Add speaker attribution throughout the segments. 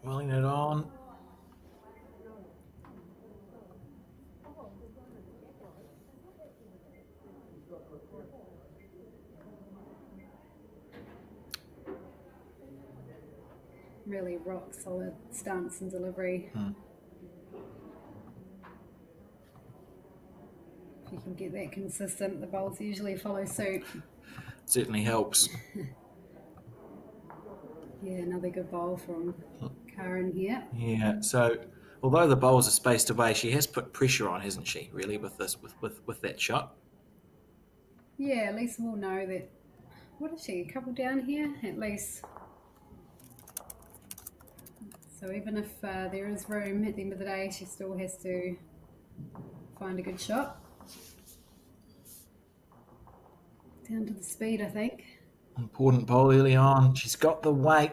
Speaker 1: Willing it on.
Speaker 2: Really rock solid stance and delivery. If you can get that consistent, the bowls usually follow suit.
Speaker 1: Certainly helps.
Speaker 2: Yeah, another good bowl from Karen here.
Speaker 1: Yeah, so although the bowls are spaced away, she has put pressure on, hasn't she, really, with this with that shot?
Speaker 2: Yeah, at least we'll know that. What is she? A couple down here, at least. So even if there is room at the end of the day, she still has to find a good shot. Down to the speed, I think.
Speaker 1: Important bowl early on. She's got the weight.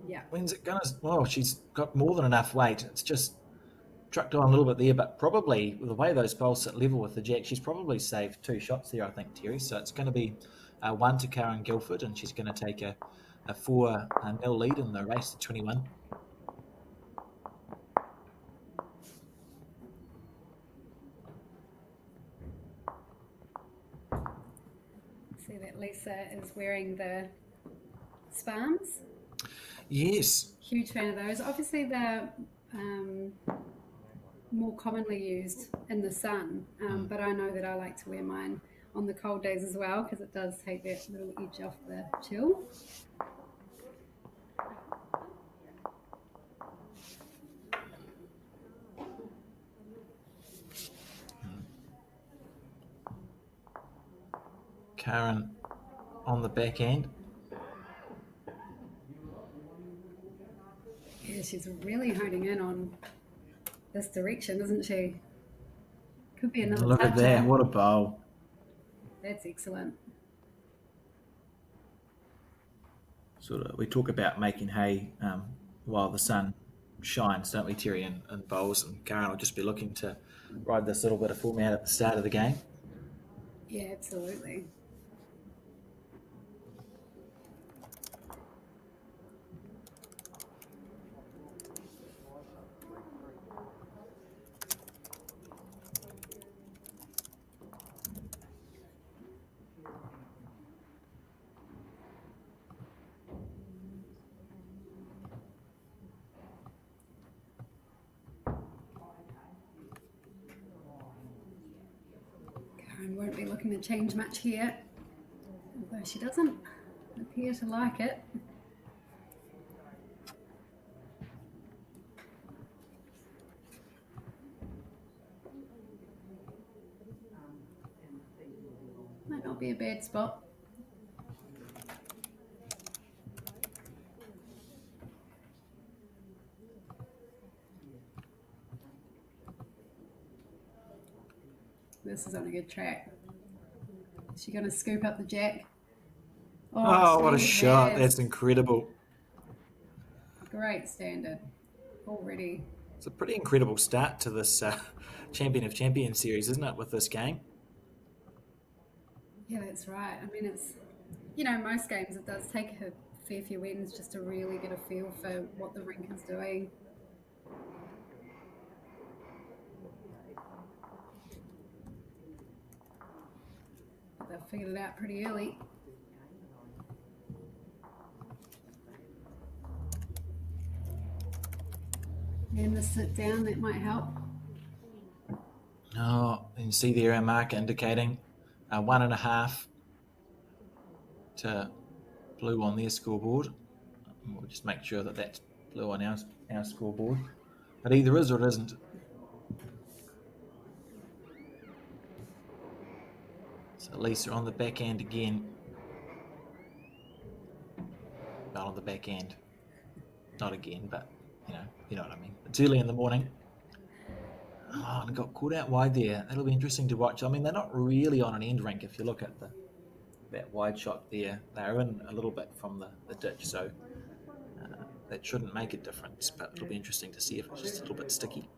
Speaker 2: Yeah.
Speaker 1: When's it gonna? Well, she's got more than enough weight. It's just trucked on a little bit there, but probably with the way those bowls sit level with the jack, she's probably saved 2 shots there, I think, Terry. So it's going to be 1 to Karen Guilford, and she's going to take a 4-0 lead in the race to 21.
Speaker 2: See that Lisa is wearing the spams.
Speaker 1: Yes.
Speaker 2: Huge fan of those. Obviously, they're more commonly used in the sun, but I know that I like to wear mine on the cold days as well because it does take that little edge off the chill.
Speaker 1: Karen on the back end.
Speaker 2: Yeah, she's really honing in on this direction, isn't she? Could be another
Speaker 1: Look at
Speaker 2: toucher.
Speaker 1: that. What a bowl.
Speaker 2: That's excellent.
Speaker 1: Sort of, we talk about making hay while the sun shines, don't we, Terry, in bowls, and Karen will just be looking to ride this little bit of format at the start of the game.
Speaker 2: Yeah, absolutely. Karen won't be looking to change much here, although she doesn't appear to like it. Might not be a bad spot. This is on a good track. Is she going to scoop up the jack?
Speaker 1: Oh, what a shot.
Speaker 2: has.
Speaker 1: That's incredible.
Speaker 2: Great standard already.
Speaker 1: It's a pretty incredible start to this Champion of Champions series, isn't it, with this game?
Speaker 2: Yeah, that's right. I mean, it's, most games it does take a fair few wins just to really get a feel for what the rink is doing. But they've figured it out pretty early. And the sit down, that might help.
Speaker 1: Oh, you can see there our marker indicating 1.5 to blue on their scoreboard. We'll just make sure that that's blue on our scoreboard. It either is or it isn't. So Lisa on the back end again. Not on the back end. Not again, but you know what I mean. It's early in the morning. Oh, and got caught out wide there. That'll be interesting to watch. I mean, they're not really on an end rink if you look at that wide shot there. They're in a little bit from the ditch, so that shouldn't make a difference, but it'll be interesting to see if it's just a little bit sticky.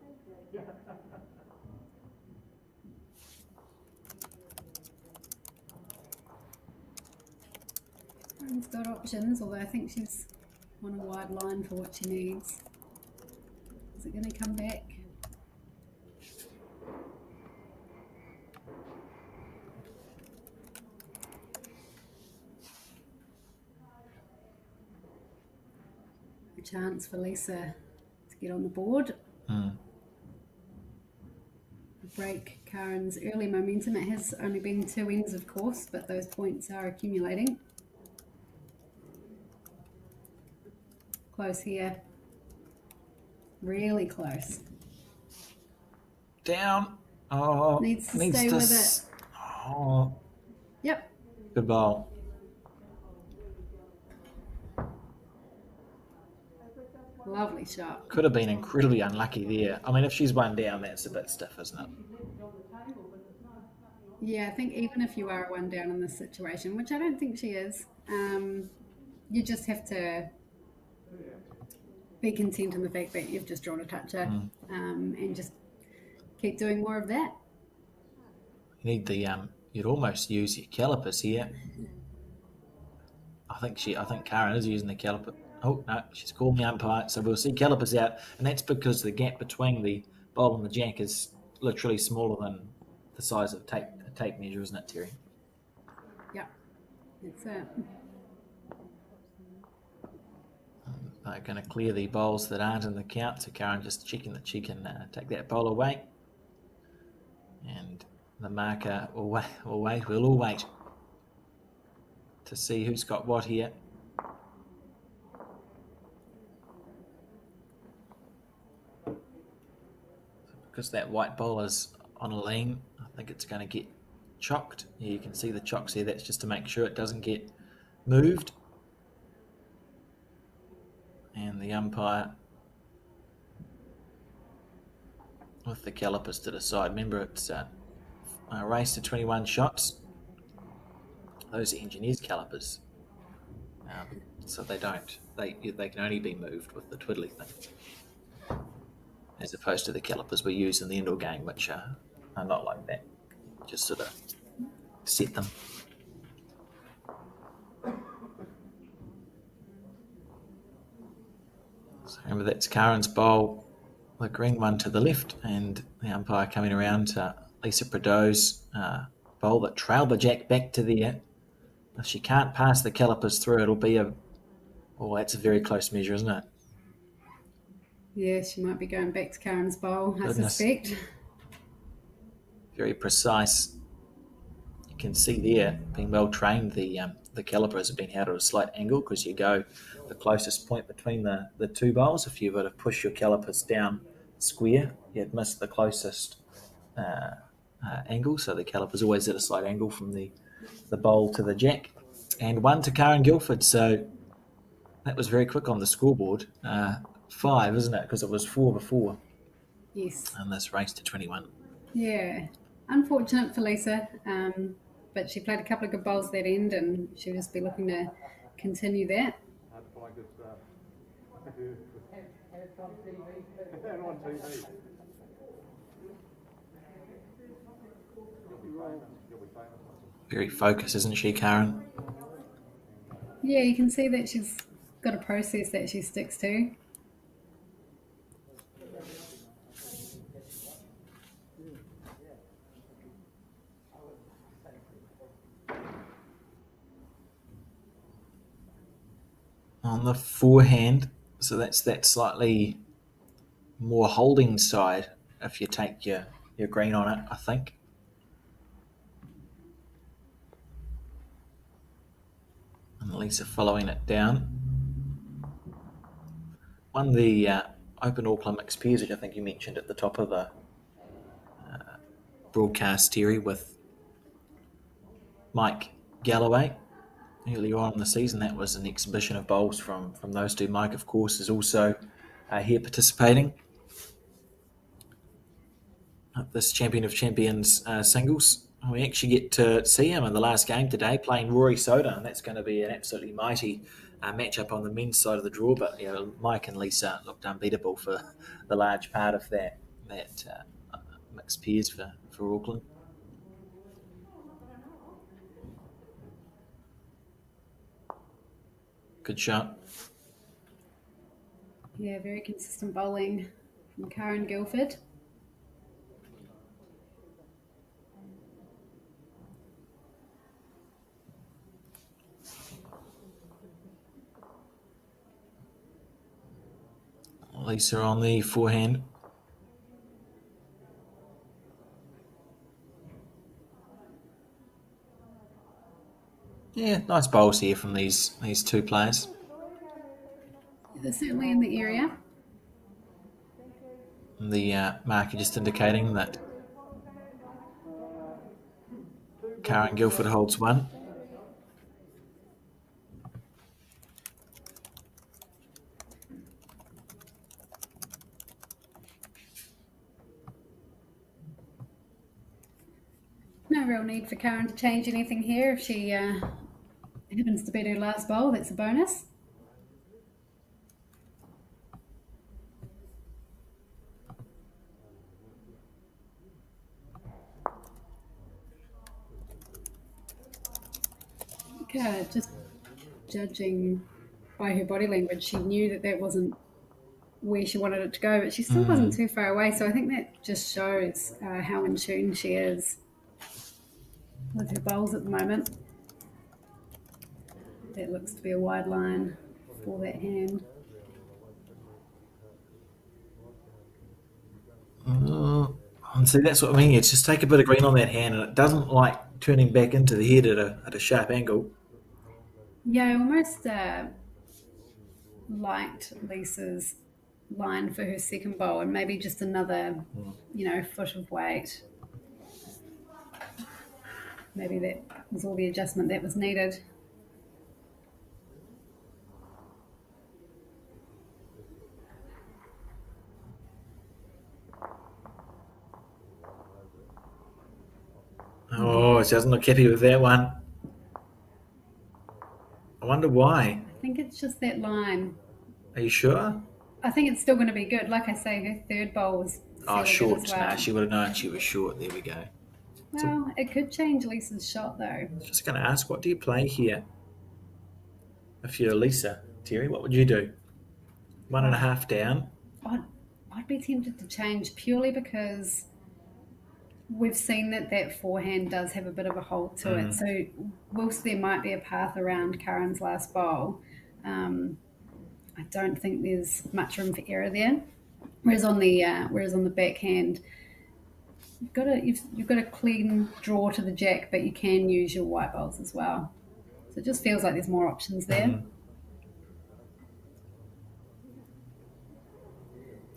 Speaker 2: Karen's got options, although I think she's on a wide line for what she needs. Is it going to come back? A chance for Lisa to get on the board. Break Karen's early momentum. It has only been 2 ends, of course, but those points are accumulating. Close here. Really close.
Speaker 1: Down. Oh,
Speaker 2: Needs to stay with it.
Speaker 1: Oh,
Speaker 2: Yep.
Speaker 1: good ball.
Speaker 2: Lovely shot.
Speaker 1: Could have been incredibly unlucky there. I mean, if she's one down, that's a bit stiff, isn't it?
Speaker 2: Yeah, I think even if you are 1 down in this situation, which I don't think she is, you just have to be content in the fact that you've just drawn a toucher, and just keep doing more of that.
Speaker 1: You need the you'd almost use your calipers here. I think Karen is using the caliper. Oh no, she's called the umpire, so we'll see calipers out, and that's because the gap between the bowl and the jack is literally smaller than the size of a tape measure, isn't it, Terry?
Speaker 2: Yeah, that's it.
Speaker 1: They're going to clear the bowls that aren't in the count, so Karen just checking that she can take that bowl away. And the marker will wait. We'll all wait to see who's got what here. Because that white bowl is on a lean, I think it's going to get chocked. You can see the chocks here. That's just to make sure it doesn't get moved. And the umpire with the calipers to decide. Remember, it's a race to 21 shots. Those are engineers' calipers, so they can only be moved with the twiddly thing, as opposed to the calipers we use in the indoor game, which are not like that. Just sort of set them. So remember, that's Karen's bowl, the green one to the left, and the umpire coming around to Lisa Prau's bowl that trailed the jack back to there. If she can't pass the calipers through, it'll be that's a very close measure, isn't it?
Speaker 2: Yeah, she might be going back to Karen's bowl, I suspect.
Speaker 1: Very precise. You can see there, being well trained, the calipers have been held at a slight angle because you go the closest point between the two bowls. If you were to push your calipers down square, you'd miss the closest angle. So the caliper's always at a slight angle from the bowl to the jack. And 1 to Karen Guilford. So that was very quick on the scoreboard. 5, isn't it? Because it was 4 before.
Speaker 2: Yes.
Speaker 1: And this race to 21.
Speaker 2: Yeah. Unfortunate for Lisa, but she played a couple of good bowls that end, and she'll just be looking to continue that.
Speaker 1: Very focused, isn't she, Karen?
Speaker 2: Yeah, you can see that she's got a process that she sticks to.
Speaker 1: On the forehand, so that's that slightly more holding side if you take your green on it, I think. And Lisa following it down. Won the Open Auckland Mixed Pairs, which I think you mentioned at the top of the broadcast, Terry, with Mike Galloway earlier on in the season. That was an exhibition of bowls from those two. Mike, of course, is also here participating at this Champion of Champions singles. We actually get to see him in the last game today playing Rory Soden, and that's going to be an absolutely mighty matchup on the men's side of the draw. But Mike and Lisa looked unbeatable for the large part of that mixed pairs for Auckland. Good shot.
Speaker 2: Yeah, very consistent bowling from Karen Guilford.
Speaker 1: Lisa on the forehand. Yeah, nice bowls here from these two players.
Speaker 2: They're certainly in the area.
Speaker 1: The marker just indicating that Karen Guilford holds one.
Speaker 2: No real need for Karen to change anything here. If she happens to beat her last bowl, that's a bonus. Just judging by her body language, she knew that that wasn't where she wanted it to go, but she still wasn't too far away. So I think that just shows how in tune she is with her bowls at the moment. That looks to be a wide line for that hand.
Speaker 1: And see, that's what I mean. It's just take a bit of green on that hand, and it doesn't like turning back into the head at a sharp angle.
Speaker 2: Yeah, I almost liked Lisa's line for her second bowl, and maybe just another, foot of weight. Maybe that was all the adjustment that was needed.
Speaker 1: Oh, she doesn't look happy with that one. I wonder why.
Speaker 2: I think it's just that line.
Speaker 1: Are you sure?
Speaker 2: I think it's still going to be good. Like I say, her third bowl was fairly
Speaker 1: Short.
Speaker 2: good as well.
Speaker 1: Nah, she would have known she was short. There we go.
Speaker 2: Well, it could change Lisa's shot though.
Speaker 1: Just going to ask, what do you play here? If you're Lisa, Terry, what would you do? 1.5 down.
Speaker 2: I'd be tempted to change purely because we've seen that forehand does have a bit of a hold to it. So whilst there might be a path around Karen's last bowl, I don't think there's much room for error there. Whereas on the backhand, you've got a clean draw to the jack, but you can use your white balls as well. So it just feels like there's more options there.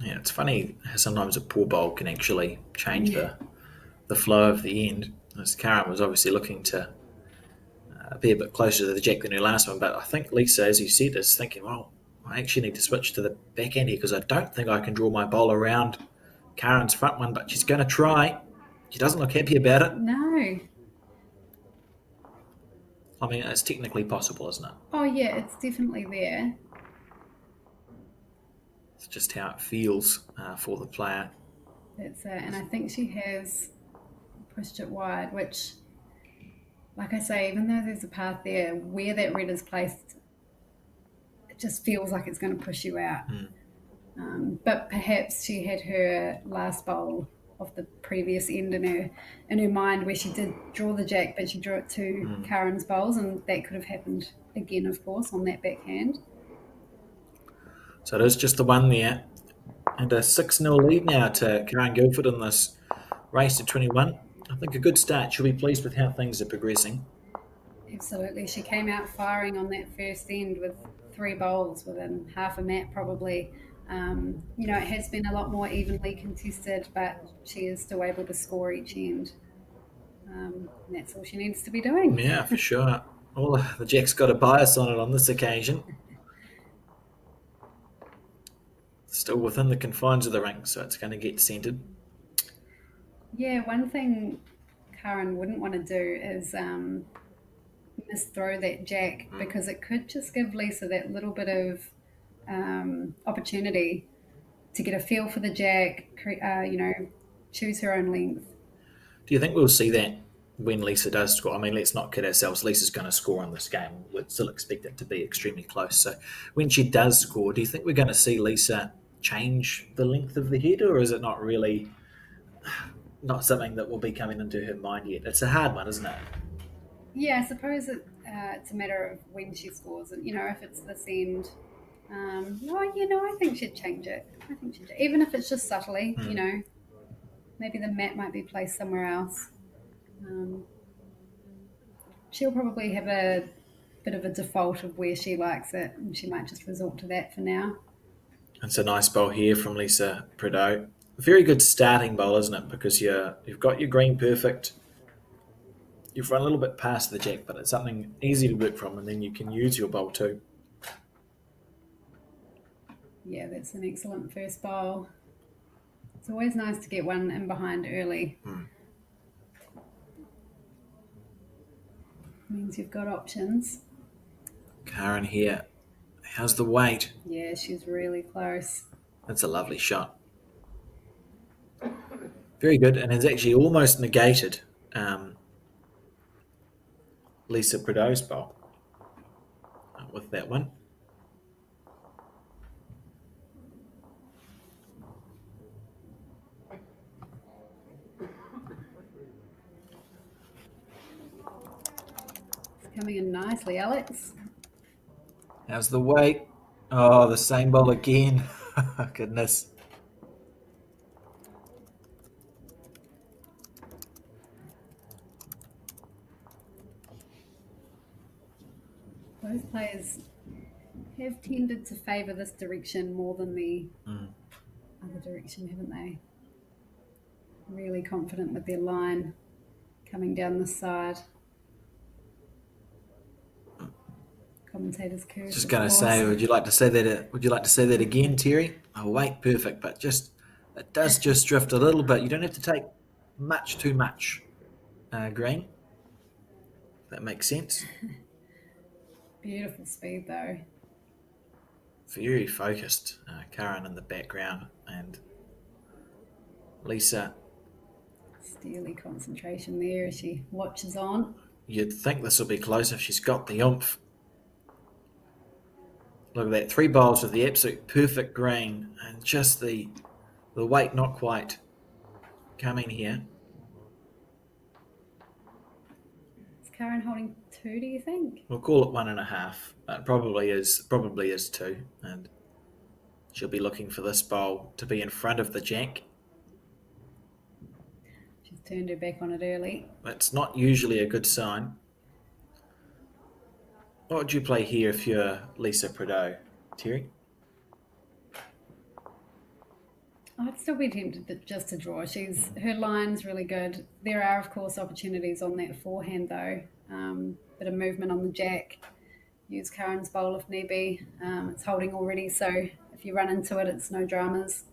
Speaker 1: Yeah, it's funny how sometimes a poor bowl can actually change the flow of the end. As Karen was obviously looking to be a bit closer to the jack than her last one, but I think Lisa, as you said, is thinking, well, I actually need to switch to the backhand here because I don't think I can draw my bowl around Karen's front one, but she's going to try. She doesn't look happy about it.
Speaker 2: No.
Speaker 1: I mean, it's technically possible, isn't it?
Speaker 2: Oh yeah, it's definitely there.
Speaker 1: It's just how it feels for the player.
Speaker 2: That's it. And I think she has pushed it wide, which, like I say, even though there's a path there, where that red is placed, it just feels like it's going to push you out. But perhaps she had her last bowl of the previous end in her mind where she did draw the jack, but she drew it to Karen's bowls, and that could have happened again, of course, on that backhand.
Speaker 1: So it is just the one there. And a 6-0 lead now to Karen Guilford in this race to 21. I think a good start. She'll be pleased with how things are progressing.
Speaker 2: Absolutely. She came out firing on that first end with 3 bowls within half a mat probably. It has been a lot more evenly contested, but she is still able to score each end. And that's all she needs to be doing.
Speaker 1: Yeah, for sure. Well, the jack's got a bias on it on this occasion. Still within the confines of the ring, so it's going to get centred.
Speaker 2: Yeah, one thing Karen wouldn't want to do is misthrow that jack because it could just give Lisa that little bit of opportunity to get a feel for the jack, choose her own length.
Speaker 1: Do you think we'll see that when Lisa does score, I mean, let's not kid ourselves. Lisa's going to score on this game. We'd still expect it to be extremely close. So when she does score, do you think we're going to see Lisa change the length of the head, or is it not really not something that will be coming into her mind yet? It's a hard one, isn't it?
Speaker 2: Yeah, I suppose it's a matter of when she scores, and if it's this end. No, I think she'd change it. I think she'd, even if it's just subtly. Maybe the mat might be placed somewhere else. She'll probably have a bit of a default of where she likes it, and she might just resort to that for now.
Speaker 1: It's a nice bowl here from Lisa Prau. Very good starting bowl, isn't it? Because you've got your green perfect. You've run a little bit past the jack, but it's something easy to work from, and then you can use your bowl too.
Speaker 2: Yeah, that's an excellent first bowl. It's always nice to get one in behind early. Means you've got options.
Speaker 1: Karen here. How's the weight?
Speaker 2: Yeah, she's really close.
Speaker 1: That's a lovely shot. Very good, and has actually almost negated Lisa Prau's bowl with that one.
Speaker 2: It's coming in nicely, Alex.
Speaker 1: How's the weight? Oh, the same bowl again. Goodness.
Speaker 2: Both players have tended to favour this direction more than the other direction, haven't they? Really confident with their line coming down the side. Commentator's curse.
Speaker 1: Just going to say, would you like to say that? Would you like to say that again, Terry? Oh, weight perfect, but it does just drift a little bit. You don't have to take too much green. If that makes sense.
Speaker 2: Beautiful speed though.
Speaker 1: Very focused. Karen in the background and Lisa.
Speaker 2: Steely concentration there as she watches on.
Speaker 1: You'd think this will be close if she's got the oomph. Look at that, 3 bowls with the absolute perfect green and just the weight not quite coming here.
Speaker 2: Is Karen holding 2, do you think?
Speaker 1: We'll call it 1.5. It probably is 2, and she'll be looking for this bowl to be in front of the jack.
Speaker 2: She's turned her back on it early.
Speaker 1: That's not usually a good sign. What would you play here if you're Lisa Prau, Terry?
Speaker 2: I'd still be tempted just to draw. Her line's really good. There are, of course, opportunities on that forehand, though. Bit of movement on the jack. Use Karen's bowl if need be. It's holding already, so if you run into it, it's no dramas.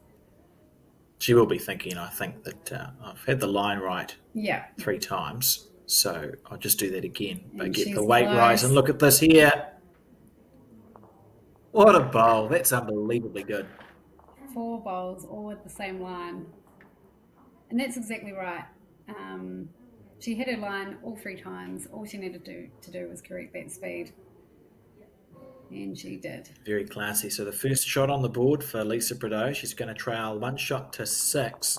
Speaker 1: She will be thinking, I think, that I've had the line right 3 times, so I'll just do that again. But get the weight right, and look at this here. What a bowl. That's unbelievably good.
Speaker 2: 4 bowls, all with the same line. And that's exactly right. She hit her line all 3 times. All she needed to do was correct that speed. And she did.
Speaker 1: Very classy. So the first shot on the board for Lisa Prau. She's going to trail 1 shot to 6.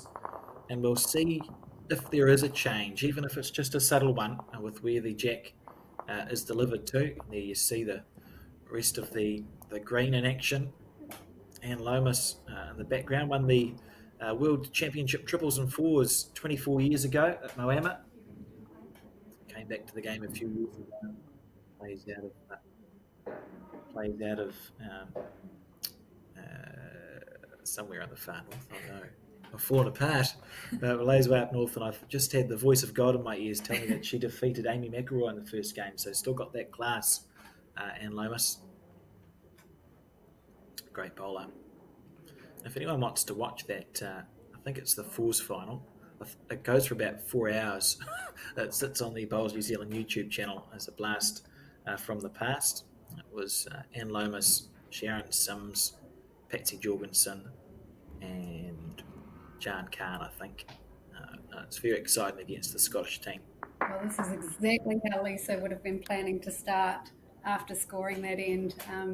Speaker 1: And we'll see if there is a change, even if it's just a subtle one with where the jack is delivered to. There you see the rest of the green in action. And Lomas in the background won the World Championship triples and fours 24 years ago at Moama. Came back to the game a few years ago. Plays out of somewhere on the far north. Oh no, I've fallen apart. Lays way up north, and I've just had the voice of God in my ears tell me that she defeated Amy McElroy in the first game. So still got that class. And Lomas, great bowler. If anyone wants to watch that, I think it's the fours final. It goes for about 4 hours. It sits on the Bowls New Zealand YouTube channel as a blast from the past. It was Anne Lomas, Sharon Sims, Patsy Jorgensen, and Jan Kahn, I think. It's very exciting against the Scottish team.
Speaker 2: Well, this is exactly how Lisa would have been planning to start after scoring that end.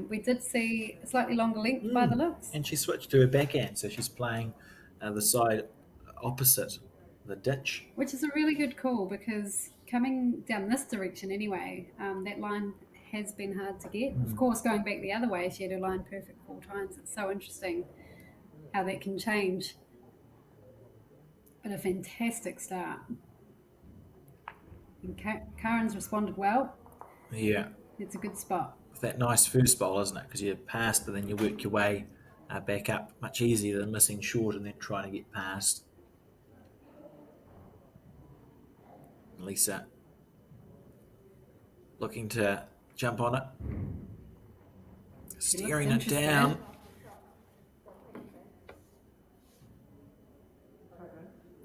Speaker 2: We did see a slightly longer length by the looks.
Speaker 1: And she switched to her backhand, so she's playing the side opposite the ditch.
Speaker 2: Which is a really good call because coming down this direction anyway, that line has been hard to get. Of course, going back the other way, she had her line perfect 4 times. It's so interesting how that can change. But a fantastic start. And Karen's responded well.
Speaker 1: Yeah.
Speaker 2: It's a good spot.
Speaker 1: With that nice first bowl, isn't it? Because you pass, but then you work your way back up. Much easier than missing short and then trying to get past. Lisa looking to jump on it. Steering it down.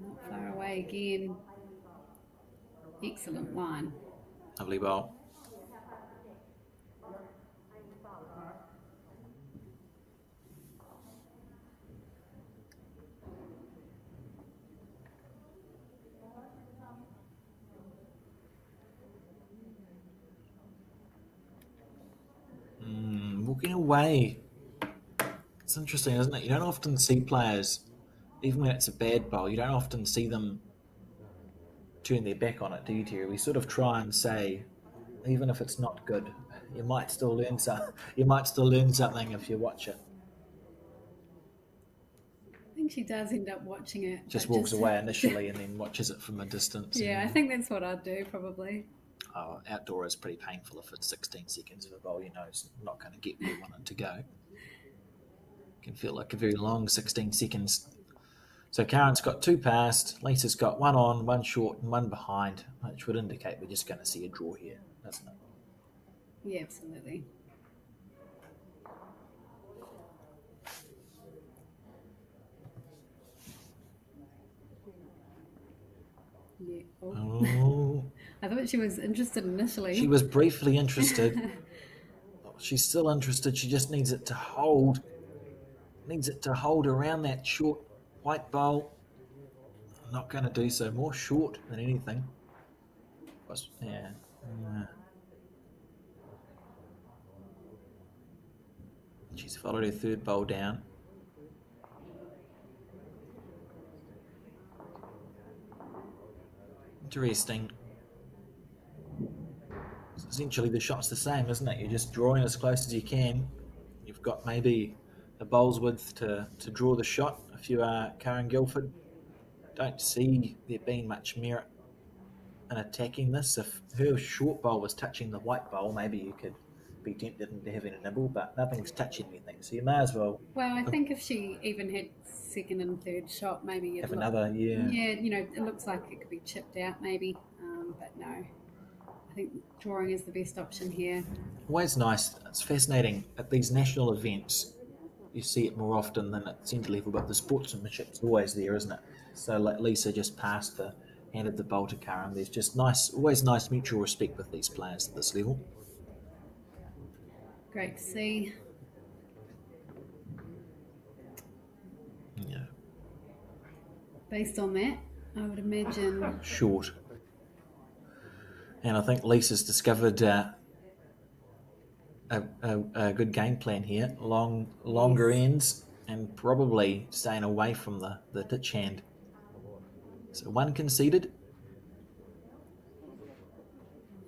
Speaker 2: Not far away again. Excellent line.
Speaker 1: Lovely bowl. Walking away. It's interesting, isn't it? You don't often see players, even when it's a bad bowl, you don't often see them turn their back on it, do you, Terry? We sort of try and say, even if it's not good, you might still learn something if you watch it.
Speaker 2: I think she does end up watching it.
Speaker 1: Just walks away initially and then watches it from a distance.
Speaker 2: Yeah, I think that's what I'd do probably.
Speaker 1: Oh, outdoor is pretty painful if it's 16 seconds of a bowl, you know it's not going to get where you want it to go. It can feel like a very long 16 seconds. So Karen's got 2 past, Lisa's got 1 on, 1 short and 1 behind, which would indicate we're just going to see a draw here, doesn't it?
Speaker 2: Yeah, absolutely. Yeah.
Speaker 1: Oh.
Speaker 2: I thought she was interested initially.
Speaker 1: She was briefly interested. She's still interested. She just needs it to hold. Needs it to hold around that short white bowl. I'm not going to do so. More short than anything. Yeah. She's followed her 3rd bowl down. Interesting. Essentially the shot's the same, isn't it? You're just drawing as close as you can. You've got maybe a bowl's width to draw the shot if you are Karen Guilford. Don't see there being much merit in attacking this. If her short bowl was touching the white bowl, maybe you could be tempted into having a nibble, but nothing's touching anything, so you may as well.
Speaker 2: Well, I think if she even had 2nd and 3rd shot, maybe you'd
Speaker 1: have another, yeah.
Speaker 2: Yeah, it looks like it could be chipped out maybe, but no. I think drawing is the best option here.
Speaker 1: Always nice. It's fascinating at these national events. You see it more often than at centre level, but the sportsmanship's always there, isn't it? So like Lisa just handed the bowl to Karen. There's just always nice mutual respect with these players at this level.
Speaker 2: Great to see.
Speaker 1: Yeah.
Speaker 2: Based on that, I would imagine
Speaker 1: short. And I think Lisa's discovered a good game plan here. Longer ends and probably staying away from the ditch hand. So 1 conceded.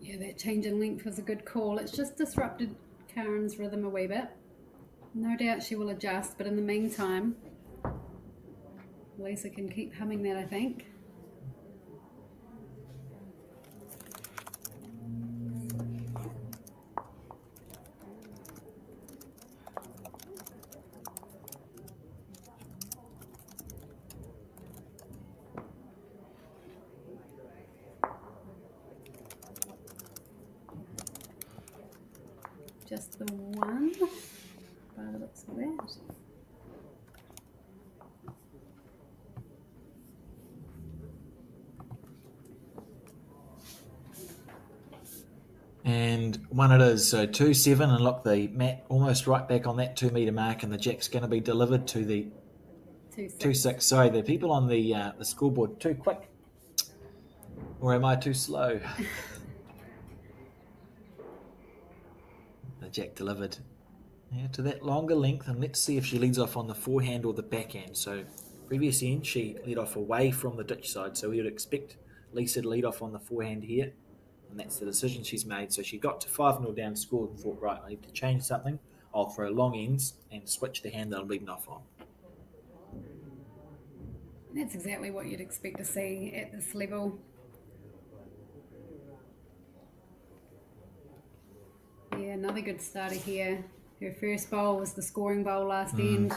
Speaker 2: Yeah, that change in length was a good call. It's just disrupted Karen's rhythm a wee bit. No doubt she will adjust, but in the meantime, Lisa can keep humming that, I think. Just the 1 by the looks of that.
Speaker 1: And 1 it is. So 2-7, and look, the mat almost right back on that 2 metre mark, and the jack's going to be delivered to the 2-6. Sorry, the people on the scoreboard too quick. Or am I too slow? The jack delivered to that longer length, and let's see if she leads off on the forehand or the backhand. So previous end, she led off away from the ditch side, so we would expect Lisa to lead off on the forehand here, and that's the decision she's made. So she got to 5-0 down, scored, and thought, right, I need to change something. I'll throw long ends and switch the hand that I'm leading off on.
Speaker 2: That's exactly what you'd expect to see at this level. Yeah, another good starter here. Her first bowl was the scoring bowl last end.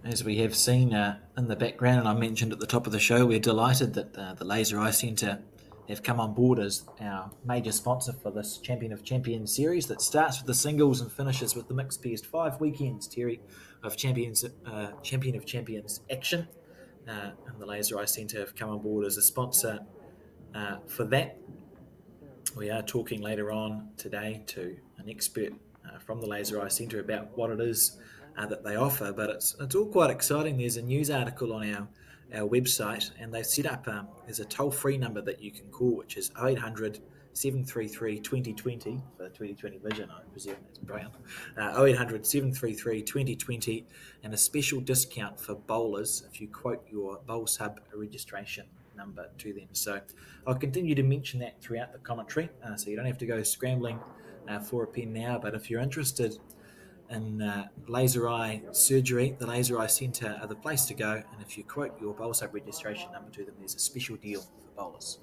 Speaker 1: As we have seen in the background, and I mentioned at the top of the show, we're delighted that the Laser Eye Centre have come on board as our major sponsor for this Champion of Champions series that starts with the singles and finishes with the mixed pairs. 5 weekends, Terry, of Champion of Champions action. And the Laser Eye Centre have come on board as a sponsor for that. We are talking later on today to an expert from the Laser Eye Centre about what it is that they offer, but it's all quite exciting. There's a news article on our website, and they've set up there's a toll-free number that you can call, which is 0800 733 2020 for the 2020 vision. I presume that's brilliant. 0800 733 2020, and a special discount for bowlers if you quote your Bowls Hub registration number to them. So I'll continue to mention that throughout the commentary, so you don't have to go scrambling for a pen now. But if you're interested in laser eye surgery, the Laser Eye Centre are the place to go. And if you quote your Bowls Hub registration number to them, there's a special deal for bowlers.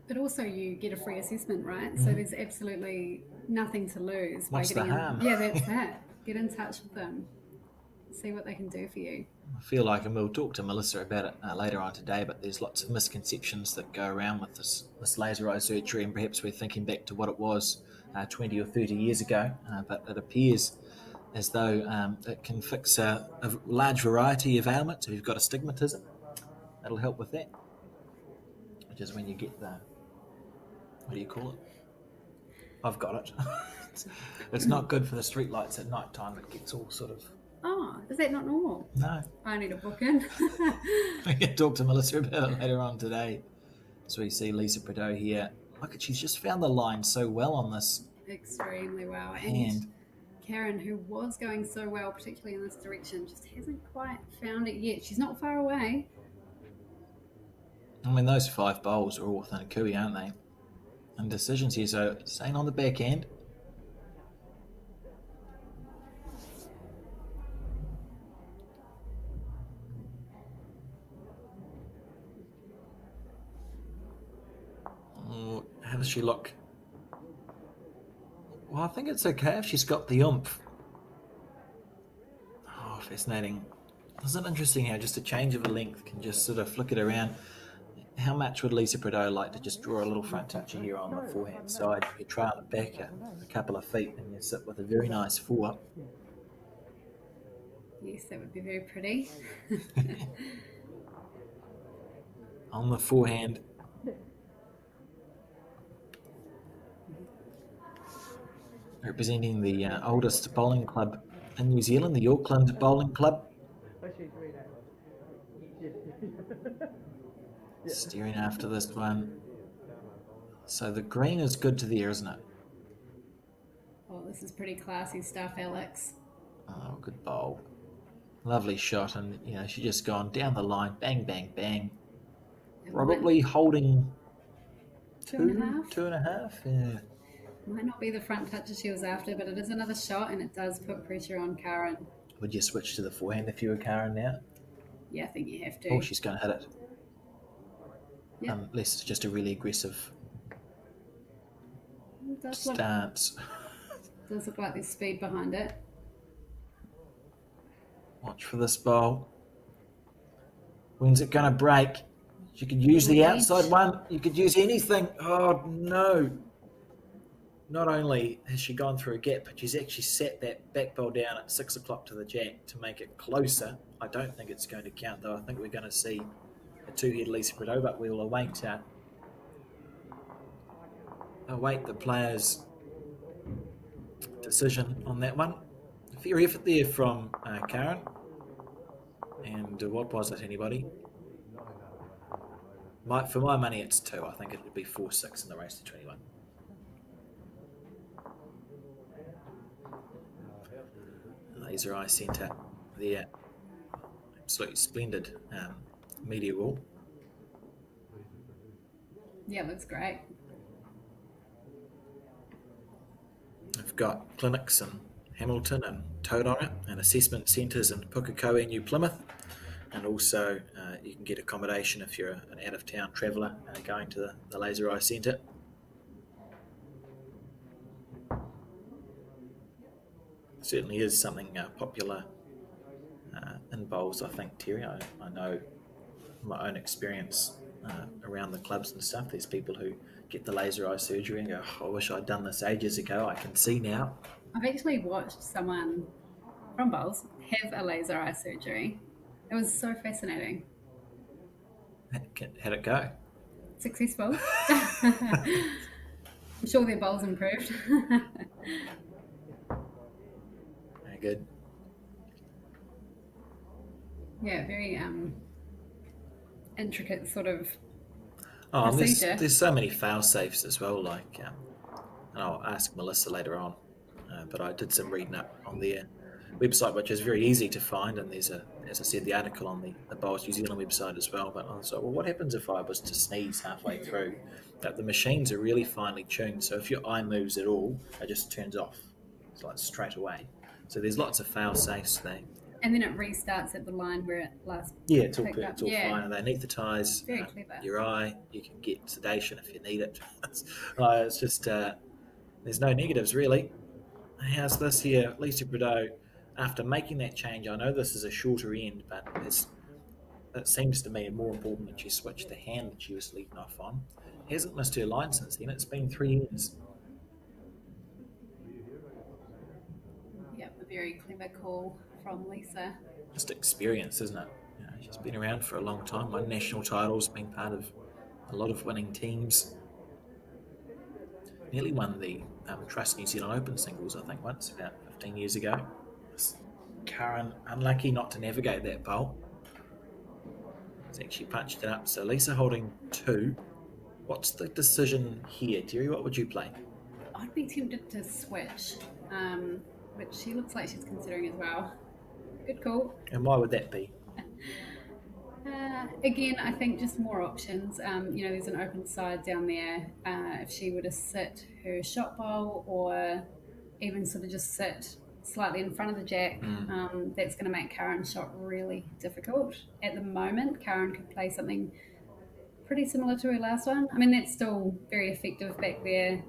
Speaker 2: But also you get a free assessment, right? So there's absolutely nothing to lose.
Speaker 1: What's the harm?
Speaker 2: Yeah, that's that. Get in touch with them. See what they can do for you.
Speaker 1: I feel like, and we'll talk to Melissa about it later on today, but there's lots of misconceptions that go around with this laser eye surgery, and perhaps we're thinking back to what it was 20 or 30 years ago, but it appears as though it can fix a large variety of ailments. If you've got astigmatism, that'll help with that, which is when you get the, what do you call it? I've got it. It's not good for the street lights at night time. It gets all sort of...
Speaker 2: Oh, is that not normal?
Speaker 1: No.
Speaker 2: I need a book in.
Speaker 1: We can talk to Melissa about it later on today. So we see Lisa Prau here. Look, she's just found the line so well on this.
Speaker 2: Extremely well.
Speaker 1: And
Speaker 2: Karen, who was going so well, particularly in this direction, just hasn't quite found it yet. She's not far away.
Speaker 1: I mean, those 5 bowls are all within a cooey, aren't they? And decisions here. So staying on the back end. How does she look? Well, I think it's okay if she's got the oomph. Oh, fascinating. Isn't it interesting how just a change of a length can just sort of flick it around? How much would Lisa Prau like to just draw a little front toucher here on the forehand side? You trail it back a couple of feet and you sit with a very nice 4.
Speaker 2: Yes, that would be very pretty.
Speaker 1: On the forehand. Representing the oldest bowling club in New Zealand, the Auckland Bowling Club. Steering after this one. So the green is good to there, isn't it?
Speaker 2: Oh, this is pretty classy stuff, Alex.
Speaker 1: Oh, good bowl. Lovely shot, and she's just gone down the line, bang, bang, bang. Probably holding
Speaker 2: 2.5.
Speaker 1: 2.5, yeah.
Speaker 2: Might not be the front toucher she was after, but it is another shot, and it does put pressure on Karen.
Speaker 1: Would you switch to the forehand if you were Karen now?
Speaker 2: Yeah, I think you have to.
Speaker 1: Oh, she's going to hit it.
Speaker 2: Yep.
Speaker 1: Unless it's just a really aggressive
Speaker 2: Does
Speaker 1: stance.
Speaker 2: look like there's speed behind it.
Speaker 1: Watch for this bowl. When's it going to break? You could use the outside one. You could use anything. Oh, no. Not only has she gone through a gap, but she's actually set that back bowl down at 6 o'clock to the jack to make it closer. I don't think it's going to count, though. I think we're going to see a 2-head Lisa Prau, but we'll await the player's decision on that one. A fair effort there from Karen. And what was it, anybody? For my money, it's 2. I think it would be 4-6 in the race to 21. Laser Eye Centre there. Absolutely splendid media wall.
Speaker 2: Yeah, looks great.
Speaker 1: I've got clinics in Hamilton and Tauranga and assessment centres in Pukekohe, New Plymouth. And also you can get accommodation if you're an out-of-town traveller going to the Laser Eye Centre. Certainly is something popular in bowls, I think, Terry. I know from my own experience around the clubs and stuff, there's people who get the laser eye surgery and go, I wish I'd done this ages ago. I can see now.
Speaker 2: I've actually watched someone from bowls have a laser eye surgery. It was so fascinating.
Speaker 1: How'd it go?
Speaker 2: Successful. I'm sure their bowls improved.
Speaker 1: Very good.
Speaker 2: Yeah, very intricate sort of
Speaker 1: procedure. There's so many fail safes as well. Like, and I'll ask Melissa later on. But I did some reading up on their website, which is very easy to find. And there's as I said, the article on the Bowls New Zealand website as well. But I was like, well, what happens if I was to sneeze halfway through? That the machines are really finely tuned. So if your eye moves at all, it just turns off. It's like straight away. So there's lots of fail safes there.
Speaker 2: And then it restarts at the line where it last.
Speaker 1: Yeah, it's all fine. And they anaesthetize
Speaker 2: very clever.
Speaker 1: Your eye. You can get sedation if you need it. It's just there's no negatives really. How's this here, Lisa Prau? After making that change, I know this is a shorter end, but it seems to me more important that she switched the hand that she was leading off on. Hasn't missed her line since then. It's been 3 years.
Speaker 2: Yep, a very clever call from Lisa.
Speaker 1: Just experience, isn't it? You know, she's been around for a long time, won national titles, been part of a lot of winning teams. Nearly won the Trust New Zealand Open singles, I think, once, about 15 years ago. Karen, unlucky not to navigate that bowl. She's actually punched it up. So Lisa holding 2. What's the decision here, Terry? What would you play?
Speaker 2: I'd be tempted to switch, which she looks like she's considering as well. Good call.
Speaker 1: And why would that be?
Speaker 2: Again, I think just more options. There's an open side down there. If she were to sit her shot bowl or even sort of just sit slightly in front of the jack, that's going to make Karen's shot really difficult. At the moment, Karen could play something pretty similar to her last one. I mean, that's still very effective back there.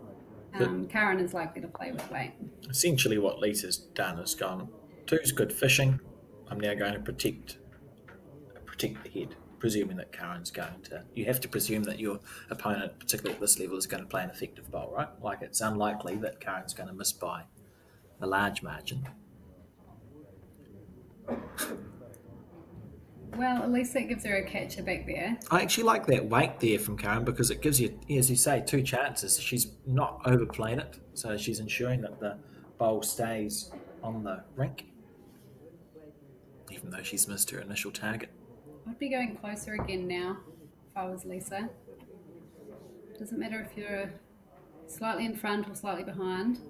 Speaker 2: Karen is likely to play with weight.
Speaker 1: Essentially what Lisa's done is gone, 2's good fishing. I'm now going to protect the head, presuming that Karen's going to... You have to presume that your opponent, particularly at this level, is going to play an effective bowl, right? Like, it's unlikely that Karen's going to miss by a large margin.
Speaker 2: Well, at least that gives her a catcher back there.
Speaker 1: I actually like that weight there from Karen because it gives you, as you say, 2 chances. She's not overplaying it, so she's ensuring that the bowl stays on the rink, even though she's missed her initial target.
Speaker 2: I'd be going closer again now if I was Lisa. Doesn't matter if you're slightly in front or slightly behind.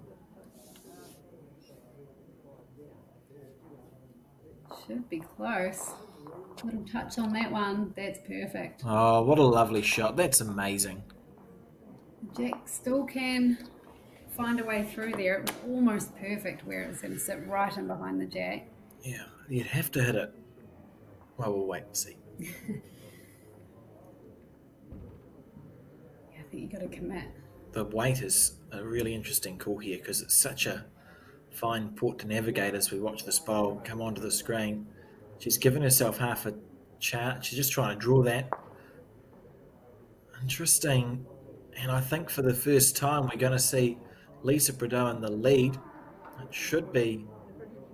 Speaker 2: Should be close. Little touch on that one. That's perfect.
Speaker 1: Oh, what a lovely shot. That's amazing.
Speaker 2: Jack still can find a way through there. It was almost perfect where it was going to sit right in behind the jack.
Speaker 1: Yeah, you'd have to hit it. Well, we'll wait and see.
Speaker 2: Yeah, I think you got to commit.
Speaker 1: The weight is a really interesting call here because it's such a fine port to navigate as we watch this bowl come onto the screen. She's given herself half a chart. She's just trying to draw that. Interesting. And I think for the first time we're going to see Lisa Prau in the lead. It should be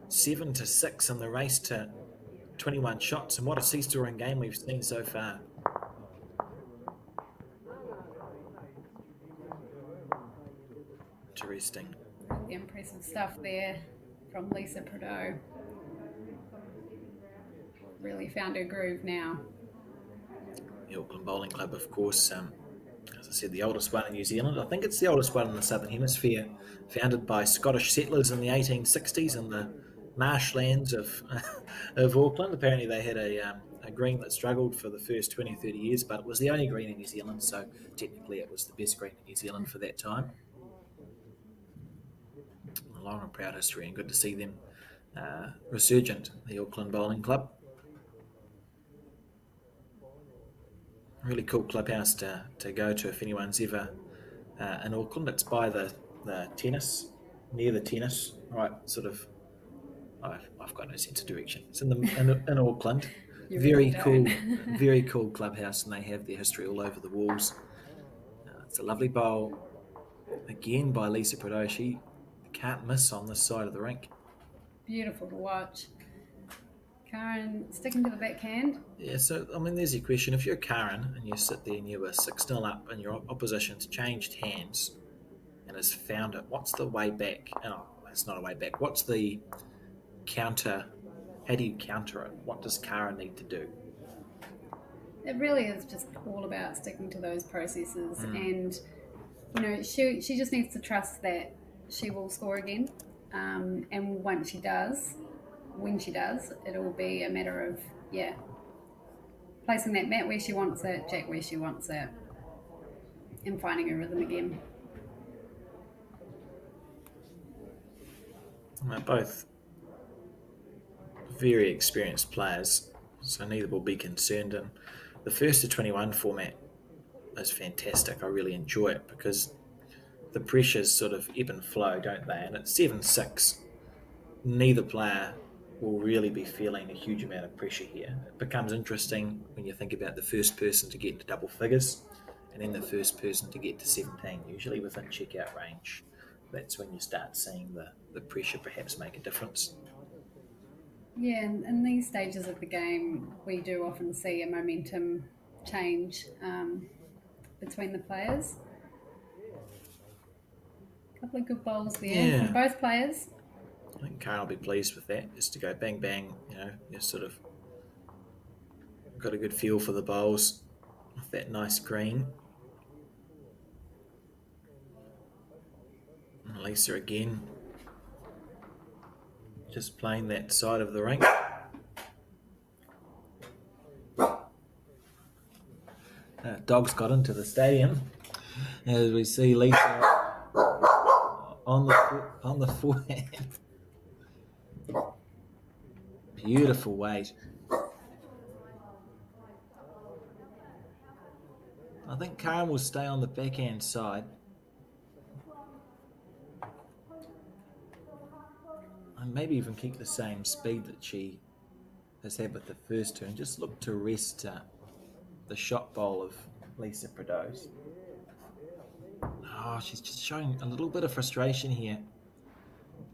Speaker 1: 7-6 in the race to 21 shots. And what a seesaw-ing game we've seen so far. Interesting.
Speaker 2: Really impressive stuff there from Lisa Prau. really found her groove now.
Speaker 1: The Auckland Bowling Club, of course, as I said, the oldest one in New Zealand. I think it's the oldest one in the Southern Hemisphere, founded by Scottish settlers in the 1860s in the marshlands of of Auckland. Apparently they had a green that struggled for the first 20, 30 years, but it was the only green in New Zealand, so technically it was the best green in New Zealand for that time. A long and proud history, and good to see them resurgent, the Auckland Bowling Club. Really cool clubhouse to go to if anyone's ever in Auckland. It's by the tennis, near the tennis, right? Sort of. I've got no sense of direction. It's in Auckland. Very cool, very cool clubhouse, and they have their history all over the walls. It's a lovely bowl, again by Lisa Prau. She can't miss on this side of the rink.
Speaker 2: Beautiful to watch. Karen sticking to the backhand.
Speaker 1: Yeah, so I mean, there's your question. If you're Karen and you sit there and you were 6-0 up and your opposition's changed hands and has found it, what's the way back? Oh, it's not a way back. What's the counter? How do you counter it? What does Karen need to do?
Speaker 2: It really is just all about sticking to those processes, and she just needs to trust that she will score again, and once she does. When she does, it'll be a matter of, placing that mat where she wants it, jack where she wants it, and finding her rhythm again.
Speaker 1: They're both very experienced players, so neither will be concerned. And the first to 21 format is fantastic. I really enjoy it because the pressures sort of ebb and flow, don't they? And at 7-6, neither player will really be feeling a huge amount of pressure here. It becomes interesting when you think about the first person to get into double figures and then the first person to get to 17, usually within check-out range. That's when you start seeing the pressure perhaps make a difference.
Speaker 2: Yeah, and in these stages of the game, we do often see a momentum change between the players. A couple of good bowls there from both players.
Speaker 1: I think Karen will be pleased with that, just to go bang, bang, you sort of got a good feel for the bowls with that nice green. And Lisa again, just playing that side of the rink. Dogs got into the stadium as we see Lisa on the forehand. Beautiful weight. I think Karen will stay on the backhand side. And maybe even keep the same speed that she has had with the first two and just look to rest the shot bowl of Lisa Prau's. Oh, she's just showing a little bit of frustration here.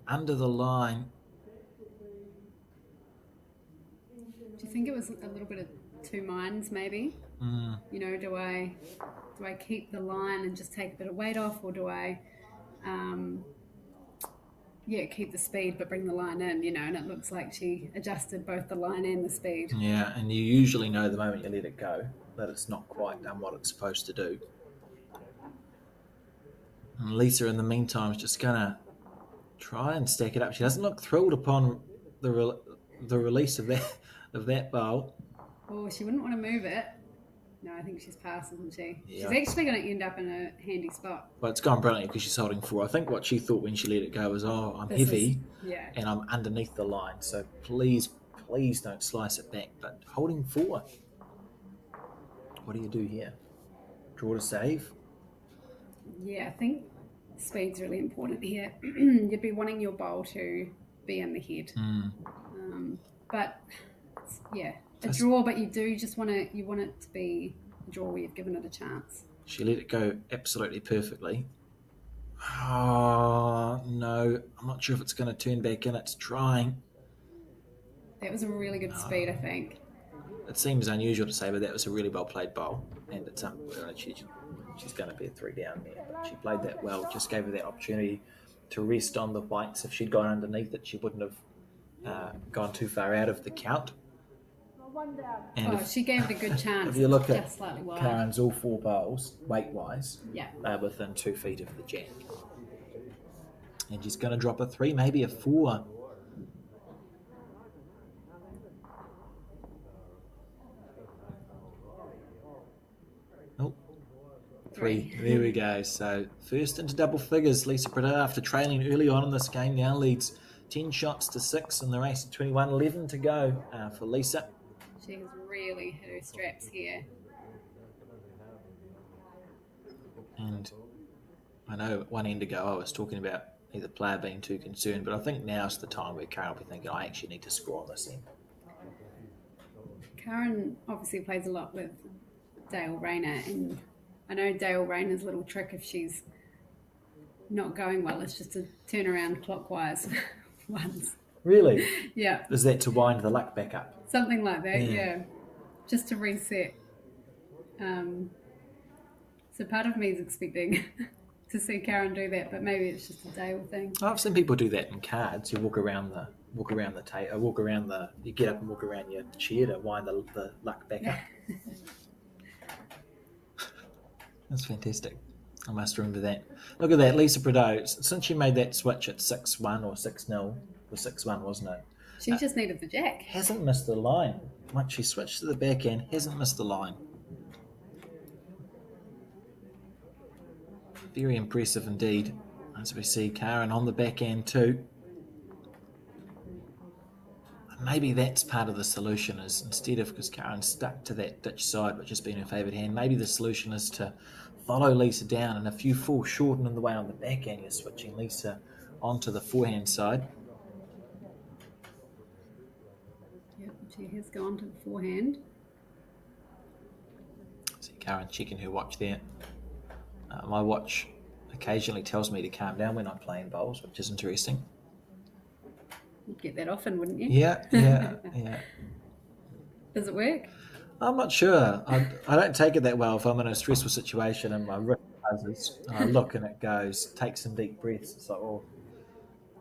Speaker 1: Under the line.
Speaker 2: Do you think it was a little bit of two minds maybe? Do I keep the line and just take a bit of weight off, or do I keep the speed but bring the line in, and it looks like she adjusted both the line and the speed.
Speaker 1: Yeah, and you usually know the moment you let it go that it's not quite done what it's supposed to do. And Lisa, in the meantime, is just going to try and stack it up. She doesn't look thrilled upon the release of that bowl.
Speaker 2: Oh, she wouldn't want to move it. No, I think she's passed, isn't she?
Speaker 1: Yeah.
Speaker 2: She's actually going to end up in a handy spot.
Speaker 1: Well, it's gone brilliantly because she's holding 4. I think what she thought when she let it go was, I'm heavy and I'm underneath the line, so please don't slice it back. But holding 4, what do you do here? Draw to save?
Speaker 2: Yeah, I think speed's really important here. You'd be wanting your bowl to be in the head. But a draw, but you want it to be a draw where you've given it a chance.
Speaker 1: She let it go absolutely perfectly. Oh, no. I'm not sure if it's going to turn back in. It's trying.
Speaker 2: That was a really good speed, I think.
Speaker 1: It seems unusual to say, but that was a really well-played bowl. And it's she's going to be a 3 down there. But she played that well. Just gave her that opportunity to rest on the whites. If she'd gone underneath it, she wouldn't have gone too far out of the count. And
Speaker 2: Oh, she gave it a good chance.
Speaker 1: if you look at
Speaker 2: just slightly wide.
Speaker 1: Karen's all 4 bowls, weight-wise,
Speaker 2: Yeah.
Speaker 1: they're within 2 feet of the jack. And she's going to drop a 3, maybe a 4. Oh, 3. There we go. So first into double figures. Lisa Prau, after trailing early on in this game, now leads 10 shots to 6 in the race at 21. 11 to go for Lisa.
Speaker 2: She's really hit her straps here.
Speaker 1: And I know at one end ago I was talking about either player being too concerned, but I think now's the time where Karen will be thinking, I actually need to score on this end.
Speaker 2: Karen obviously plays a lot with Dale Rayner, and I know Dale Rayner's little trick if she's not going well is just to turn around clockwise once.
Speaker 1: Really?
Speaker 2: Yeah.
Speaker 1: Is that to wind the luck back up?
Speaker 2: Something like that, yeah. Just to reset. So part of me is expecting to see Karen do that, but maybe it's just a Dale thing.
Speaker 1: I've seen people do that in cards. You walk around the you get up and walk around your chair to wind the luck back up. That's fantastic. I must remember that. Look at that, Lisa Prau. Since she made that switch at 6-1 or 6-0, or 6-1, wasn't it?
Speaker 2: She just needed the jack.
Speaker 1: Hasn't missed the line. Once she switched to the backhand, hasn't missed the line. Very impressive indeed. As we see Karen on the backhand too. Maybe that's part of the solution, is instead of, because Karen's stuck to that ditch side which has been her favoured hand, maybe the solution is to follow Lisa down, and if you fall short and in the way on the backhand, you're switching Lisa onto the forehand side.
Speaker 2: Yep, she has gone to the forehand.
Speaker 1: See Karen checking her watch there. My watch occasionally tells me to calm down when I'm playing bowls, which is interesting.
Speaker 2: You'd get that often, wouldn't you?
Speaker 1: Yeah.
Speaker 2: Does it work?
Speaker 1: I'm not sure. I don't take it that well if I'm in a stressful situation and my wrist buzzes. I look and it goes, take some deep breaths. It's like, well,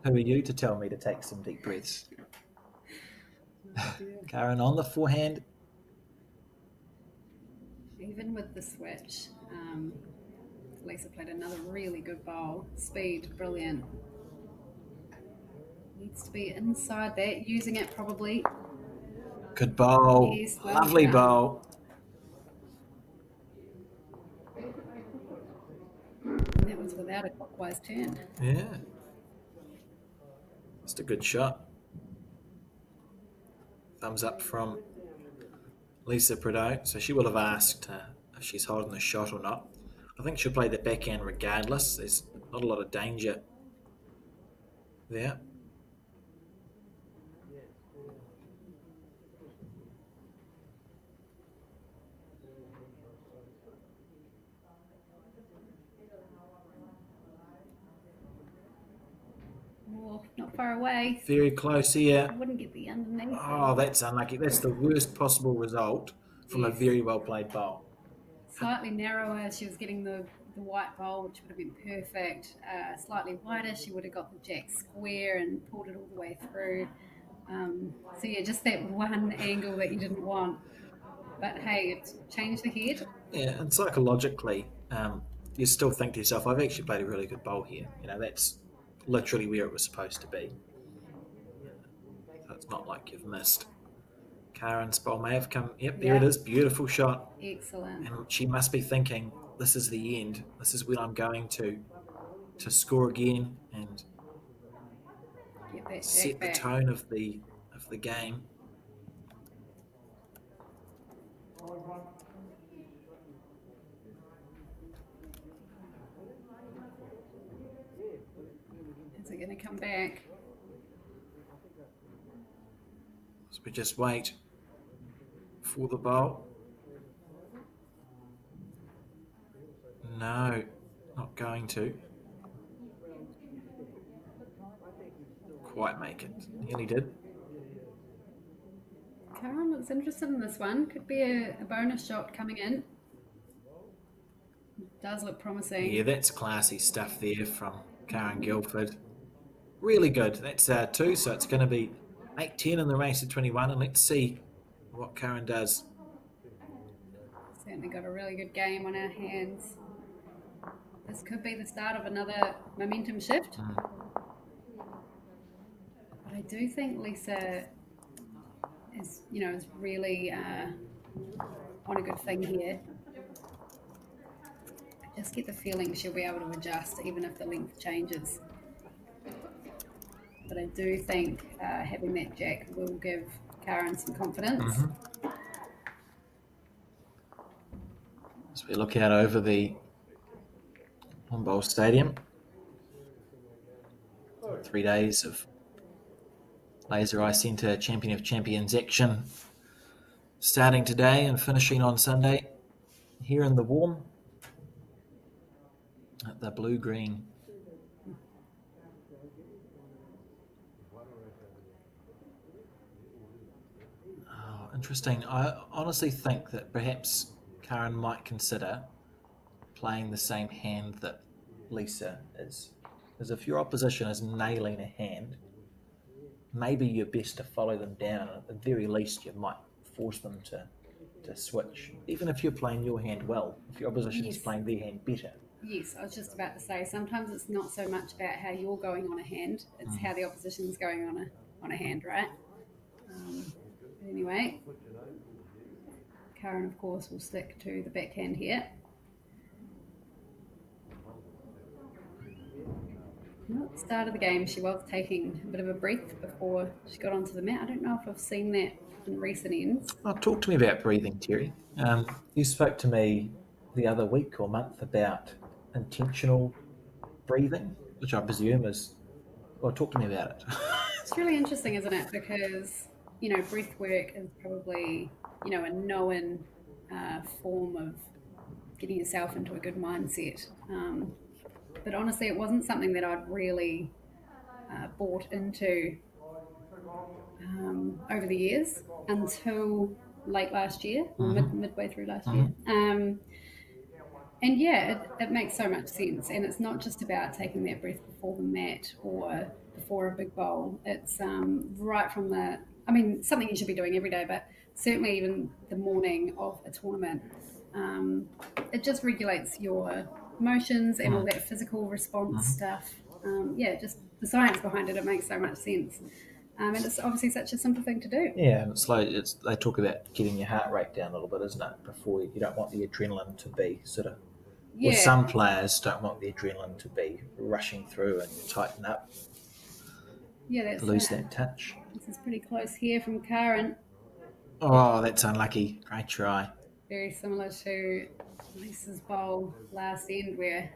Speaker 1: who are you to tell me to take some deep breaths? Karen on the forehand.
Speaker 2: Even with the switch, Lisa played another really good bowl. Speed, brilliant. Needs to be inside that, using it probably.
Speaker 1: Good bowl.
Speaker 2: Yes, well
Speaker 1: Lovely
Speaker 2: done.
Speaker 1: bowl.
Speaker 2: And that was without a clockwise turn.
Speaker 1: Yeah. Just a good shot. Thumbs up from Lisa Prau. So she will have asked if she's holding the shot or not. I think she'll play the backhand regardless. There's not a lot of danger there.
Speaker 2: Oh, not far away.
Speaker 1: Very close here.
Speaker 2: I wouldn't get the underneath.
Speaker 1: Oh, that's unlucky. That's the worst possible result from a very well played bowl.
Speaker 2: Slightly narrower, she was getting the white bowl, which would have been perfect. Slightly wider, she would have got the jack square and pulled it all the way through. So yeah, just that one angle that you didn't want. But hey, it's changed the head.
Speaker 1: Yeah, and psychologically, you still think to yourself, I've actually played a really good bowl here. You know, that's literally where it was supposed to be. So it's not like you've missed. Karen's bowl may have come. Yep, there it is. Beautiful shot.
Speaker 2: Excellent.
Speaker 1: And she must be thinking, this is the end. This is when I'm going to score again and
Speaker 2: Get that
Speaker 1: set
Speaker 2: jack
Speaker 1: the
Speaker 2: back.
Speaker 1: tone of the game.
Speaker 2: Is it going to come back?
Speaker 1: So we just wait for the bowl. No, not going to. Quite make it. Nearly did.
Speaker 2: Karen looks interested in this one. Could be a bonus shot coming in. Does look promising.
Speaker 1: Yeah, that's classy stuff there from Karen Guilford. Really good. That's 2, so it's going to be 8-10 in the race at 21, and let's see what Karen does.
Speaker 2: Certainly got a really good game on our hands. This could be the start of another momentum shift. But I do think Lisa is really on a good thing here. I just get the feeling she'll be able to adjust even if the length changes. But I do think having that jack will give Karen some confidence.
Speaker 1: As we look out over the Bowl Stadium, 3 days of Laser Eye Centre Champion of Champions action starting today and finishing on Sunday here in the warm at the blue-green. Oh, interesting. I honestly think that perhaps Karen might consider playing the same hand that Lisa is. As if your opposition is nailing a hand, maybe you're best to follow them down. At the very least, you might force them to switch. Even if you're playing your hand well, if your opposition is playing their hand better.
Speaker 2: Yes, I was just about to say, sometimes it's not so much about how you're going on a hand, it's how the opposition's going on a hand, right? Anyway, Karen, of course, will stick to the backhand here. At the start of the game, she was taking a bit of a breath before she got onto the mat. I don't know if I've seen that in recent ends.
Speaker 1: Oh, talk to me about breathing, Terry. You spoke to me the other week or month about intentional breathing, which I presume is... Well, talk to me about it.
Speaker 2: It's really interesting, isn't it? Because, breath work is probably, a known form of getting yourself into a good mindset. But honestly, it wasn't something that I'd really bought into over the years until late last year, or midway through last year. And yeah, it makes so much sense. And it's not just about taking that breath before the mat or before a big bowl. It's right from something you should be doing every day, but certainly even the morning of a tournament. It just regulates your emotions and all that physical response stuff. Just the science behind it makes so much sense. And it's obviously such a simple thing to do.
Speaker 1: Yeah, and they talk about getting your heart rate down a little bit, isn't it? Before you don't want the adrenaline to be sort of...
Speaker 2: Yeah.
Speaker 1: Well, some players don't want the adrenaline to be rushing through and you tighten up.
Speaker 2: Yeah,
Speaker 1: lose that touch.
Speaker 2: This is pretty close here from Karen.
Speaker 1: Oh, that's unlucky. Great try.
Speaker 2: Very similar to Lisa's bowl last end, where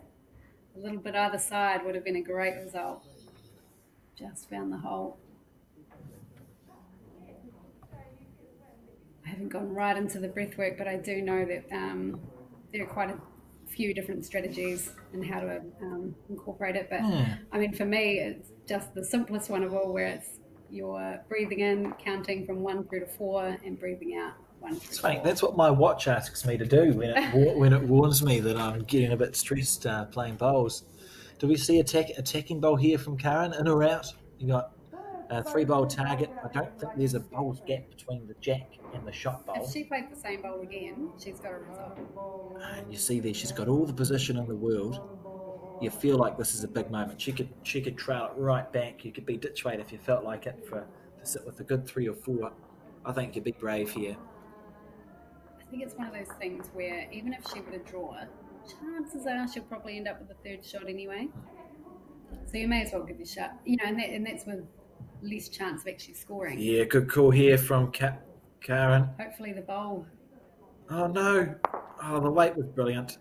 Speaker 2: a little bit either side would have been a great result. Just found the hole. I haven't gone right into the breath work, but I do know that there are quite a few different strategies and how to incorporate it. But for me, it's just the simplest one of all, where it's you're breathing in, counting from 1 through to 4, and breathing out 1 through to 4.
Speaker 1: It's funny. That's what my watch asks me to do when it warns me that I'm getting a bit stressed playing bowls. Do we see attacking bowl here from Karen, in or out? You got a 3-bowl target. I don't think there's a bowls gap between the jack and the shot bowl.
Speaker 2: If she played the same bowl again, she's got a result.
Speaker 1: And you see there, she's got all the position in the world. You feel like this is a big moment. She could trail it right back. You could be ditch weight if you felt like it to sit with a good 3 or 4. I think you'd be brave here.
Speaker 2: I think it's one of those things where even if she were to draw, chances are she'll probably end up with the 3rd shot anyway. So you may as well give your shot. And that's with less chance of actually scoring.
Speaker 1: Yeah, good call here from Karen.
Speaker 2: Hopefully the bowl.
Speaker 1: Oh no! Oh, the weight was brilliant.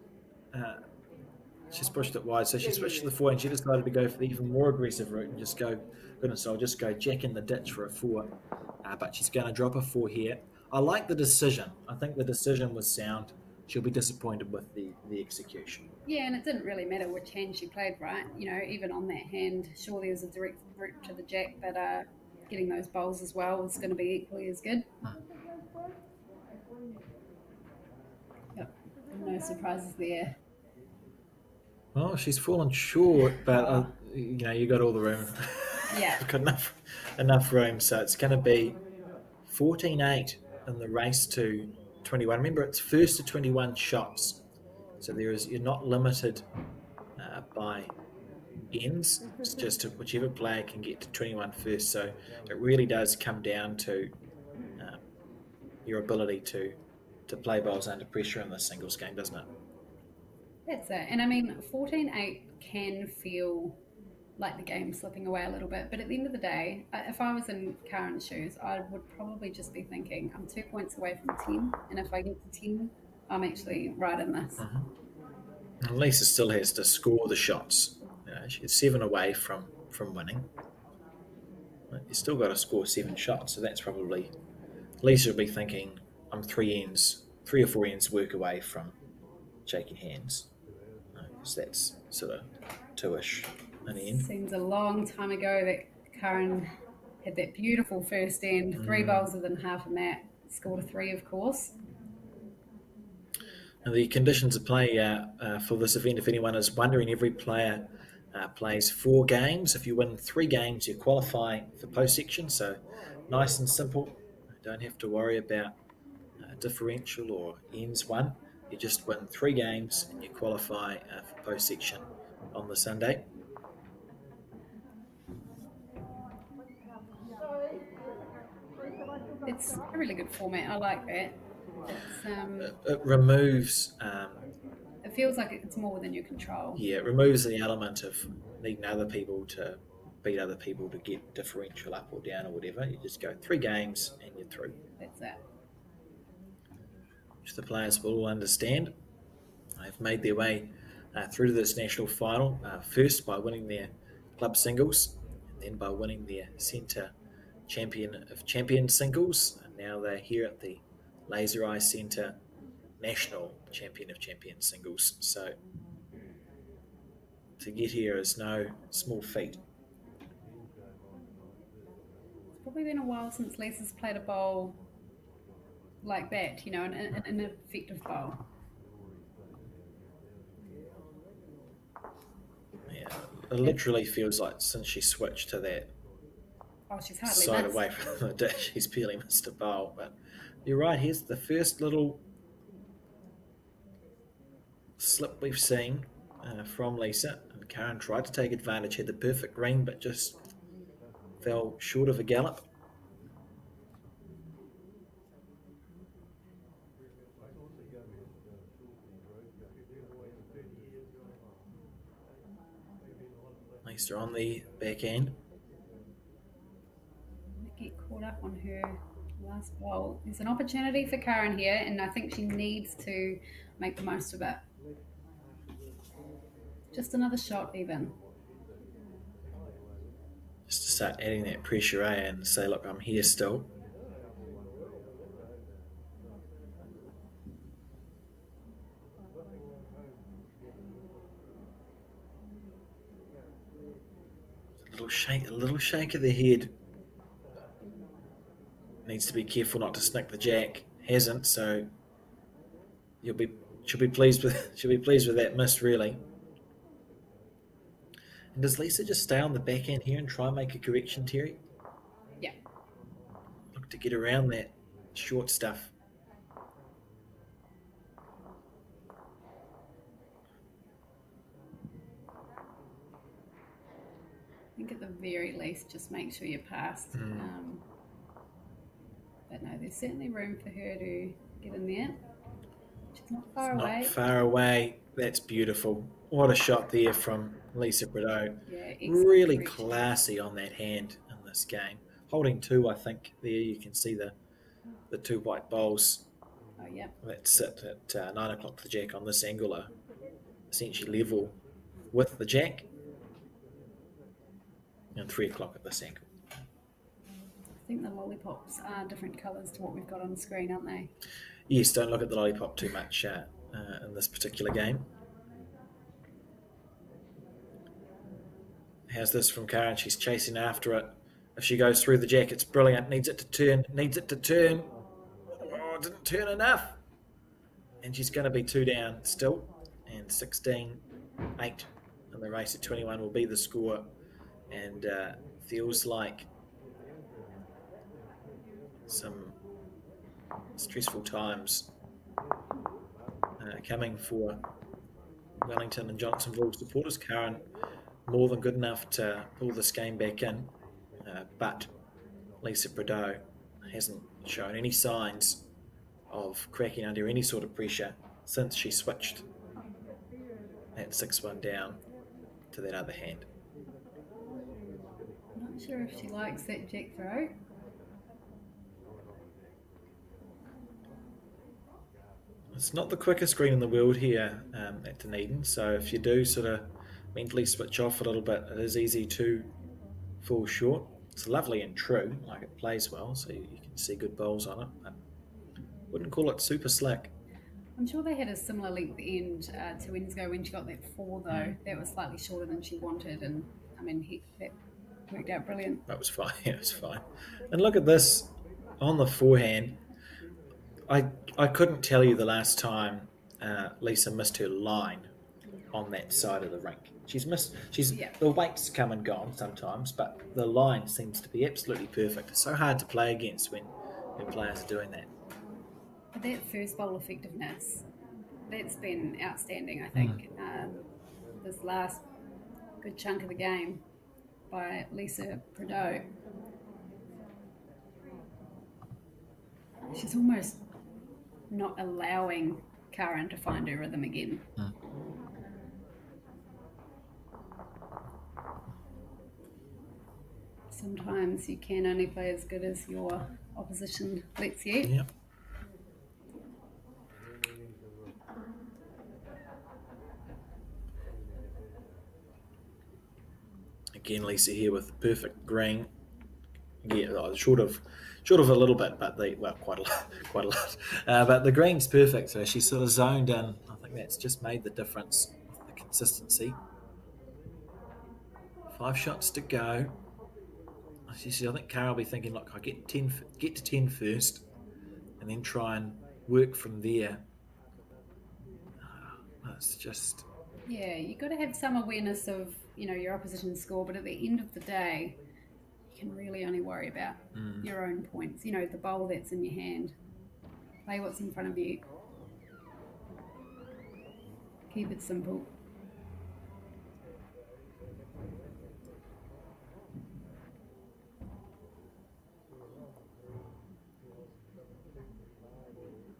Speaker 1: She's pushed it wide, so she switched to the 4 and she decided to go for the even more aggressive route and just go, goodness, I'll just go jack in the ditch for a 4. But she's going to drop a 4 here. I like the decision. I think the decision was sound. She'll be disappointed with the execution.
Speaker 2: Yeah, and it didn't really matter which hand she played, right? Even on that hand, sure, there was a direct route to the jack, but getting those bowls as well was going to be equally as good. Yep, no surprises there.
Speaker 1: Well, she's fallen short, but you got all the room.
Speaker 2: Yeah.
Speaker 1: Got enough room, so it's going to be 14-8. in the race to 21. Remember, it's first to 21 shots, so you're not limited by ends. It's just whichever player can get to 21 first. So it really does come down to your ability to play bowls under pressure in this singles game, doesn't it?
Speaker 2: That's it. And I mean, 14-8 can feel like the game's slipping away a little bit, but at the end of the day, if I was in Karen's shoes, I would probably just be thinking, I'm 2 points away from 10, and if I get to 10, I'm actually right in this.
Speaker 1: And Lisa still has to score the shots. She's 7 away from winning. You've still got to score 7 shots, so that's probably Lisa will be thinking, I'm 3 or 4 ends work away from shaking hands. Because that's sort of 2-ish an end.
Speaker 2: Seems a long time ago that Karen had that beautiful first end, 3 bowls within half a mat, scored a 3, of course.
Speaker 1: And the conditions of play for this event, if anyone is wondering, every player plays 4 games. If you win 3 games, you qualify for post-section. So nice and simple. You don't have to worry about differential or ends won. You just win 3 games and you qualify for post-section on the Sunday.
Speaker 2: It's a really good format. I like that.
Speaker 1: It removes...
Speaker 2: it feels like it's more within your control.
Speaker 1: Yeah, it removes the element of needing other people to beat other people to get differential up or down or whatever. You just go 3 games and you're through.
Speaker 2: That's it.
Speaker 1: Which the players will all understand. They've made their way through to this national final, first by winning their club singles, and then by winning their centre champion of champions singles, and now they're here at the Laser Eye Centre national champion of champions singles. So to get here is no small feat.
Speaker 2: It's probably been a while since Lisa's played a bowl like that, an effective bowl.
Speaker 1: Yeah, it literally feels like since she switched to that
Speaker 2: she's hardly
Speaker 1: side
Speaker 2: missed.
Speaker 1: away from the dish, she's barely missed a bowl. But you're right, here's the first little slip we've seen from Lisa. And Karen tried to take advantage, had the perfect green, but just fell short of a gallop. Lisa on the back end.
Speaker 2: Get caught up on her last bowl. There's an opportunity for Karen here, and I think she needs to make the most of it. Just another shot, even.
Speaker 1: Just to start adding that pressure, and say, look, I'm here still. A little shake of the head. Needs to be careful not to snick the jack. Hasn't, so she'll be pleased with that miss, really. And does Lisa just stay on the back end here and try and make a correction, Terry?
Speaker 2: Yeah.
Speaker 1: Look to get around that short stuff.
Speaker 2: I think at the very least, just make sure you're past. But no, there's certainly room for her to get in there. She's not far away.
Speaker 1: Not far away. That's beautiful. What a shot there from Lisa Prau.
Speaker 2: Yeah,
Speaker 1: really classy on that hand in this game. Holding 2, I think, there you can see the 2 white bowls
Speaker 2: Oh, yeah.
Speaker 1: that sit at 9 o'clock the jack on this angle are essentially level with the jack, and 3 o'clock at this angle.
Speaker 2: I think the lollipops are different colours to what we've got on the screen, aren't they?
Speaker 1: Yes, don't look at the lollipop too much in this particular game. How's this from Karen? She's chasing after it. If she goes through the jack, it's brilliant. Needs it to turn. Oh, didn't turn enough. And she's going to be 2 down still. And 16-8 in the race at 21 will be the score. And feels like some stressful times coming for Wellington and Johnsonville supporters. Karen more than good enough to pull this game back in, but Lisa Prau hasn't shown any signs of cracking under any sort of pressure since she switched at 6-1 down to that other hand.
Speaker 2: Not sure if she likes that jack throw.
Speaker 1: It's not the quickest green in the world here at Dunedin, so if you do sort of mentally switch off a little bit, it is easy to fall short. It's lovely and true, like it plays well, so you can see good bowls on it, but wouldn't call it super slick.
Speaker 2: I'm sure they had a similar length end 2 ends ago when she got that 4, though. That was slightly shorter than she wanted, and I mean, that worked out brilliant.
Speaker 1: That was fine. It was fine. And look at this on the forehand. I couldn't tell you the last time Lisa missed her line on that side of the rink. The weight's come and gone sometimes, but the line seems to be absolutely perfect. It's so hard to play against when players are doing that.
Speaker 2: But that first bowl effectiveness, that's been outstanding, I think. This last good chunk of the game by Lisa Prau. She's almost not allowing Karen to find her rhythm again. Sometimes you can only play as good as your opposition lets you.
Speaker 1: Yep. Again, Lisa here with the perfect green. Yeah, short of a little bit, but quite a lot. But the green's perfect, so she's sort of zoned in. I think that's just made the difference with the consistency. 5 shots to go. I think Karen will be thinking, look, I get to 10 first, and then try and work from there. It's just...
Speaker 2: Yeah, you've got to have some awareness of, your opposition's score, but at the end of the day, you can really only worry about your own points. The bowl that's in your hand. Play what's in front of you. Keep it simple.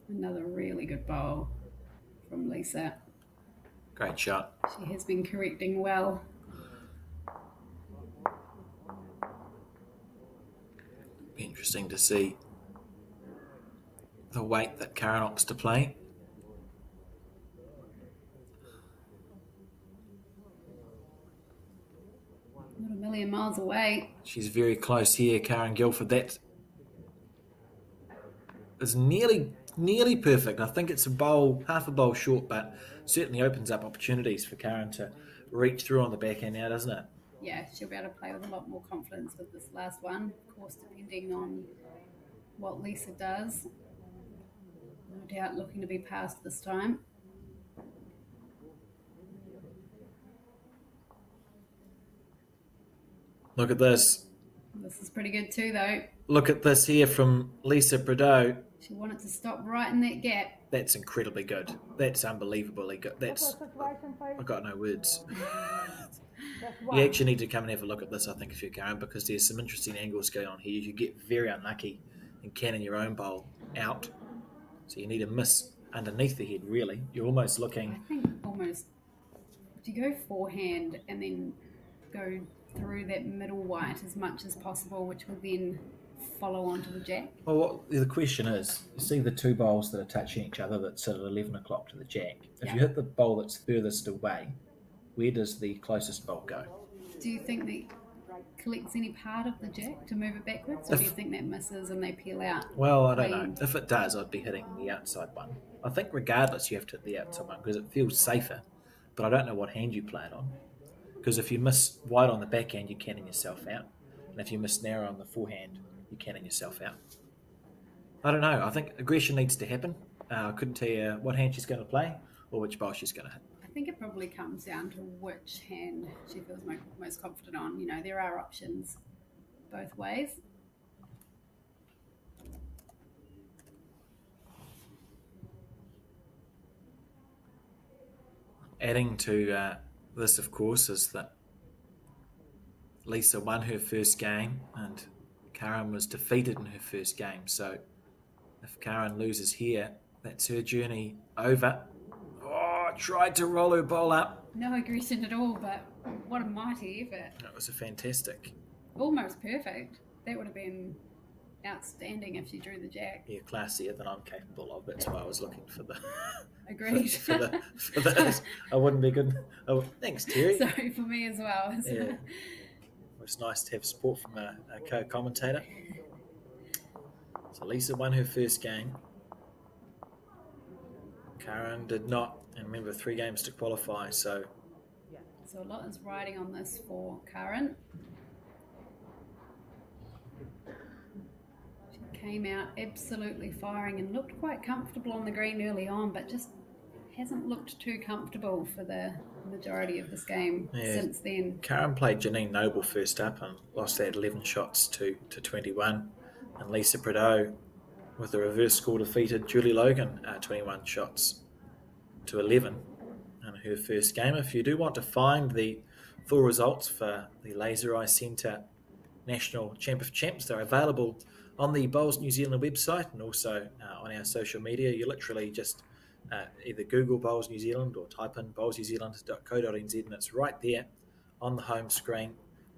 Speaker 2: Another really good bowl from Lisa.
Speaker 1: Great shot.
Speaker 2: She has been correcting well.
Speaker 1: Be interesting to see the weight that Karen opts to play.
Speaker 2: Not a million miles away.
Speaker 1: She's very close here, Karen Guilford. That is nearly perfect. I think it's half a bowl short, but certainly opens up opportunities for Karen to reach through on the backhand now, doesn't it?
Speaker 2: Yeah, she'll be able to play with a lot more confidence with this last one. Of course, depending on what Lisa does. No doubt looking to be passed this time.
Speaker 1: Look at this.
Speaker 2: This is pretty good too, though.
Speaker 1: Look at this here from Lisa Prau.
Speaker 2: She wanted to stop right in that gap.
Speaker 1: That's incredibly good. That's unbelievably good. I've got no words. You actually need to come and have a look at this, I think, if you're Karen, because there's some interesting angles going on here. You could get very unlucky and cannon your own bowl out. So you need a miss underneath the head, really. You're almost looking...
Speaker 2: I think almost... Do you go forehand and then go through that middle white as much as possible, which will then follow onto the jack?
Speaker 1: Well, the question is, you see the two bowls that are touching each other that sit at 11 o'clock to the jack. If you hit the bowl that's furthest away, where does the closest bowl go?
Speaker 2: Do you think that collects any part of the jack to move it backwards, or do you think that misses and they peel out?
Speaker 1: Well, I don't know. If it does, I'd be hitting the outside one. I think regardless, you have to hit the outside one because it feels safer, but I don't know what hand you play it on. Because if you miss wide on the backhand, you cannon yourself out. And if you miss narrow on the forehand, you cannon yourself out. I don't know. I think aggression needs to happen. I couldn't tell you what hand she's going to play or which bowl she's going to hit.
Speaker 2: I think it probably comes down to which hand she feels most confident on. There are options both ways.
Speaker 1: Adding to this, of course, is that Lisa won her first game and Karen was defeated in her first game. So if Karen loses here, that's her journey over. Oh, tried to roll her bowl up.
Speaker 2: No aggression at all, but what a mighty effort.
Speaker 1: That was a fantastic.
Speaker 2: Almost perfect. That would have been outstanding if she drew the jack.
Speaker 1: Yeah, classier than I'm capable of. That's why I was looking for the...
Speaker 2: Agreed.
Speaker 1: for the I wouldn't be good. Oh, thanks, Terry.
Speaker 2: Sorry, for me as well.
Speaker 1: Yeah. It's nice to have support from a co-commentator. So Lisa won her first game. Karen did not, and remember 3 games to qualify, so
Speaker 2: a lot is riding on this for Karen. She came out absolutely firing and looked quite comfortable on the green early on, but just hasn't looked too comfortable for the majority of this game since then.
Speaker 1: Karen played Janine Noble first up and lost that 11 shots to 21. And Lisa Prau, with the reverse score, defeated Julie Logan 21 shots to 11 in her first game. If you do want to find the full results for the Laser Eye Centre National Champ of Champs, they're available on the Bowls New Zealand website and also on our social media. You literally just either Google Bowls New Zealand or type in bowlsnewzealand.co.nz and it's right there on the home screen.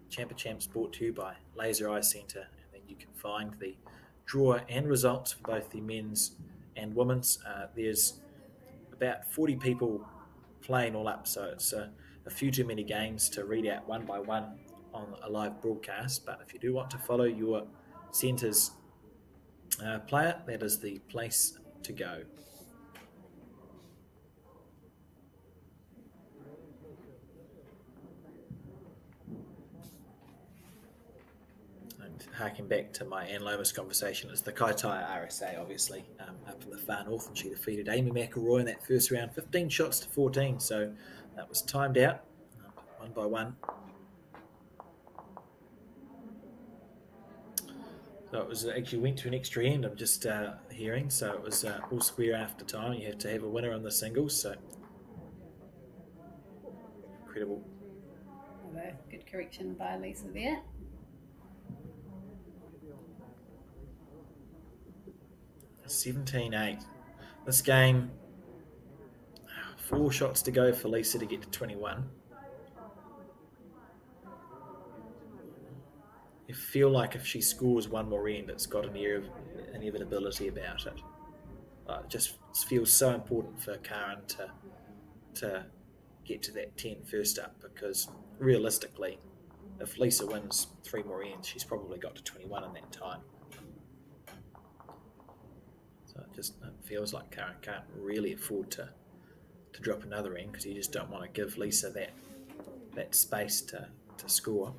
Speaker 1: Champ of Champs brought to you by Laser Eye Centre, and then you can find the draw and results for both the men's and women's. There's about 40 people playing all up, so it's a few too many games to read out one by one on a live broadcast. But if you do want to follow your centre's player, that is the place to go. Harking back to my Ann Lomas conversation, it's the Kaitaia RSA, obviously, up in the far north, and she defeated Amy McElroy in that first round, 15 shots to 14, so that was timed out, one by one. So it was actually went to an extra end, I'm just hearing, so it was all square after time. You have to have a winner on the singles, so incredible.
Speaker 2: Good correction by Lisa there.
Speaker 1: 17-8. This game, 4 shots to go for Lisa to get to 21. You feel like if she scores one more end, it's got an air of inevitability about it. It just feels so important for Karen to get to that 10 first up, because realistically, if Lisa wins 3 more ends, she's probably got to 21 in that time. So it feels like Karen can't really afford to drop another end, because you just don't want to give Lisa that space to score.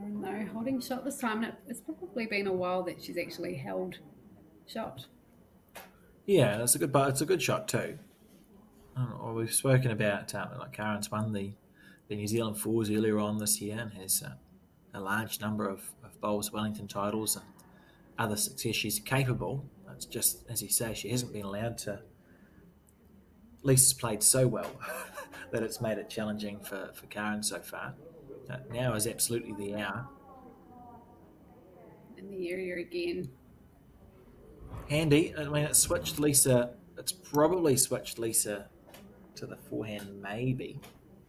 Speaker 2: No holding shot this time. It's probably been a while that she's actually held shot.
Speaker 1: Yeah, it's a good shot too. We've spoken about like Karen's won the New Zealand Fours earlier on this year and has a large number of Bowls Wellington titles and other success. She's capable. It's just, as you say, she hasn't been allowed to. Lisa's played so well that it's made it challenging for Karen so far. Now is absolutely the hour.
Speaker 2: In the area again.
Speaker 1: Handy. I mean, it's switched Lisa. It's probably switched Lisa to the forehand, maybe.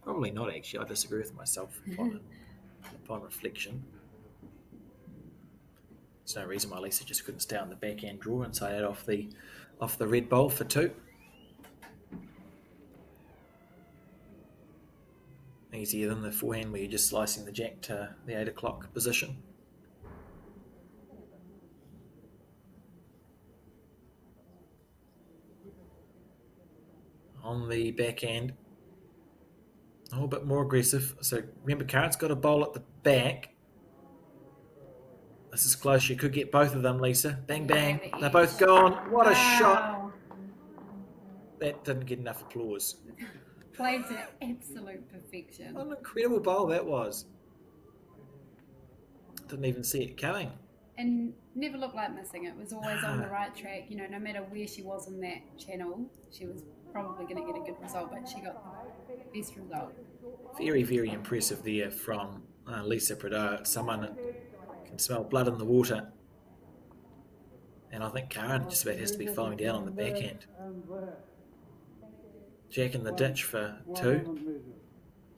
Speaker 1: Probably not, actually. I disagree with myself upon reflection. There's no reason why Lisa just couldn't stay on the backhand draw and say it off the red bowl for 2. Easier than the forehand where you're just slicing the jack to the 8 o'clock position. On the backhand, a bit more aggressive. So remember, Karen's got a bowl at the back. This is close. You could get both of them, Lisa. Bang, bang. They're both gone. What a shot. That didn't get enough applause.
Speaker 2: Played to absolute perfection.
Speaker 1: What an incredible bowl that was. Didn't even see it coming.
Speaker 2: And never looked like missing. It was always on the right track. No matter where she was in that channel, she was probably going to get a good result, but she got the best result.
Speaker 1: Very, very impressive there from Lisa Prau. Someone that can smell blood in the water. And I think Karen just about has to be following down on the backhand. Jack in the ditch for 2.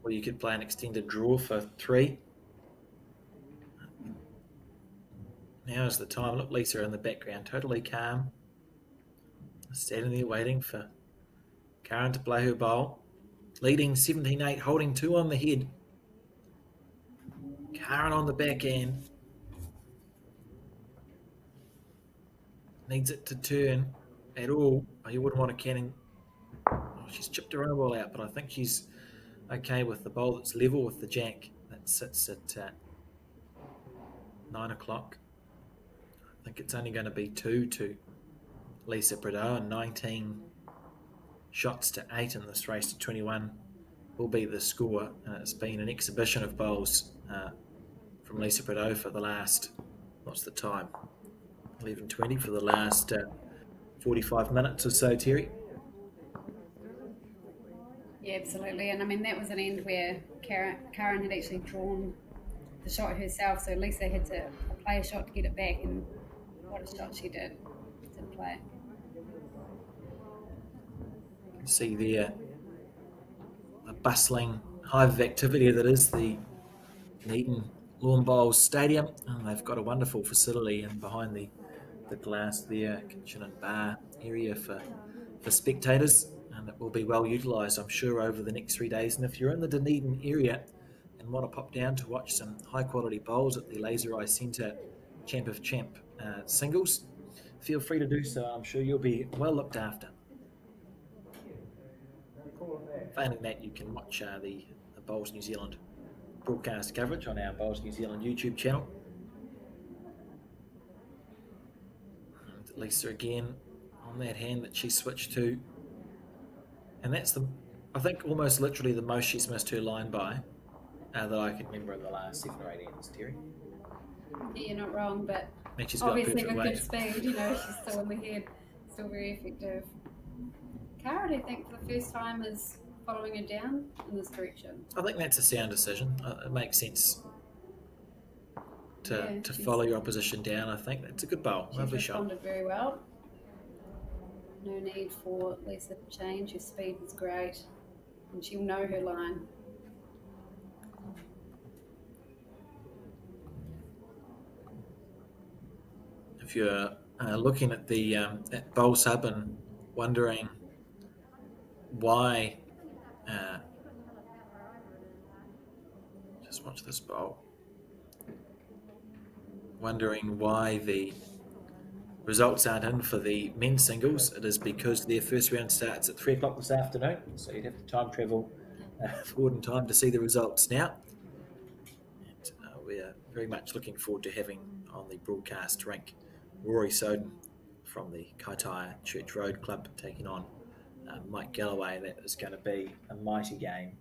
Speaker 1: Or you could play an extended draw for 3. Now is the time. Look, Lisa in the background, totally calm. Standing there waiting for Karen to play her bowl. Leading 17-8, holding 2 on the head. Karen on the backhand. Needs it to turn at all. Oh, you wouldn't want a canning. Oh, she's chipped her own ball out, but I think she's okay with the bowl that's level with the jack that sits at 9 o'clock. I think it's only going to be 2 to Lisa Prau, and 19 shots to 8 in this race to 21 will be the score. It's been an exhibition of bowls from Lisa Prau for the last, what's the time? 11:20 for the last 45 minutes or so, Terry.
Speaker 2: Yeah, absolutely. And I mean, that was an end where Karen had actually drawn the shot herself, so Lisa had to play a shot to get it back, and what a shot she did to play.
Speaker 1: You can see there the bustling hive of activity that is the Dunedin Lawn Bowls Stadium, and they've got a wonderful facility in behind the glass there, kitchen and bar area for spectators, and it will be well utilised, I'm sure, over the next 3 days. And if you're in the Dunedin area and want to pop down to watch some high quality bowls at the Laser Eye Centre Champ of Champ singles, feel free to do so. I'm sure you'll be well looked after. Failing that, you can watch the Bowls New Zealand broadcast coverage on our Bowls New Zealand YouTube channel. And Lisa again on that hand that she switched to, and that's I think almost literally the most she's missed her line by that I can remember in the last 7 or 8 ends, Terry.
Speaker 2: Yeah, you're not wrong, but
Speaker 1: she's got
Speaker 2: obviously with
Speaker 1: weight.
Speaker 2: good speed, she's still in the head, still very effective. Karen, I think for the first time, is following her down in this direction.
Speaker 1: I think that's a sound decision. It makes sense to follow your opposition down. I think that's a good bowl. Lovely shot.
Speaker 2: She responded very well. No need for Lisa to change. Her speed was great, and she'll know her line.
Speaker 1: If you're looking at the at bowl sub and wondering why, just watch this bowl. Wondering why the results aren't in for the men's singles, it is because their first round starts at 3 o'clock this afternoon, so you'd have to time travel forward in time to see the results now. And we're very much looking forward to having on the broadcast rink Rory Soden from the Kaitaia Church Road Club taking on Mike Galloway. That is going to be a mighty game.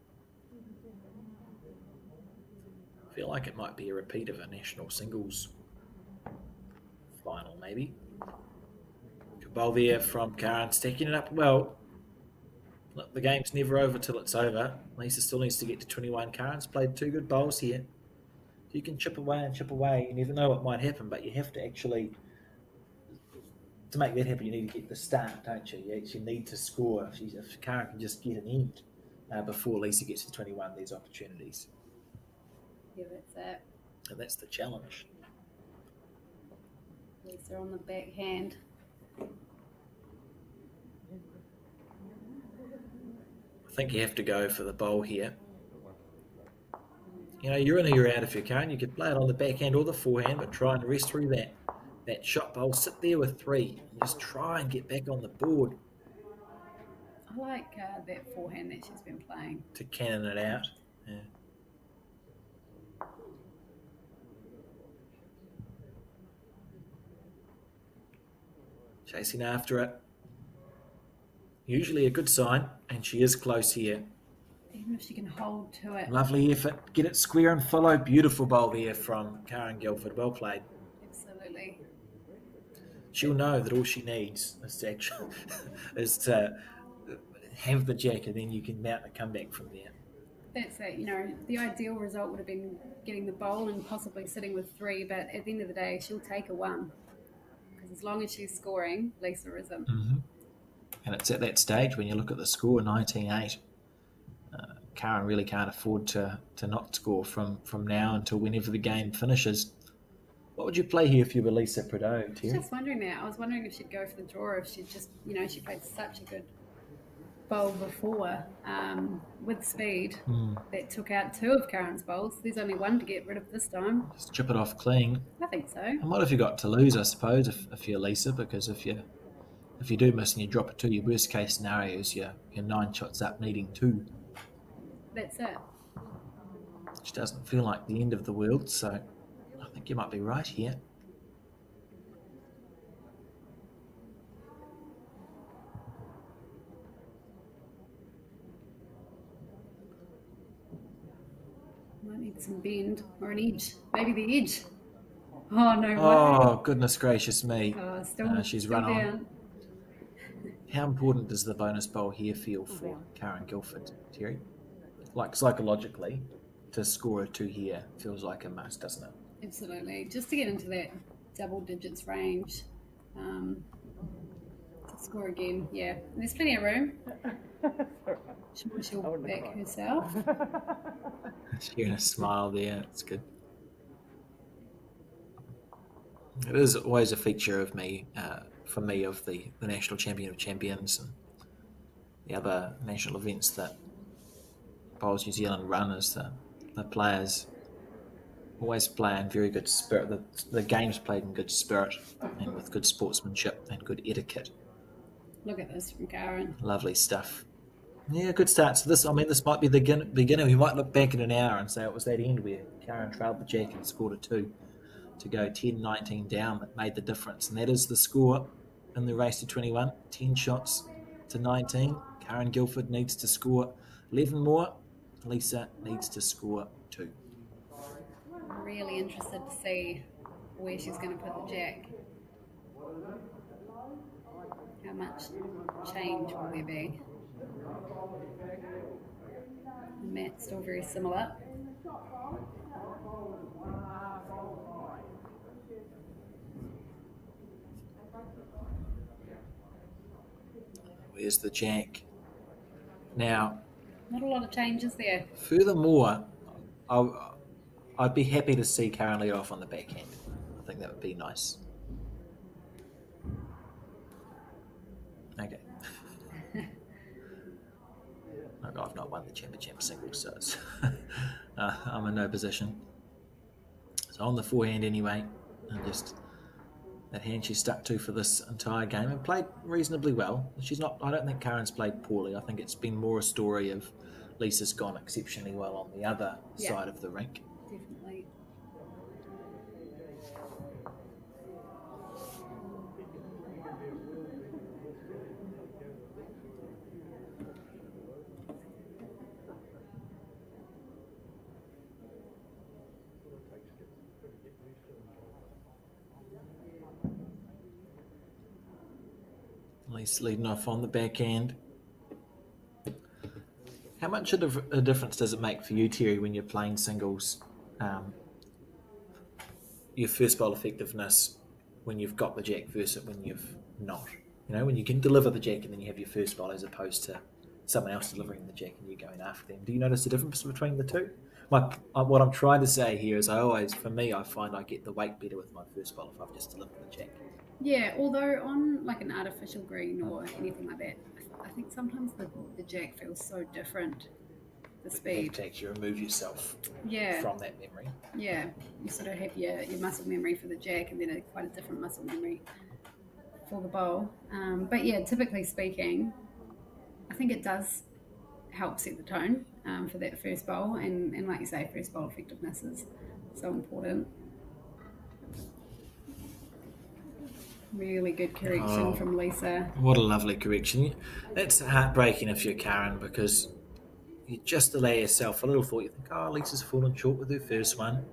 Speaker 1: I feel like it might be a repeat of a national singles final, maybe. Good bowl there from Karen, stacking it up well. Look, the game's never over till it's over. Lisa still needs to get to 21. Karen's played 2 good bowls here. You can chip away and chip away. You never know what might happen, but you have to actually, to make that happen, you need to get the start, don't you? You actually need to score. If Karen can just get an end before Lisa gets to 21, there's opportunities.
Speaker 2: Yeah, that's it.
Speaker 1: And that's the challenge.
Speaker 2: Lisa on the backhand.
Speaker 1: I think you have to go for the bowl here. You know, you're in or you're out if you can. You could play it on the backhand or the forehand, but try and rest through that shot bowl. Sit there with 3 and just try and get back on the board.
Speaker 2: I like that forehand that she's been playing.
Speaker 1: To cannon it out. Yeah. Chasing after it. Usually a good sign, and she is close here.
Speaker 2: Even if she can hold to it.
Speaker 1: Lovely effort. Get it square and follow. Beautiful bowl there from Karen Guilford. Well played.
Speaker 2: Absolutely.
Speaker 1: She'll know that all she needs is to have the jack, and then you can mount a comeback from there.
Speaker 2: That's it. The ideal result would have been getting the bowl and possibly sitting with 3, but at the end of the day, she'll take a 1. Because as long as she's scoring, Lisa isn't.
Speaker 1: Mm-hmm. And it's at that stage when you look at the score, 19-8. Karen really can't afford to not score from now until whenever the game finishes. What would you play here if you were Lisa Prau,
Speaker 2: I was
Speaker 1: Terry?
Speaker 2: just wondering that. I was wondering if she'd go for the draw, if she'd just, she played such a good bowl before with speed that took out 2 of Karen's bowls. There's only 1 to get rid of this time.
Speaker 1: Just chip it off clean.
Speaker 2: I think so.
Speaker 1: And what have you got to lose, I suppose, if you're Lisa? Because if you do miss and you drop it 2, your worst case scenario is you're 9 shots up, needing 2.
Speaker 2: That's it.
Speaker 1: Which doesn't feel like the end of the world, so I think you might be right here.
Speaker 2: Might need some bend or an edge. Maybe the edge. Oh, no way.
Speaker 1: Oh, goodness gracious me. She's
Speaker 2: still
Speaker 1: run on.
Speaker 2: down.
Speaker 1: How important does the bonus bowl here feel for Karen Guilford, Terry? Like psychologically, to score a 2 here feels like a must, doesn't it?
Speaker 2: Absolutely. Just to get into that double digits range. To score again, yeah. And there's plenty of room. She'll back herself.
Speaker 1: She's gonna smile there. It's good. It is always a feature of me, for me, of the National Champion of Champions and the other national events that Bowls New Zealand run, is the players always play in very good spirit. The game's played in good spirit and with good sportsmanship and good etiquette.
Speaker 2: Look at this from Karen.
Speaker 1: Lovely stuff. Yeah, good start. So this might be the beginner. We might look back in an hour and say it was that end where Karen trailed the jack and scored a 2 to go 10-19 down that made the difference. And that is the score in the race to 21. 10 shots to 19. Karen Guilford needs to score 11 more. Lisa needs to score 2.
Speaker 2: I'm really interested to see where she's going to put the jack. How much change will there be? The mat's still very similar.
Speaker 1: Where's the jack? Now,
Speaker 2: Not a lot of changes there.
Speaker 1: furthermore, I'd be happy to see Karen lead off on the backhand. I think that would be nice. Okay. Look, I've not won the championship singles, so it's I'm in no position. So on the forehand anyway, and just that hand she stuck to for this entire game and played reasonably well. I don't think Karen's played poorly. I think it's been more a story of Lisa's gone exceptionally well on the other side of the rink.
Speaker 2: Definitely.
Speaker 1: Lisa leading off on the backhand. How much of a difference does it make for you, Terry, when you're playing singles? Your first bowl effectiveness when you've got the jack versus when you've not. When you can deliver the jack and then you have your first bowl as opposed to someone else delivering the jack and you going after them. Do you notice the difference between the two? What I'm trying to say here is I find I get the weight better with my first bowl if I've just delivered the jack.
Speaker 2: Yeah, although on like an artificial green or anything like that, I think sometimes the jack feels so different. The speed.
Speaker 1: You remove yourself
Speaker 2: Yeah.
Speaker 1: from that memory.
Speaker 2: Yeah, you sort of have your muscle memory for the jack and then quite a different muscle memory for the bowl. But yeah, typically speaking, I think it does help set the tone for that first bowl. And like you say, first bowl effectiveness is so important. Really good correction from Lisa.
Speaker 1: What a lovely correction. That's heartbreaking if you're Karen, because you just allow yourself a little thought. You think, Lisa's fallen short with her first one.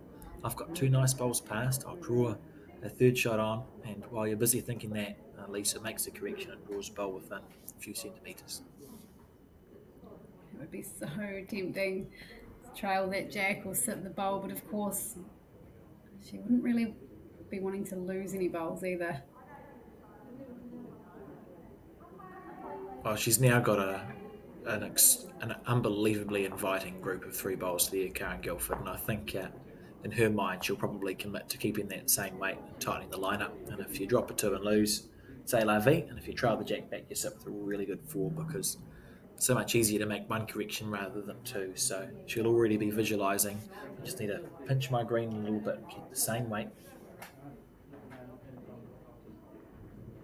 Speaker 1: I've got 2 nice bowls past. I'll draw a third shot on. And while you're busy thinking that, Lisa makes a correction and draws a bowl within a few centimetres.
Speaker 2: It would be so tempting to trail that jack or sit the bowl, but of course she wouldn't really be wanting to lose any bowls either.
Speaker 1: Well, she's now got an unbelievably inviting group of 3 bowls there, Karen Guilford, and I think in her mind she'll probably commit to keeping that same weight and tightening the lineup. And if you drop a 2 and lose, say la vie, and if you trail the jack back, you sit with a really good 4, because it's so much easier to make 1 correction rather than 2. So she'll already be visualising. I just need to pinch my green a little bit, keep the same weight.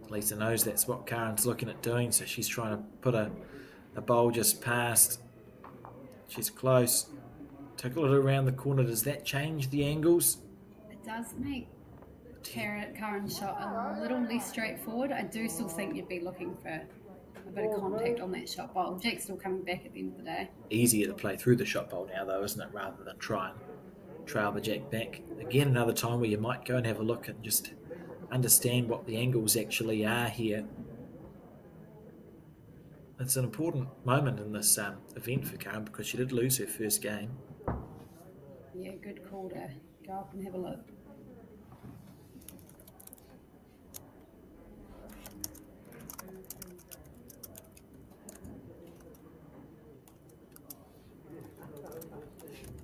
Speaker 1: Lisa knows that's what Karen's looking at doing, so she's trying to put a bowl just past. She's close. Tickle it around the corner. Does that change the angles?
Speaker 2: It does make Karen's shot a little less straightforward. I do still think you'd be looking for a bit of contact on that shot bowl. Jack's still coming back at the end of the day.
Speaker 1: Easier to play through the shot bowl now, though, isn't it, rather than try and trail the jack back. Again, another time where you might go and have a look and just understand what the angles actually are here. It's an important moment in this event for Karen, because she did lose her first game.
Speaker 2: Yeah, good call to go up and have a look.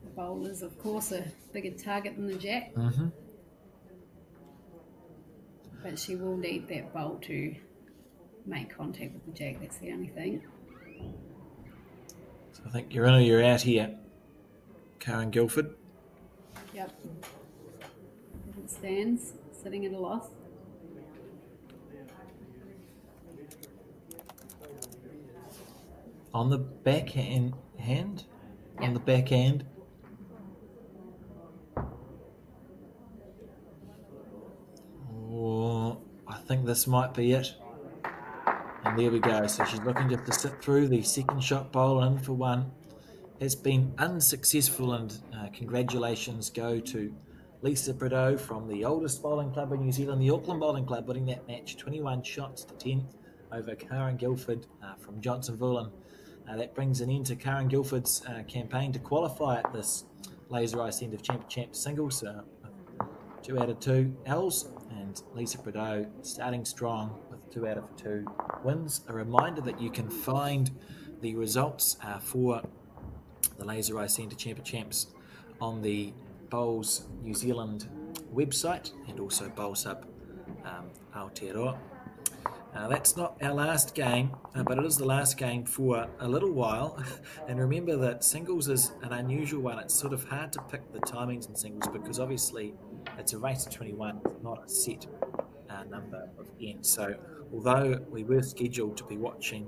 Speaker 2: The bowl is, of course, a bigger target than the jack.
Speaker 1: Mm-hmm.
Speaker 2: But she will need that bowl to make contact with the jack. That's the only thing.
Speaker 1: So I think you're in or you're out here, Karen Guilford.
Speaker 2: Yep. As it stands, sitting at a loss.
Speaker 1: On the backhand?
Speaker 2: Yep.
Speaker 1: On the backhand. Oh, I think this might be it. And there we go. So she's looking just to sit through the second shot bowl and in for 1. It's been unsuccessful, and congratulations go to Lisa Prau from the oldest bowling club in New Zealand, the Auckland Bowling Club, winning that match 21 shots to 10 over Karen Guilford from Johnsonville. And that brings an end to Karen Guilford's campaign to qualify at this Laser Ice End of Champs singles. 2 out of 2 L's, and Lisa Prau starting strong with 2 out of 2 wins. A reminder that you can find the results for the Laser Ice Centre Champs on the Bowls New Zealand website, and also Bowls Hub Aotearoa. That's not our last game, but it is the last game for a little while. And remember that singles is an unusual one. It's sort of hard to pick the timings in singles, because obviously it's a race of 21, not a set number of ends. So although we were scheduled to be watching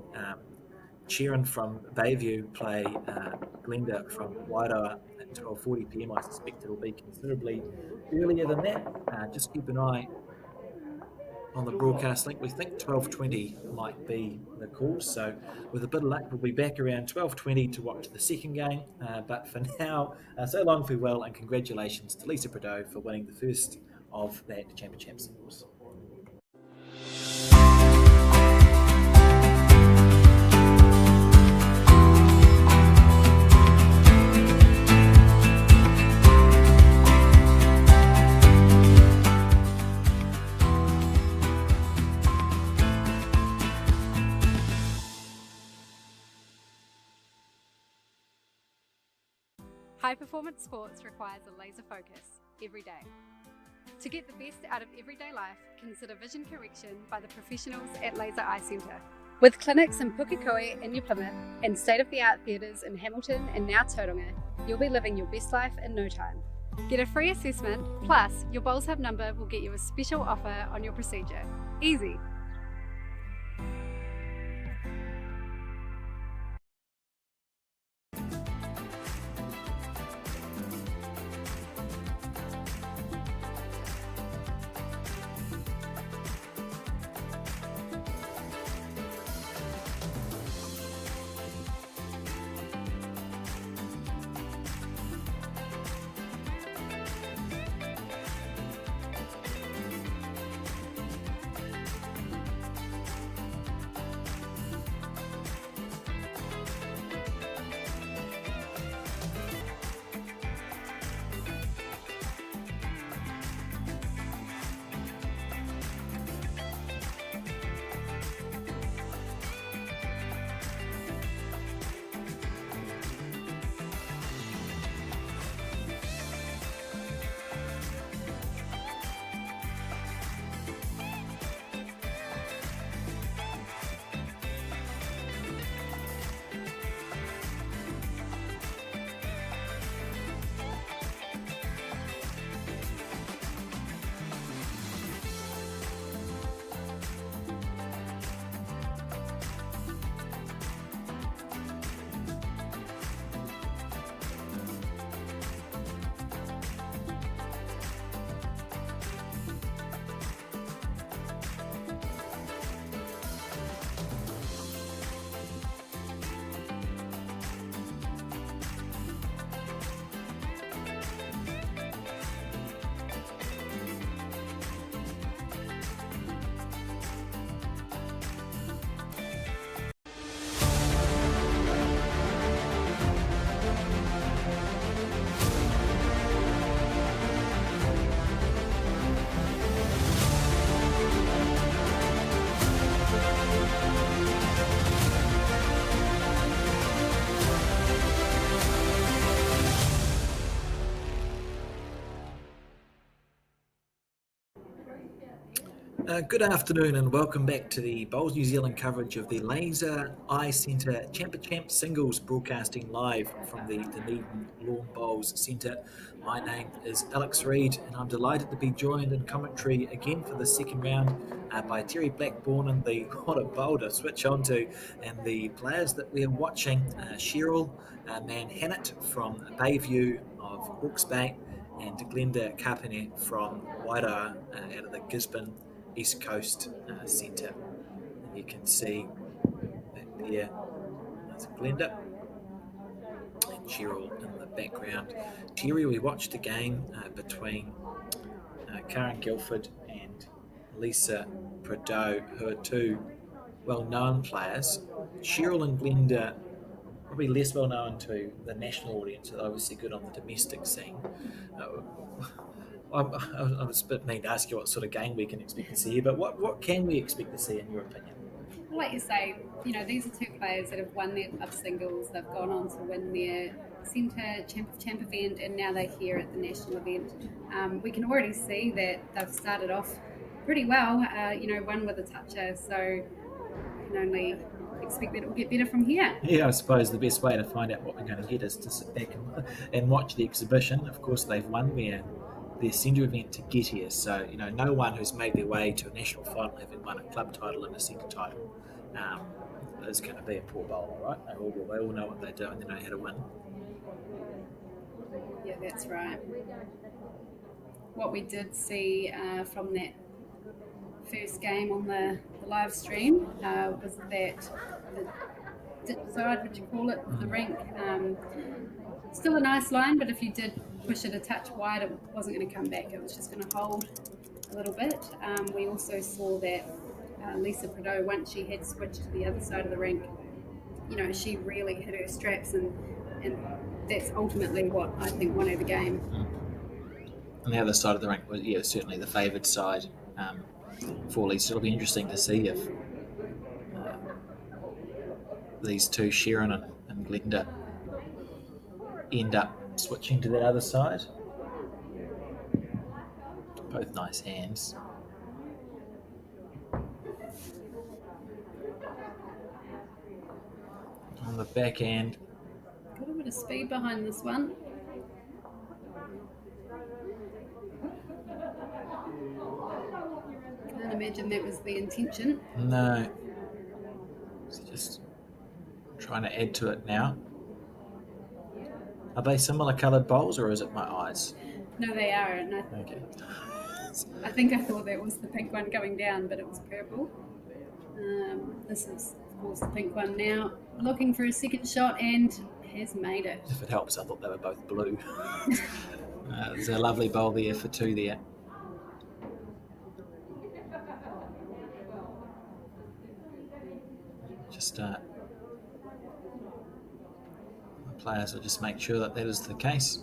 Speaker 1: Cheryl from Bayview play Glenda from Wairoa at 12:40 p.m, I suspect it'll be considerably earlier than that. Just keep an eye on the broadcast link. We think 12:20 might be the call, so with a bit of luck we'll be back around 12:20 to watch the second game, but for now, so long, farewell, and congratulations to Lisa Prau for winning the first of that Champion singles.
Speaker 3: High performance sports requires a laser focus every day. To get the best out of everyday life, consider vision correction by the professionals at Laser Eye Centre. With clinics in Pukekohe and New Plymouth, and state-of-the-art theatres in Hamilton and now Tauranga, you'll be living your best life in no time. Get a free assessment, plus your Bowls Hub number will get you a special offer on your procedure. Easy.
Speaker 1: Good afternoon and welcome back to the Bowls New Zealand coverage of the Laser Eye Centre Champ Singles, broadcasting live from the Dunedin Lawn Bowls Centre. My name is Alex Reid and I'm delighted to be joined in commentary again for the second round by Terry Blackburn and the what a bowl to switch on to, and the players that we are watching, Cheryl Manhannett from Bayview of Hawke's Bay and Glenda Cap from Wairoa out of the Gisborne East Coast Centre. And you can see that there, there's Glenda and Cheryl in the background. Terry, we watched a game between Karen Guilford and Lisa Prau, who are two well-known players. Cheryl and Glenda probably less well-known to the national audience, but obviously good on the domestic scene. I was a bit mean to ask you what sort of game we can expect to see here, but what can we expect to see in your opinion?
Speaker 2: Like you say, these are two players that have won their club singles. They've gone on to win their centre champ event, and now they're here at the national event. We can already see that they've started off pretty well, one with a toucher, so I can only expect that it will get better from here.
Speaker 1: Yeah, I suppose the best way to find out what we're going to get is to sit back and watch the exhibition. Of course, they've won their centre event to get here, so no one who's made their way to a national final having won a club title and a centre title is going to be a poor bowler, right? They all know what they do and they know how to win.
Speaker 2: Yeah, that's right. What we did see from that first game on the live stream was that the dip side, would you call it, the rink, still a nice line, but if you did push it a touch wide, it wasn't going to come back. It was just going to hold a little bit. We also saw that Lisa Prau, once she had switched to the other side of the rink, she really hit her straps, and that's ultimately what I think won her the game.
Speaker 1: On the other side of the rink was, certainly the favoured side for Lisa. It'll be interesting to see if these two, Sharon and Glenda, end up switching to that other side. Both nice hands. On the back end.
Speaker 2: Got a bit of speed behind this one. Can't imagine that was the intention.
Speaker 1: No. It's just trying to add to it now. Are they similar coloured bowls or is it my eyes?
Speaker 2: No, they are. And
Speaker 1: Okay.
Speaker 2: I think I thought that was the pink one going down, but it was purple. This is, of course, the pink one now. Looking for a second shot and has made it.
Speaker 1: If it helps, I thought they were both blue. There's a lovely bowl there for two there. Just the players will just make sure that is the case.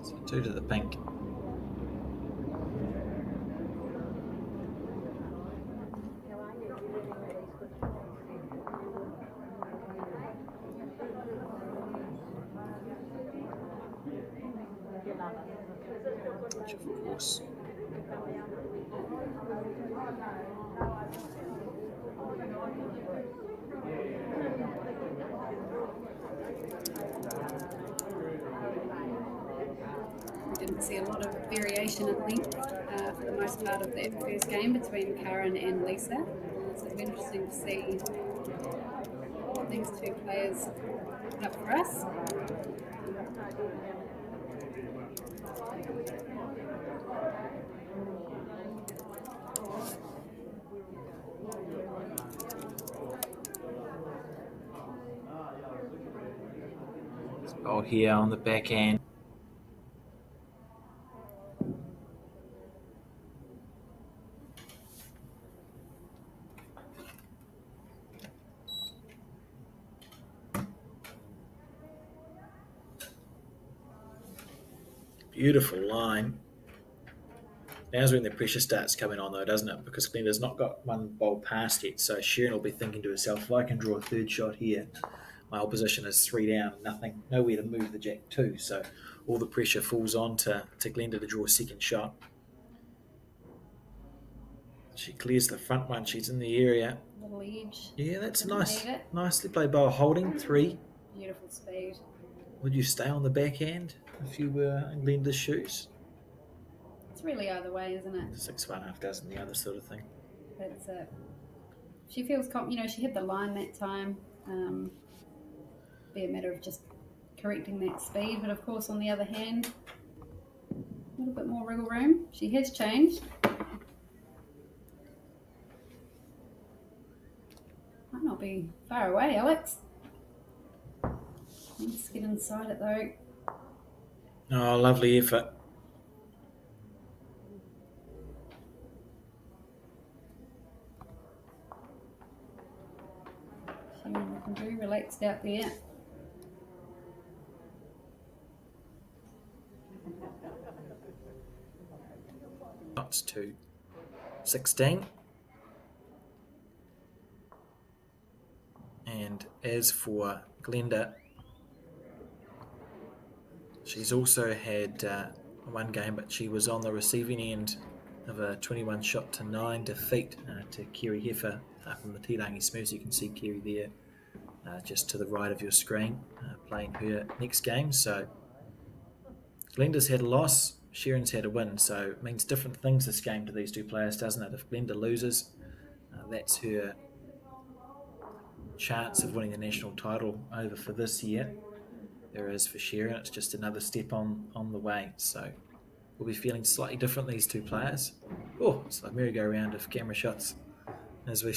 Speaker 1: So two to the pink. Which of course
Speaker 2: we didn't see a lot of variation in length for the most part of that first game between Karen and Lisa. So it'll be interesting to see what these two players put up for us.
Speaker 1: bowl here on the back end. Beautiful line. Now's when the pressure starts coming on though, doesn't it? Because Glenda's not got one bowl past yet, so Sharon will be thinking to herself, if I can draw a third shot here, my opposition is 3 down, nowhere to move the jack to, so all the pressure falls on to Glenda to draw a second shot. She clears the front one. She's in the area.
Speaker 2: Little edge.
Speaker 1: Yeah, that's
Speaker 2: Didn't
Speaker 1: nice.
Speaker 2: need it.
Speaker 1: Nicely played bowl. Holding 3.
Speaker 2: Beautiful speed.
Speaker 1: Would you stay on the backhand if you were in Glenda's shoes?
Speaker 2: It's really either way, isn't it?
Speaker 1: 6 1, half dozen, the other sort of thing.
Speaker 2: That's it. She feels confident. She hit the line that time. Be a matter of just correcting that speed. But of course, on the other hand, a little bit more wriggle room. She has changed. Might not be far away, Alex. Let's get inside it though.
Speaker 1: Oh, lovely effort.
Speaker 2: She looking very relaxed out there.
Speaker 1: Shots to 16. And as for Glenda, she's also had one game, but she was on the receiving end of a 21 shot to 9 defeat to Kerry Heffer from the Tirangi Smooths. You can see Kerry there just to the right of your screen playing her next game. So Glenda's had a loss, Sharon's had a win, so it means different things this game to these two players, doesn't it? If Glenda loses, that's her chance of winning the national title over for this year. There is for Sharon. It's just another step on the way. So we'll be feeling slightly different, these two players. Oh, it's like merry-go-round of camera shots as we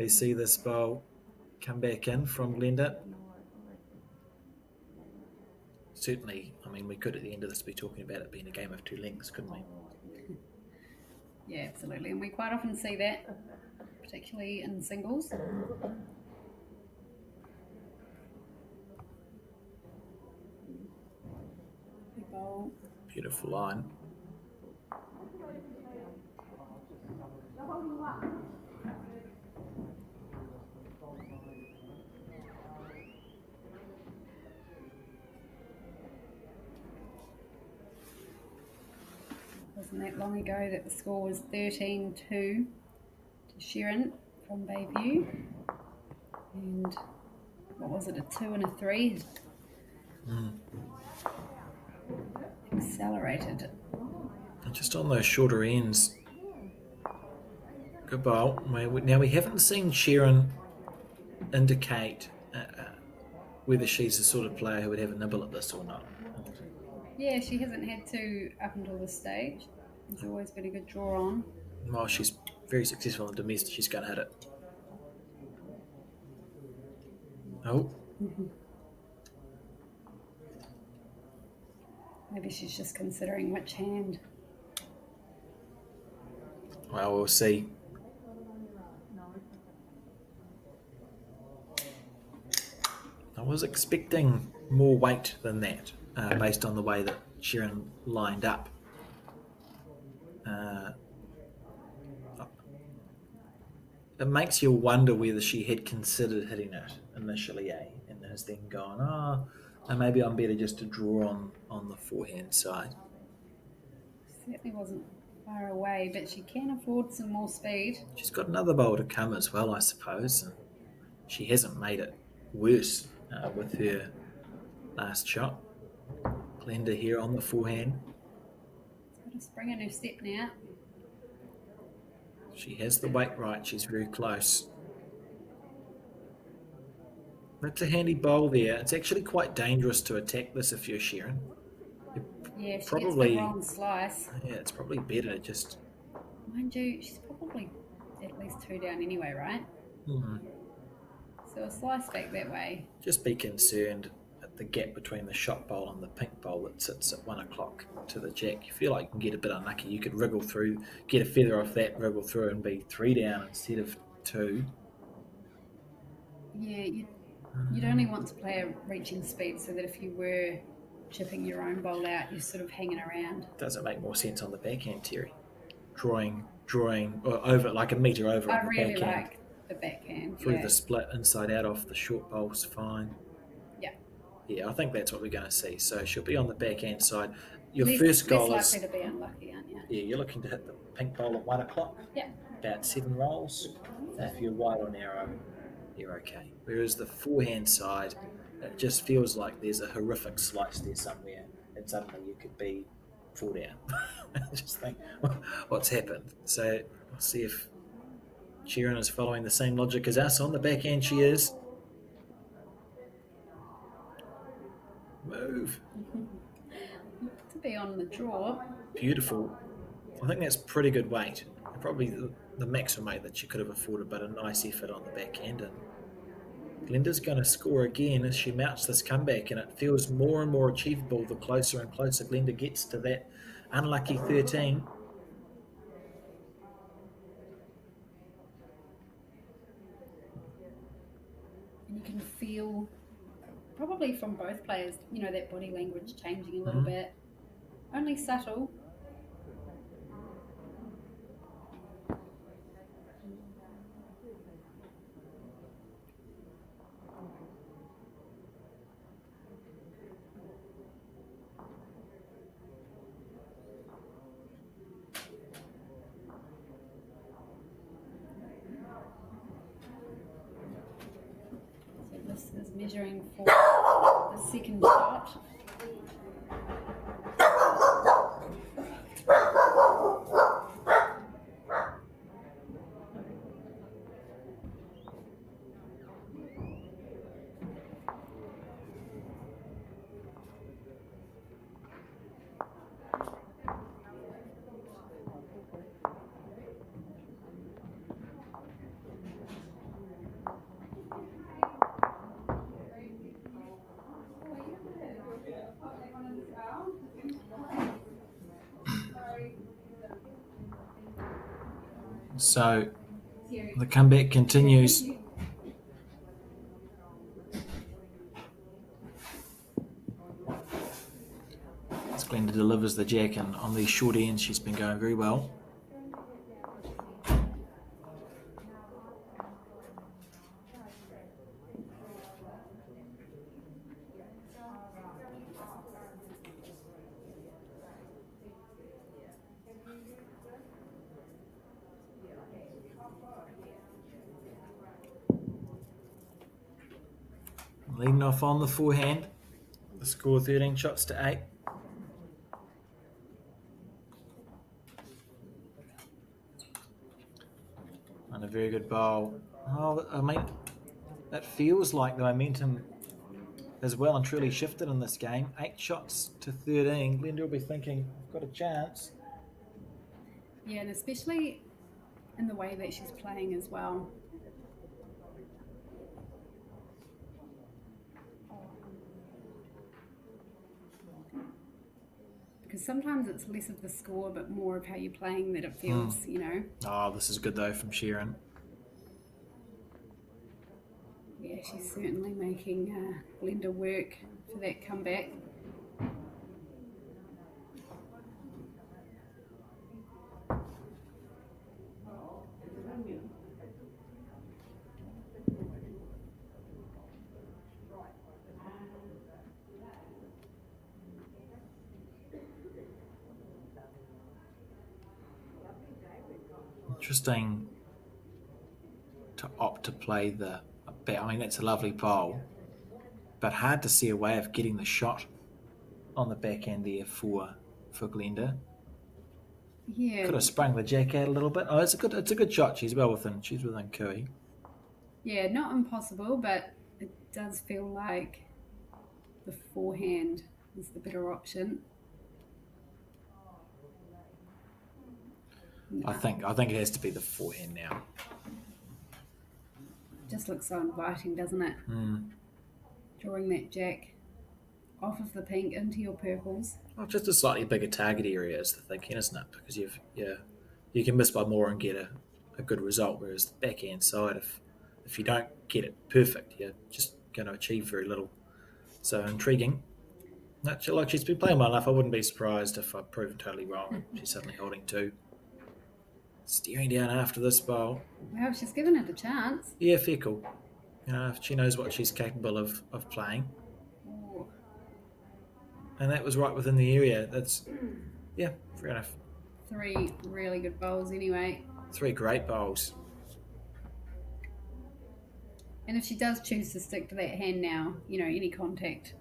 Speaker 1: see this bowl come back in from Glenda. Certainly, I mean, we could at the end of this be talking about it being a game of 2 lengths, couldn't we?
Speaker 2: Yeah, absolutely. And we quite often see that, particularly in singles.
Speaker 1: Beautiful line.
Speaker 2: Wasn't that long ago that the score was 13-2 to Sharon from Bayview. And what was it, a 2 and a 3? Accelerated.
Speaker 1: And just on those shorter ends. Good bowl. Now, we haven't seen Sharon indicate whether she's the sort of player who would have a nibble at this or not.
Speaker 2: Yeah, she hasn't had to up until this stage. There's always been a good draw on.
Speaker 1: Well, she's very successful in domestic. She's going to hit it. Oh.
Speaker 2: Maybe she's just considering which hand.
Speaker 1: Well, we'll see. I was expecting more weight than that, based on the way that Sharon lined up. It makes you wonder whether she had considered hitting it initially, and has then gone, and maybe I'm better just to draw on the forehand side.
Speaker 2: Certainly wasn't far away, but she can afford some more speed.
Speaker 1: She's got another bowl to come as well, I suppose. And she hasn't made it worse with her last shot. Glenda here on the forehand.
Speaker 2: She's got a spring in her step now.
Speaker 1: She has the weight right. She's very close. That's a handy bowl there. It's actually quite dangerous to attack this if you're Sharon.
Speaker 2: Yeah, she
Speaker 1: Probably,
Speaker 2: gets the wrong slice.
Speaker 1: Yeah, it's probably better to just...
Speaker 2: Mind you, she's probably at least 2 down anyway, right? So a slice back that way.
Speaker 1: Just be concerned at the gap between the shot bowl and the pink bowl that sits at 1 o'clock to the jack. You feel like you can get a bit unlucky. You could wriggle through, get a feather off that, wriggle through and be 3 down instead of 2.
Speaker 2: Yeah, you'd only want to play a reaching speed so that if you were chipping your own bowl out, you're sort of hanging around.
Speaker 1: Does it make more sense on the backhand, Terry? Drawing or over, like a metre over
Speaker 2: I
Speaker 1: on the
Speaker 2: really
Speaker 1: backhand.
Speaker 2: like the backhand.
Speaker 1: Through
Speaker 2: Yeah.
Speaker 1: the split, inside out off the short bowl's fine.
Speaker 2: Yeah.
Speaker 1: Yeah, I think that's what we're going to see. So she'll be on the backhand side. Your
Speaker 2: Less-
Speaker 1: first goal
Speaker 2: less
Speaker 1: is...
Speaker 2: likely to be unlucky, aren't you?
Speaker 1: Yeah, you're looking to hit the pink bowl at 1 o'clock.
Speaker 2: Yeah.
Speaker 1: about 7 rolls. If you're wide or narrow, you're okay. Whereas the forehand side, it just feels like there's a horrific slice there somewhere, and suddenly you could be 4 down. I just think, what's happened? So we'll see if Cheryl is following the same logic as us. On the backhand, she is. Move.
Speaker 2: To be on the draw.
Speaker 1: Beautiful. I think that's pretty good weight. Probably the maximum weight that she could have afforded, but a nice effort on the backhand. And Glenda's going to score again as she mounts this comeback, and it feels more and more achievable the closer and closer Glenda gets to that unlucky 13.
Speaker 2: And you can feel, probably from both players, that body language changing a little bit. Only subtle. This is measuring for the second shot.
Speaker 1: So the comeback continues. As Glenda delivers the jack, and on these short ends she's been going very well. Leading off on the forehand. The score 13 shots to 8. And a very good bowl. Oh, I mean, that feels like the momentum has well and truly shifted in this game. 8 shots to 13. Glenda will be thinking, I've got a chance.
Speaker 2: Yeah, and especially in the way that she's playing as well. Because sometimes it's less of the score, but more of how you're playing that it feels,
Speaker 1: Oh, this is good though from Sharon.
Speaker 2: Yeah, she's certainly making Glenda work for that comeback.
Speaker 1: Interesting to opt to play the back. I mean, that's a lovely bowl, but hard to see a way of getting the shot on the back end there for Glenda.
Speaker 2: Yeah.
Speaker 1: Could have sprung the jack out a little bit. Oh, it's a good shot. She's within cooey.
Speaker 2: Yeah, not impossible, but it does feel like the forehand is the better option. No.
Speaker 1: I think it has to be the forehand now.
Speaker 2: Just looks so inviting, doesn't it? Drawing that jack off of the pink into your purples.
Speaker 1: Well, just a slightly bigger target area is the thinking, isn't it? Because you can miss by more and get a good result, whereas the backhand side, if you don't get it perfect, you're just going to achieve very little. So intriguing. Like she's been playing well enough. I wouldn't be surprised if I've proven totally wrong. She's suddenly holding 2. Staring down after this bowl.
Speaker 2: Well, she's given it a chance.
Speaker 1: Yeah, fair cool. If she knows what she's capable of playing.
Speaker 2: Ooh.
Speaker 1: And that was right within the area. That's, fair enough.
Speaker 2: 3 really good bowls anyway.
Speaker 1: Three great bowls.
Speaker 2: And if she does choose to stick to that hand now, any contact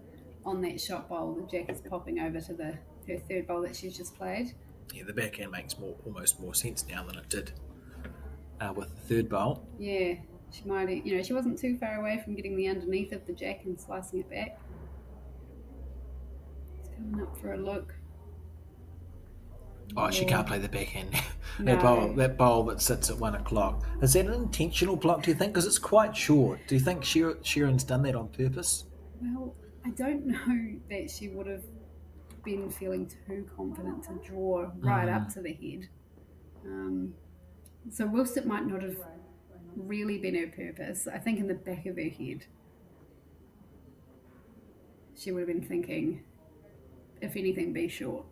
Speaker 2: on that shot bowl, the jack is popping over to her third bowl that she's just played.
Speaker 1: Yeah, the backhand makes almost more sense now than it did with the third bowl.
Speaker 2: Yeah, she might, she wasn't too far away from getting the underneath of the jack and slicing it back. It's coming up for a look.
Speaker 1: Oh, she can't play the backhand.
Speaker 2: No.
Speaker 1: That bowl that sits at 1 o'clock. Is that an intentional block, do you think? Because it's quite short. Do you think Sharon's done that on purpose?
Speaker 2: Well, I don't know that she would have been feeling too confident to draw right up to the head. So whilst it might not have really been her purpose, I think in the back of her head, she would have been thinking, if anything, be short.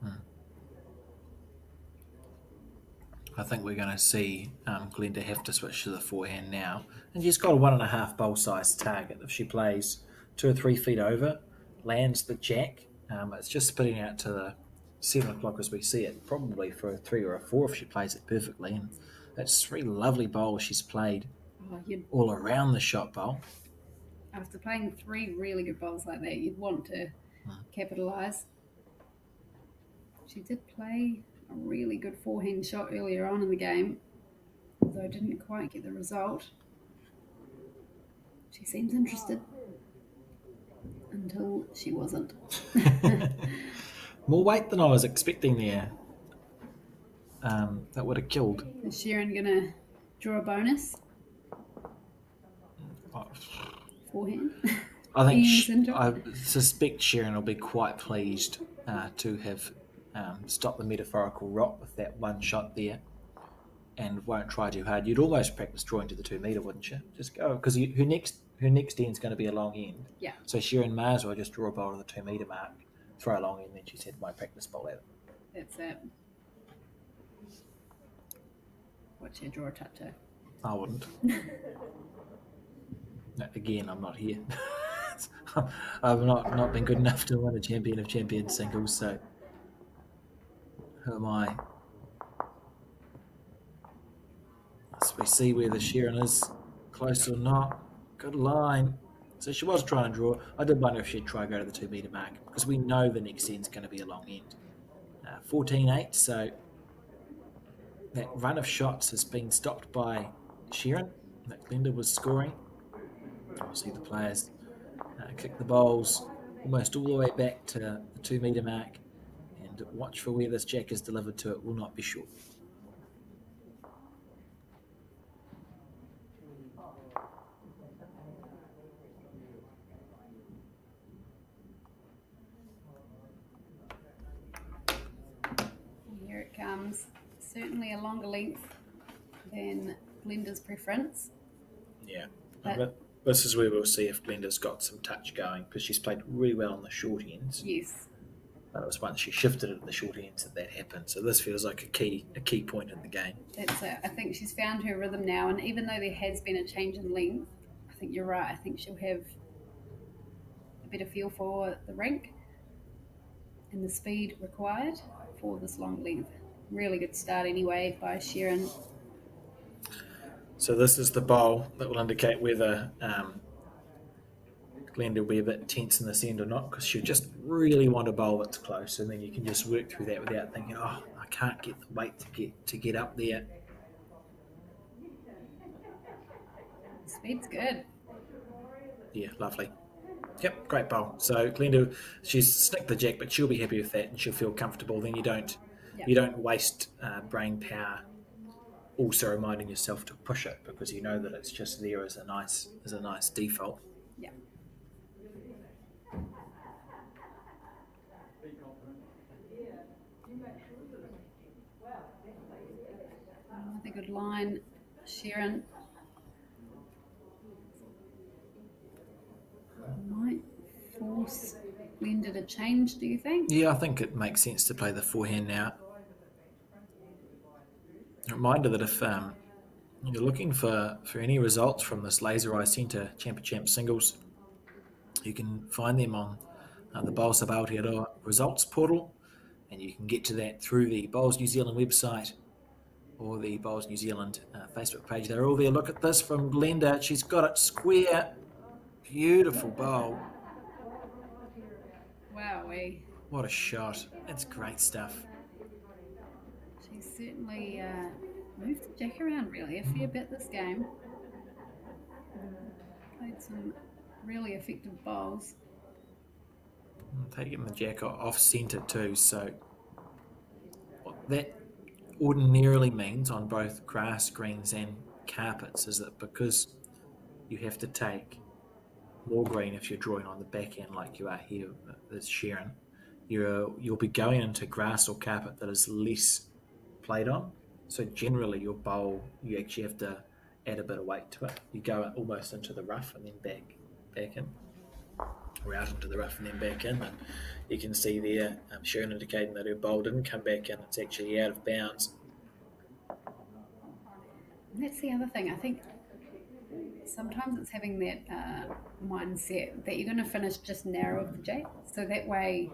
Speaker 1: I think we're going to see Glenda have to switch to the forehand now. And she's got a 1.5 bowl size target. If she plays 2 or 3 feet over, lands the jack, it's just spitting out to the 7 o'clock as we see it, probably for a 3 or a 4 if she plays it perfectly. And that's 3 lovely bowls she's played all around the shot bowl.
Speaker 2: After playing 3 really good bowls like that, you'd want to capitalise. She did play a really good forehand shot earlier on in the game, although didn't quite get the result. She seems interested until she wasn't.
Speaker 1: More weight than I was expecting there. That would have killed.
Speaker 2: Is Sharon going to draw a bonus? Forehand?
Speaker 1: I think I suspect Sharon will be quite pleased to have stopped the metaphorical rock with that one shot there and won't try too hard. You'd almost practice drawing to the 2 metre, wouldn't you? Just go, because her next end's going to be a long end.
Speaker 2: Yeah.
Speaker 1: So Sharon may as well just draw a bowl to the 2 metre mark, throw a long end, then she said, my practice bowl at it.
Speaker 2: That's it. Watch her draw a toucher.
Speaker 1: I wouldn't. No, again, I'm not here. I've not been good enough to win a champion of champions singles, so who am I? So we see whether Sharon is close or not. Good line. So she was trying to draw. I did wonder if she'd try to go to the 2 metre mark because we know the next end's going to be a long end. 14-8, so that run of shots has been stopped by Sharon. That Glenda was scoring. We'll see the players kick the bowls almost all the way back to the 2 metre mark and watch for where this jack is delivered to. It will not be short.
Speaker 2: Here it comes. Certainly a longer length than Glenda's preference.
Speaker 1: Yeah. But this is where we'll see if Glenda's got some touch going because she's played really well on the short ends.
Speaker 2: Yes.
Speaker 1: But it was once she shifted it at the short ends that happened. So this feels like a key point in the game.
Speaker 2: That's it. I think she's found her rhythm now, and even though there has been a change in length, I think you're right. I think she'll have a better feel for the rink and the speed required for this long length. Really good start anyway by Sharon.
Speaker 1: So this is the bowl that will indicate whether Glenda will be a bit tense in this end or not, because she'll just really want a bowl that's close, and then you can just work through that without thinking, oh, I can't get the weight to get up there.
Speaker 2: Speed's good.
Speaker 1: Yeah, lovely. Yep, great bowl. So Glenda, she's snicked the jack, but she'll be happy with that, and she'll feel comfortable. Then you don't waste brain power. Also reminding yourself to push it because you know that it's just there as a nice default.
Speaker 2: Yeah. Another good line, Sharon. Might force Glenda to change, do you think?
Speaker 1: Yeah, I think it makes sense to play the forehand now. A reminder that if you're looking for any results from this Laser Eye Centre Champ singles, you can find them on the Bowls of Aotearoa results portal, and you can get to that through the Bowls New Zealand website or the Bowls New Zealand Facebook page. They're all there. Look at this from Glenda. She's got it square. Beautiful bowl.
Speaker 2: Wowee.
Speaker 1: What a shot. That's great stuff.
Speaker 2: She's certainly moved the jack around really a fair bit this game. Played some really effective bowls.
Speaker 1: Taking the jack off centre too, so what that ordinarily means on both grass, greens and carpets is that because you have to take more green if you're drawing on the back end like you are here with Sharon, you'll be going into grass or carpet that is less played on. So generally your bowl, you actually have to add a bit of weight to it. You go almost into the rough and then back in, or out into the rough and then back in. And you can see there Sharon indicating that her bowl didn't come back in. It's actually out of bounds.
Speaker 2: And that's the other thing. I think sometimes it's having that mindset that you're going to finish just narrow of the jack. So that way...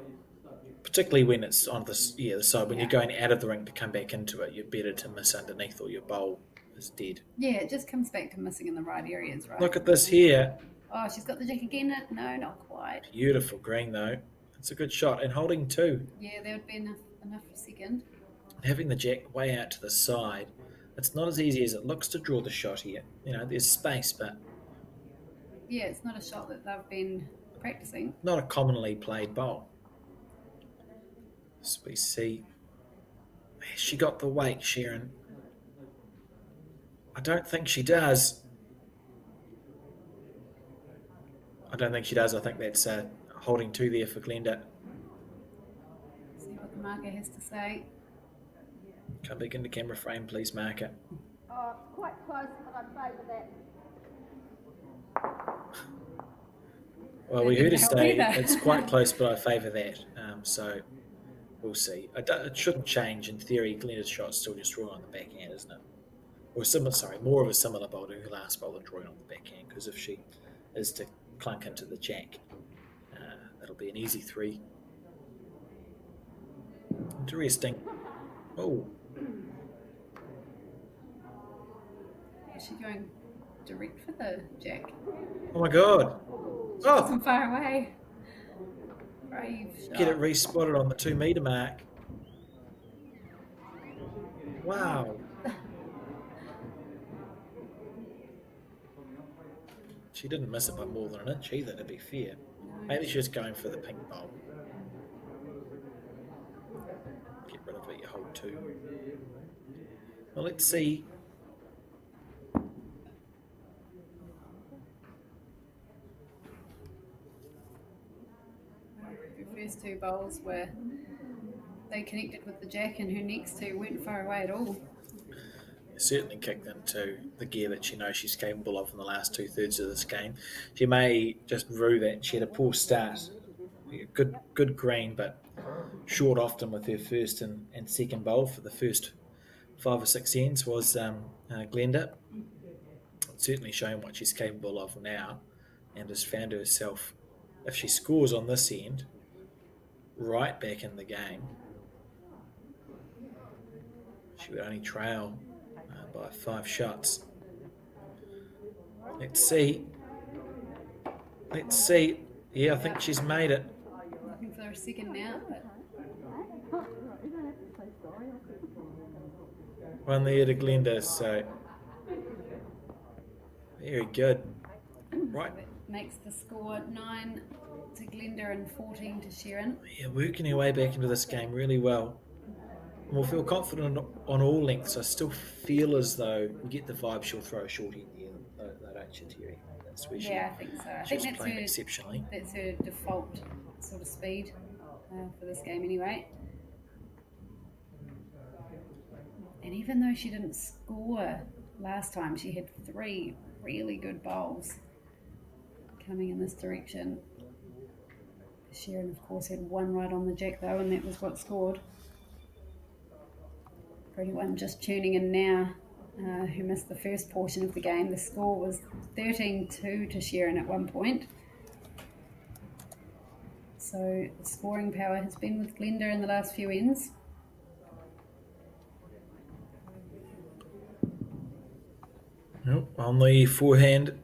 Speaker 1: Particularly when it's on the side. When you're going out of the rink to come back into it, you're better to miss underneath or your bowl is dead.
Speaker 2: Yeah, it just comes back to missing in the right areas, right?
Speaker 1: Look at this here.
Speaker 2: Oh, she's got the jack again. No, not quite.
Speaker 1: Beautiful green though. It's a good shot. And holding two.
Speaker 2: Yeah, that would be enough for second.
Speaker 1: Having the jack way out to the side, it's not as easy as it looks to draw the shot here. You know, there's space, but...
Speaker 2: Yeah, it's not a shot that they've been practicing.
Speaker 1: Not a commonly played bowl. So we see... Has she got the weight, Sharon? I don't think she does. I don't think she does. I think that's holding two there for Glenda.
Speaker 2: See what the marker has to say.
Speaker 1: Come back into camera frame, please, marker.
Speaker 4: Oh, quite close, but I favour that.
Speaker 1: Well, we heard her say
Speaker 2: either.
Speaker 1: it's quite close, but I favour that. So we'll see. It shouldn't change. In theory, Glenda's shot's still just drawing on the backhand, isn't it? Or more of a similar bowl to her last bowl than drawing on the backhand, because if she is to clunk into the jack, that'll be an easy three. Interesting. Oh.
Speaker 2: Is she going direct for the jack?
Speaker 1: Oh my God. Oh,
Speaker 2: From far away. Brave shot.
Speaker 1: get it respotted on the 2 metre mark. Wow. She didn't miss it by more than an inch either, to be fair. Maybe she was going for the pink bowl. Get rid of it, you hold two. Well, let's see.
Speaker 2: Her first two bowls they connected with the jack, and her next two weren't far away at all.
Speaker 1: Certainly kicked into the gear that she knows she's capable of in the last 2/3 of this game. She may just rue that she had a poor start. Good green, but short often with her first and second bowl for the first 5 or 6 ends was Glenda. Certainly showing what she's capable of now, and has found herself, if she scores on this end, right back in the game. She would only trail by 5 shots. Let's see. Yeah, I think she's made it.
Speaker 2: Looking for a second now, but
Speaker 1: One there to Glenda, so very good. Right.
Speaker 2: that makes the score 9 to Glenda and 14 to Sharon.
Speaker 1: Yeah, working her way back into this game really well. And we'll feel confident on all lengths. I still feel as though you get the vibe she'll throw a short end there. They don't Chitiri. That's where
Speaker 2: Yeah, I think so. I
Speaker 1: she
Speaker 2: think
Speaker 1: was
Speaker 2: that's
Speaker 1: playing
Speaker 2: her,
Speaker 1: exceptionally.
Speaker 2: that's her default sort of speed for this game anyway. And even though she didn't score last time, she had 3 really good bowls coming in this direction. Sharon, of course, had 1 right on the jack though, and that was what scored. For anyone just tuning in now, who missed the first portion of the game, the score was 13-2 to Sharon at one point. So the scoring power has been with Glenda in the last few ends.
Speaker 1: on the forehand.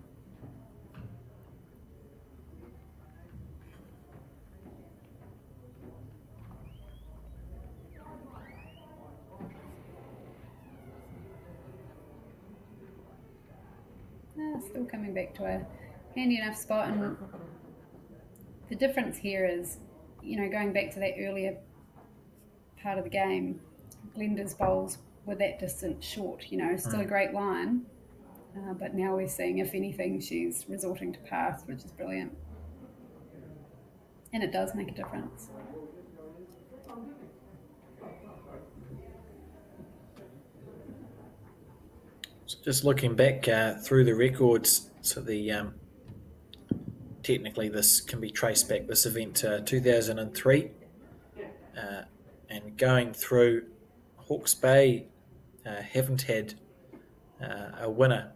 Speaker 2: Still coming back to a handy enough spot, and the difference here is, going back to that earlier part of the game, Glenda's bowls were that distance short, still a great line, but now we're seeing, if anything, she's resorting to pass, which is brilliant. And it does make a difference.
Speaker 1: Just looking back through the records, so technically this can be traced back, this event to 2003, and going through, Hawke's Bay haven't had a winner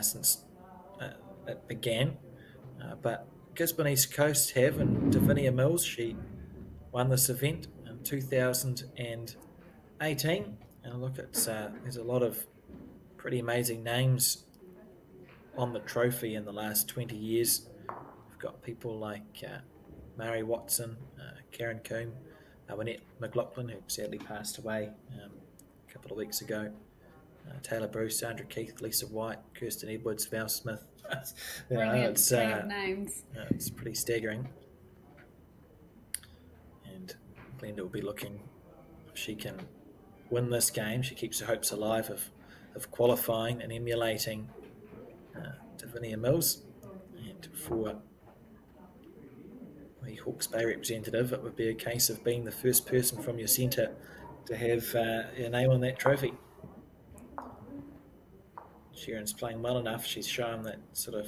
Speaker 1: since it began, but Gisborne East Coast have, and Davinia Mills, she won this event in 2018, and look, there's a lot of pretty amazing names on the trophy in the last 20 years. We've got people like Mary Watson, Karen Coombe, Wynette McLaughlin, who sadly passed away a couple of weeks ago, Taylor Bruce, Sandra Keith, Lisa White, Kirsten Edwards, Val Smith.
Speaker 2: Brilliant string of names.
Speaker 1: It's pretty staggering. And Glenda will be looking, if she can win this game, she keeps her hopes alive of qualifying and emulating Davinia Mills. And for the Hawke's Bay representative, it would be a case of being the first person from your centre to have your name on that trophy. Sharon's playing well enough. She's shown that sort of,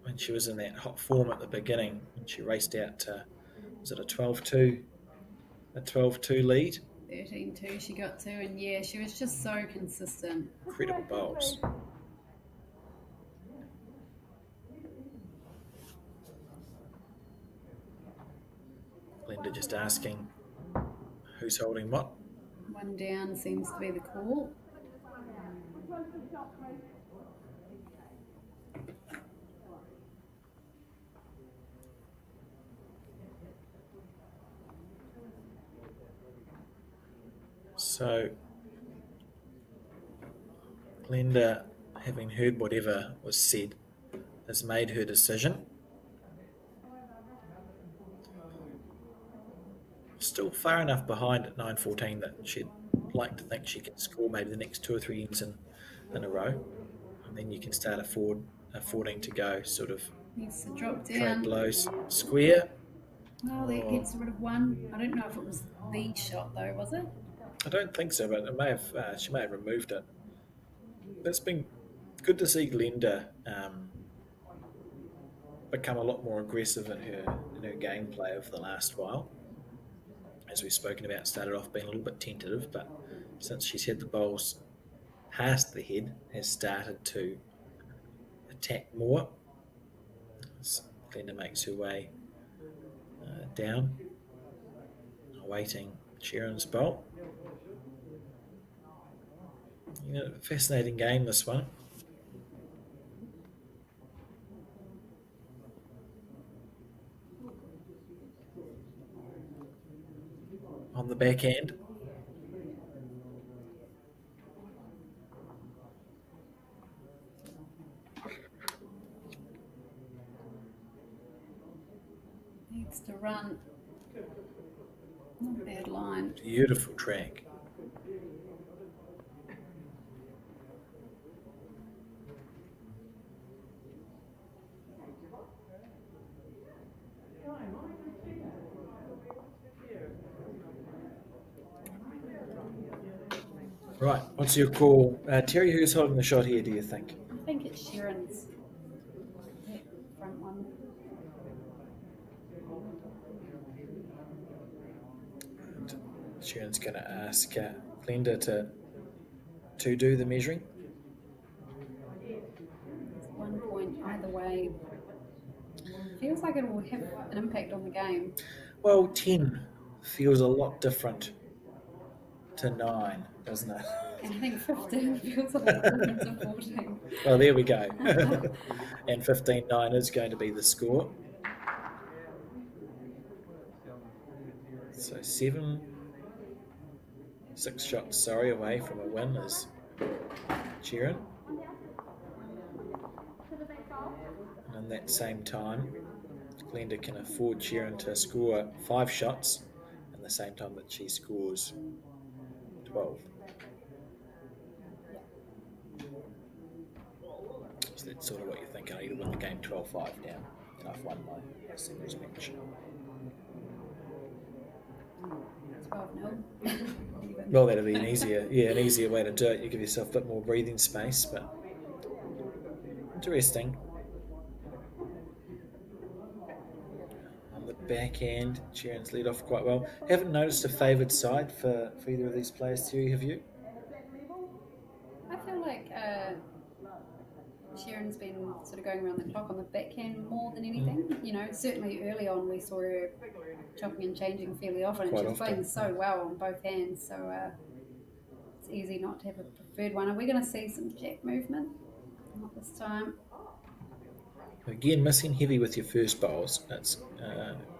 Speaker 1: when she was in that hot form at the beginning, when she raced out to, was it a 12-2 lead?
Speaker 2: 13-2 she got to, and yeah, she was just so consistent.
Speaker 1: Incredible bowls. Glenda just asking who's holding what.
Speaker 2: One down seems to be the call.
Speaker 1: So, Glenda, having heard whatever was said, has made her decision. Still far enough behind at 9:14 that she'd like to think she can score maybe the next 2 or 3 ends in a row, and then you can start affording to go sort of
Speaker 2: Needs to drop
Speaker 1: trade
Speaker 2: down.
Speaker 1: blows square.
Speaker 2: Well, that gets rid of one. I don't know if it was the shot though, was it?
Speaker 1: I don't think so, but it may have. She may have removed it. It's been good to see Glenda become a lot more aggressive in her gameplay over the last while. As we've spoken about, started off being a little bit tentative, but since she's had the bowls past the head, has started to attack more. As Glenda makes her way down, awaiting Sharon's bowl. Fascinating game, this one. On the back end.
Speaker 2: Needs to run. Not a bad line.
Speaker 1: Beautiful track. Right, what's your call? Terry, who's holding the shot here, do you think?
Speaker 2: I think it's Sharon's front one.
Speaker 1: And Sharon's going to ask Glenda to do the measuring.
Speaker 2: It's 1 point either way. Feels like it will have an impact on the game.
Speaker 1: Well, 10 feels a lot different to 9, doesn't it?
Speaker 2: And I think 15 feels like it's a 14.
Speaker 1: Well, there we go. And 15-9 is going to be the score. So 6 shots, away from a win is Cheryl. And in that same time, Glenda can afford Cheryl to score 5 shots in the same time that she scores 12. So that's sort of what you're thinking. I need to win the game 12-5 now, and I've won my singles match.
Speaker 2: 12-0.
Speaker 1: Well, that'd be an easier way to do it. You give yourself a bit more breathing space, but interesting. On the back end, Sharon's lead off quite well. Haven't noticed a favoured side for either of these players, Terry, have you?
Speaker 2: I feel like Sharon's been sort of going around the clock on the backhand more than anything. You know, certainly early on we saw her chopping and changing fairly often, and she was playing so well on both hands, so it's easy not to have a preferred one. Are we going to see some jack movement? Not this time.
Speaker 1: Again, missing heavy with your first bowls. That's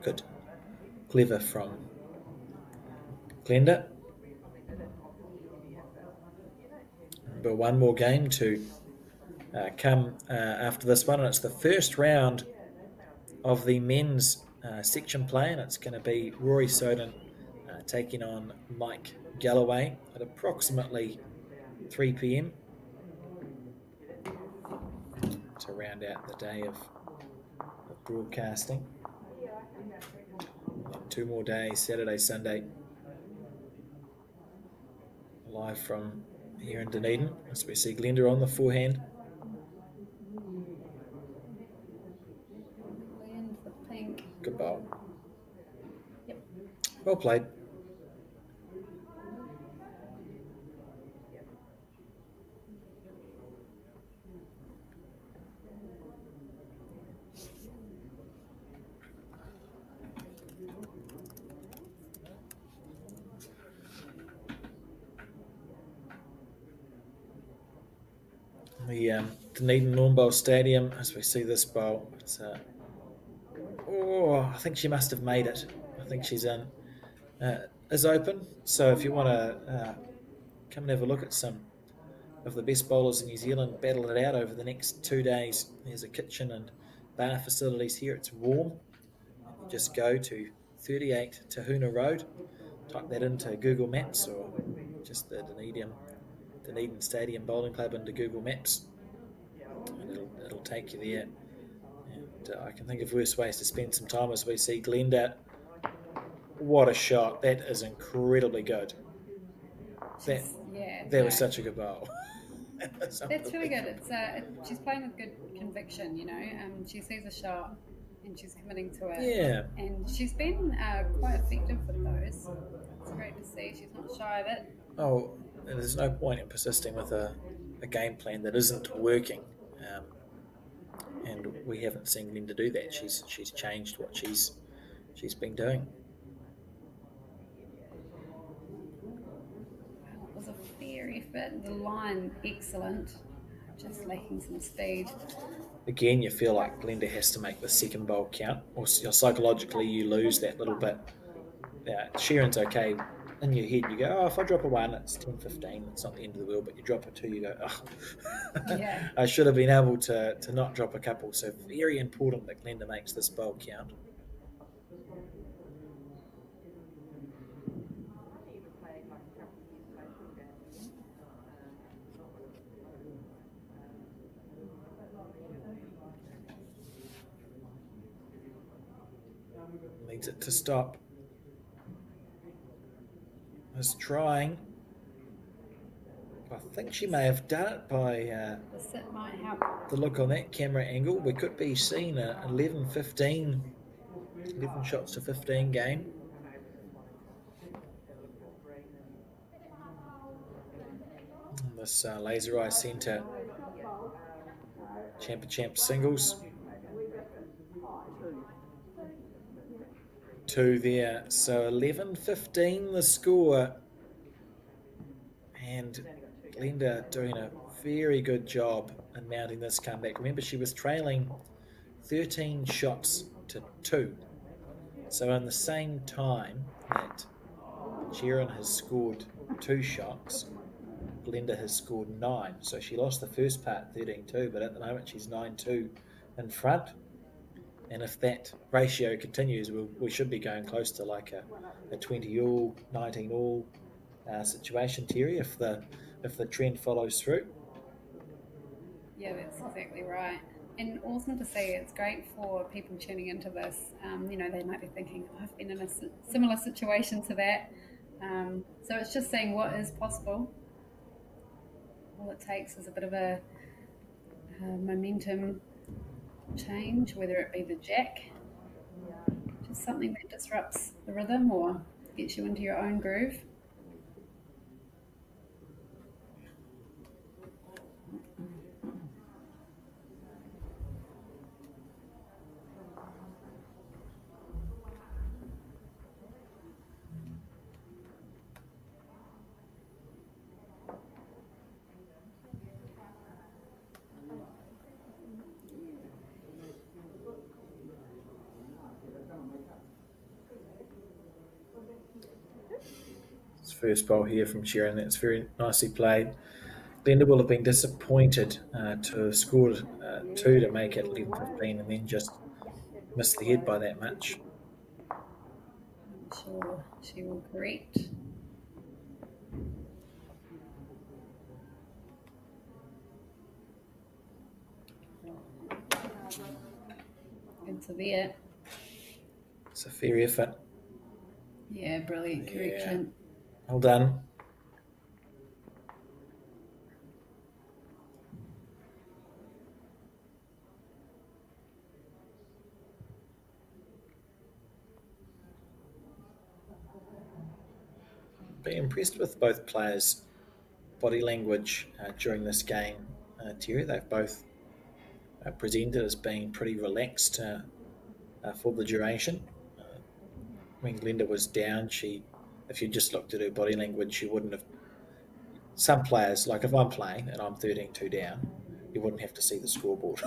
Speaker 1: good. Clever from Glenda. But one more game to come after this one, and it's the first round of the men's section play, and it's going to be Rory Soden taking on Mike Galloway at approximately 3 p.m. to round out the day of broadcasting. And 2 more days, Saturday, Sunday, live from here in Dunedin, as we see Glenda on the forehand.
Speaker 2: Land the pink.
Speaker 1: Good bowl.
Speaker 2: Yep.
Speaker 1: Well played. The Dunedin Lawn Bowl Stadium, as we see this bowl, it's I think she must have made it. I think she's in. Is open, so if you want to come and have a look at some of the best bowlers in New Zealand, battle it out over the next 2 days. There's a kitchen and bar facilities here. It's warm. You just go to 38 Tahuna Road, type that into Google Maps, or just the Dunedin Stadium Bowling Club into Google Maps, and it'll take you there. And I can think of worse ways to spend some time as we see Glenda. What a shot. That is incredibly good. That was such a good bowl.
Speaker 2: That's really good. It's she's playing with good conviction, you know. She sees a shot and she's committing to it.
Speaker 1: Yeah.
Speaker 2: And she's been quite effective with those. It's great to see. She's not shy of it.
Speaker 1: Oh, there's no point in persisting with a game plan that isn't working. And we haven't seen Glenda do that. She's changed what she's been doing.
Speaker 2: It was a fair effort. The line, excellent. Just lacking some speed.
Speaker 1: Again, you feel like Glenda has to make the second bowl count, or psychologically you lose that little bit. Sharon's okay. In your head, you go, if I drop a 1, it's 10-15. It's not the end of the world. But you drop a 2, you go,
Speaker 2: Yeah.
Speaker 1: I should have been able to not drop a couple. So very important that Glenda makes this bowl count. Needs it to stop. Was trying. I think she may have done it by
Speaker 2: The sit might help.
Speaker 1: the look on that camera angle. We could be seeing a 11 shots to 15 game. And this Laser Eye Centre Champ singles. 2 there, so 11-15 the score, and Glenda doing a very good job in mounting this comeback. Remember, she was trailing 13 shots to 2. So in the same time that Cheryl has scored 2 shots, Glenda has scored 9. So she lost the first part 13-2, but at the moment she's 9-2 in front. And if that ratio continues, we should be going close to like a 20-all, 19-all situation, Terry, if the trend follows through.
Speaker 2: Yeah, that's exactly right. And awesome to see. It's great for people tuning into this. They might be thinking, I've been in a similar situation to that. So it's just seeing what is possible. All it takes is a bit of a momentum change, whether it be the jack, just something that disrupts the rhythm or gets you into your own groove.
Speaker 1: First bowl here from Sharon. That's very nicely played. Glenda will have been disappointed to have scored 2 to make it 11-15 and then just missed the head by that much.
Speaker 2: I'm sure she will correct. Good to there.
Speaker 1: It's a fair effort.
Speaker 2: Yeah, brilliant correction.
Speaker 1: Well done. Been impressed with both players' body language during this game, Terry. They've both presented as being pretty relaxed for the duration. When Glenda was down, if you just looked at her body language, she wouldn't have. Some players, like if I'm playing and I'm 13-2 down, you wouldn't have to see the scoreboard.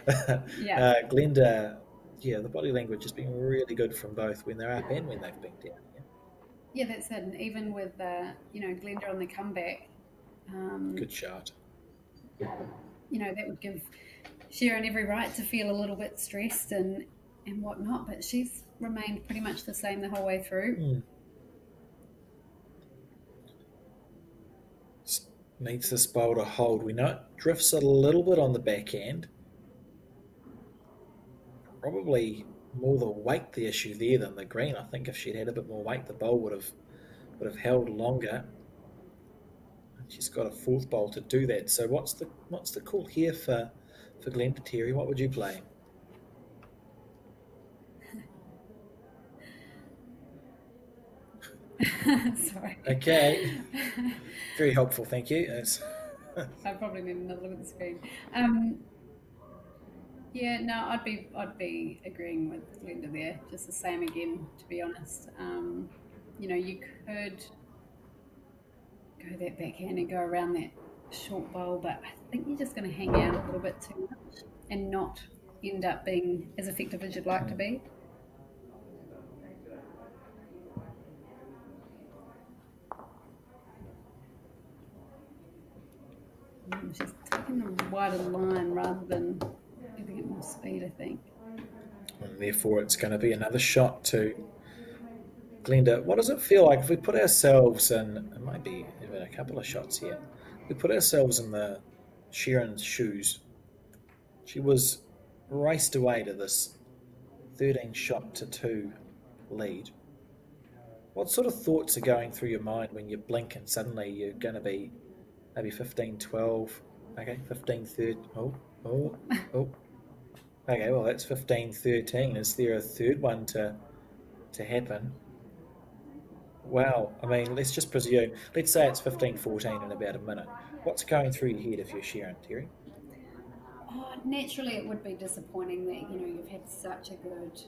Speaker 1: Glenda, the body language has been really good from both when they're up and when they've been down.
Speaker 2: Yeah, that's it. And even with Glenda on the comeback,
Speaker 1: good shot.
Speaker 2: That would give Sharon every right to feel a little bit stressed and whatnot, but she's remained pretty much the same the whole way through.
Speaker 1: Needs this bowl to hold. We know it drifts a little bit on the backhand. Probably more the weight the issue there than the green. I think if she'd had a bit more weight, the bowl would have held longer. She's got a 4th bowl to do that. So what's the call here for Glenda, Terry? What would you play?
Speaker 2: Sorry.
Speaker 1: Okay. Very helpful, thank you.
Speaker 2: I probably need another look at the screen. I'd be agreeing with Glenda there. Just the same again, to be honest. You could go that backhand and go around that short bowl, but I think you're just going to hang out a little bit too much and not end up being as effective as you'd like to be. She's taking a wider line rather than giving it more speed, I think.
Speaker 1: And therefore, it's going to be another shot to Glenda. What does it feel like if we put ourselves in, it might be even a couple of shots here, we put ourselves in the Sharon's shoes? She was raced away to this 13-shot-to-2 lead. What sort of thoughts are going through your mind when you blink and suddenly you're going to be maybe 15-12, okay, 15-13, oh. Okay, well, that's 15-13. Is there a third one to happen? Wow, I mean, let's just presume, let's say it's 15-14 in about a minute. What's going through your head if you're Sharon, Terry?
Speaker 2: Naturally, it would be disappointing that, you've had such a good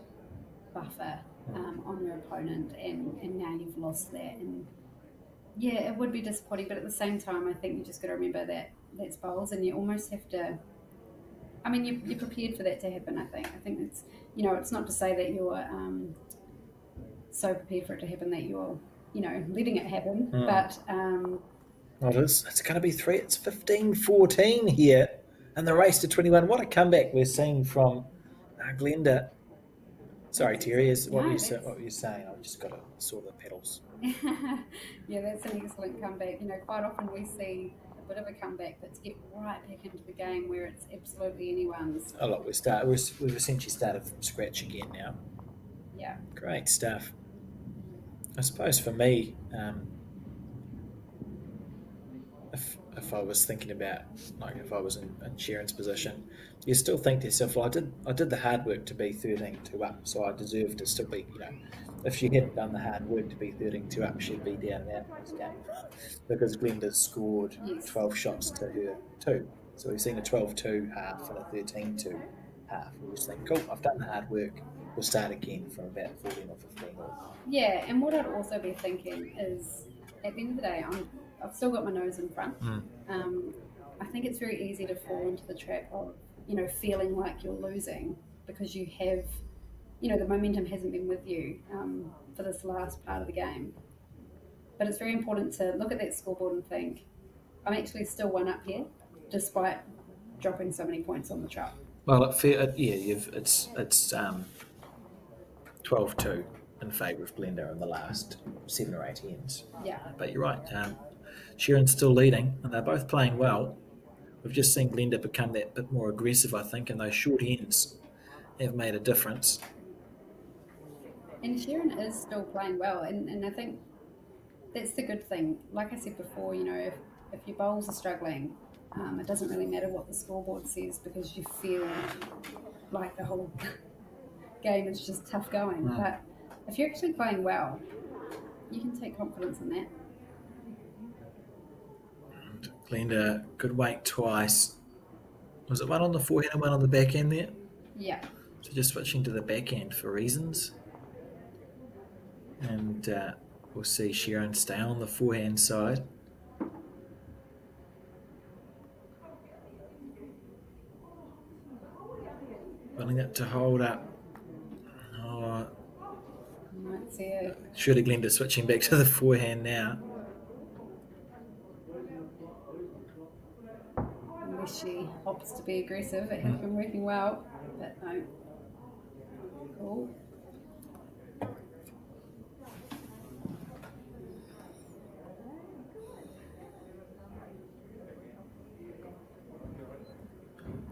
Speaker 2: buffer on your opponent and now you've lost that. And Yeah, it would be disappointing, but at the same time, I think you just got to remember that that's bowls, and you almost have to. I mean, you're prepared for that to happen. I think it's it's not to say that you're so prepared for it to happen that you're letting it happen, but
Speaker 1: Well, it's going to be three. It's 15-14 here, and the race to 21. What a comeback we're seeing from Glenda. Sorry, Terry. What were you saying? I just got to saw the pedals.
Speaker 2: Yeah, that's an excellent comeback. Quite often we see a bit of a comeback, but to get right back into the game where it's absolutely anyone's.
Speaker 1: Oh, look, we've essentially started from scratch again now.
Speaker 2: Yeah.
Speaker 1: Great stuff. I suppose for me, if I was thinking about, like, if I was in Sharon's position, you still think to yourself, well, I did the hard work to be 13-2 up, so I deserve to still be, if she hadn't done the hard work to be 13-2 up, she'd be down and out in this game. Because Glenda's scored 12 shots to her 2. So we've seen a 12-2 half and a 13-2 half. We just think, cool, I've done the hard work. We'll start again from about 14 or 15.
Speaker 2: Yeah, and what I'd also be thinking is, at the end of the day, I've still got my nose in front. I think it's very easy to fall into the trap of, feeling like you're losing because you have, the momentum hasn't been with you for this last part of the game. But it's very important to look at that scoreboard and think, I'm actually still one up here, despite dropping so many points on the trot.
Speaker 1: Well, it's 12-2 in favour of Glenda in the last 7 or 8 ends.
Speaker 2: Yeah.
Speaker 1: But you're right. Sharon's still leading, and they're both playing well. We've just seen Glenda become that bit more aggressive, I think, and those short ends have made a difference.
Speaker 2: And Sharon is still playing well, and I think that's the good thing. Like I said before, if your bowls are struggling, it doesn't really matter what the scoreboard says because you feel like the whole game is just tough going. But if you're actually playing well, you can take confidence in that.
Speaker 1: And Glenda could wait twice. Was it one on the forehand and one on the backhand there?
Speaker 2: Yeah.
Speaker 1: So just switching to the backhand for reasons. And we'll see Sharon stay on the forehand side. Wanting it to hold up. Oh,
Speaker 2: Might see her.
Speaker 1: surely Glenda switching back to the forehand now.
Speaker 2: Unless she opts to be aggressive, it has been working well, but no. Cool.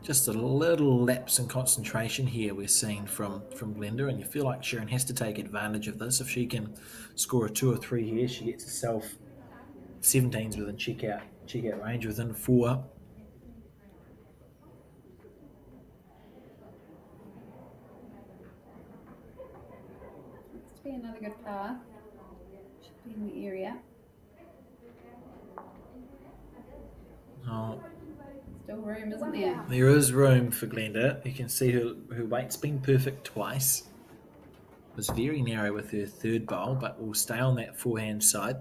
Speaker 1: Just a little lapse in concentration here we're seeing from Glenda, and you feel like Sharon has to take advantage of this. If she can score a 2 or 3 here, she gets herself 17s within check-out range within 4.
Speaker 2: Looks to be another good par. Should be in the area.
Speaker 1: Oh,
Speaker 2: Still room, isn't there?
Speaker 1: there is room for Glenda. You can see her weight's been perfect twice. Was very narrow with her third bowl, but will stay on that forehand side.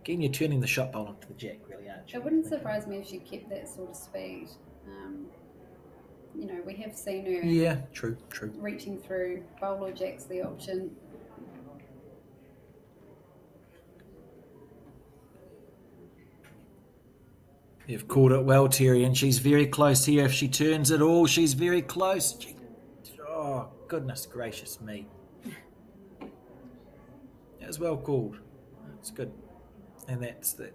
Speaker 1: Again, you're turning the shot bowl onto the jack, really, aren't you?
Speaker 2: It wouldn't surprise me if she kept that sort of speed. We have seen her
Speaker 1: Yeah, true.
Speaker 2: reaching through. Bowl or jack's the option.
Speaker 1: You've called it well, Terry, and she's very close here. If she turns it all, she's very close. Oh, goodness gracious me. That was well called. It's good. And that's the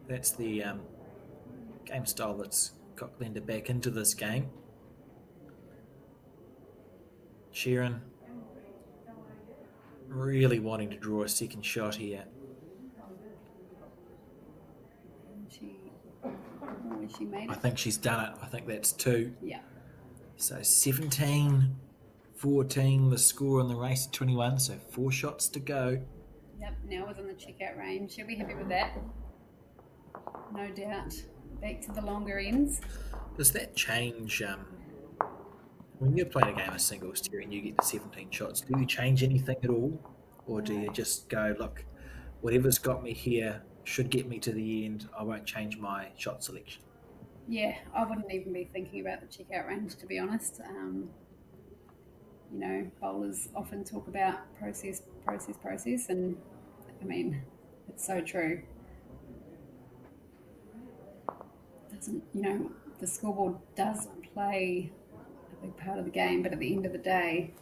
Speaker 1: game style that's got Glenda back into this game. Sharon really wanting to draw a second shot here.
Speaker 2: She made
Speaker 1: I
Speaker 2: it.
Speaker 1: think she's done it. I think that's 2.
Speaker 2: Yeah.
Speaker 1: So 17-14 the score on the race at 21. So 4 shots to go.
Speaker 2: Yep. Now within the checkout range. She'll be happy with that. No doubt. Back to the longer ends.
Speaker 1: Does that change when you're playing a game of singles, Terry, and you get to 17 shots? Do you change anything at all, or do you just go, look, whatever's got me here, should get me to the end, I won't change my shot selection.
Speaker 2: Yeah, I wouldn't even be thinking about the check-out range, to be honest. You know, bowlers often talk about process, and I mean, it's so true. Doesn't, you know, the scoreboard does play a big part of the game, but at the end of the day,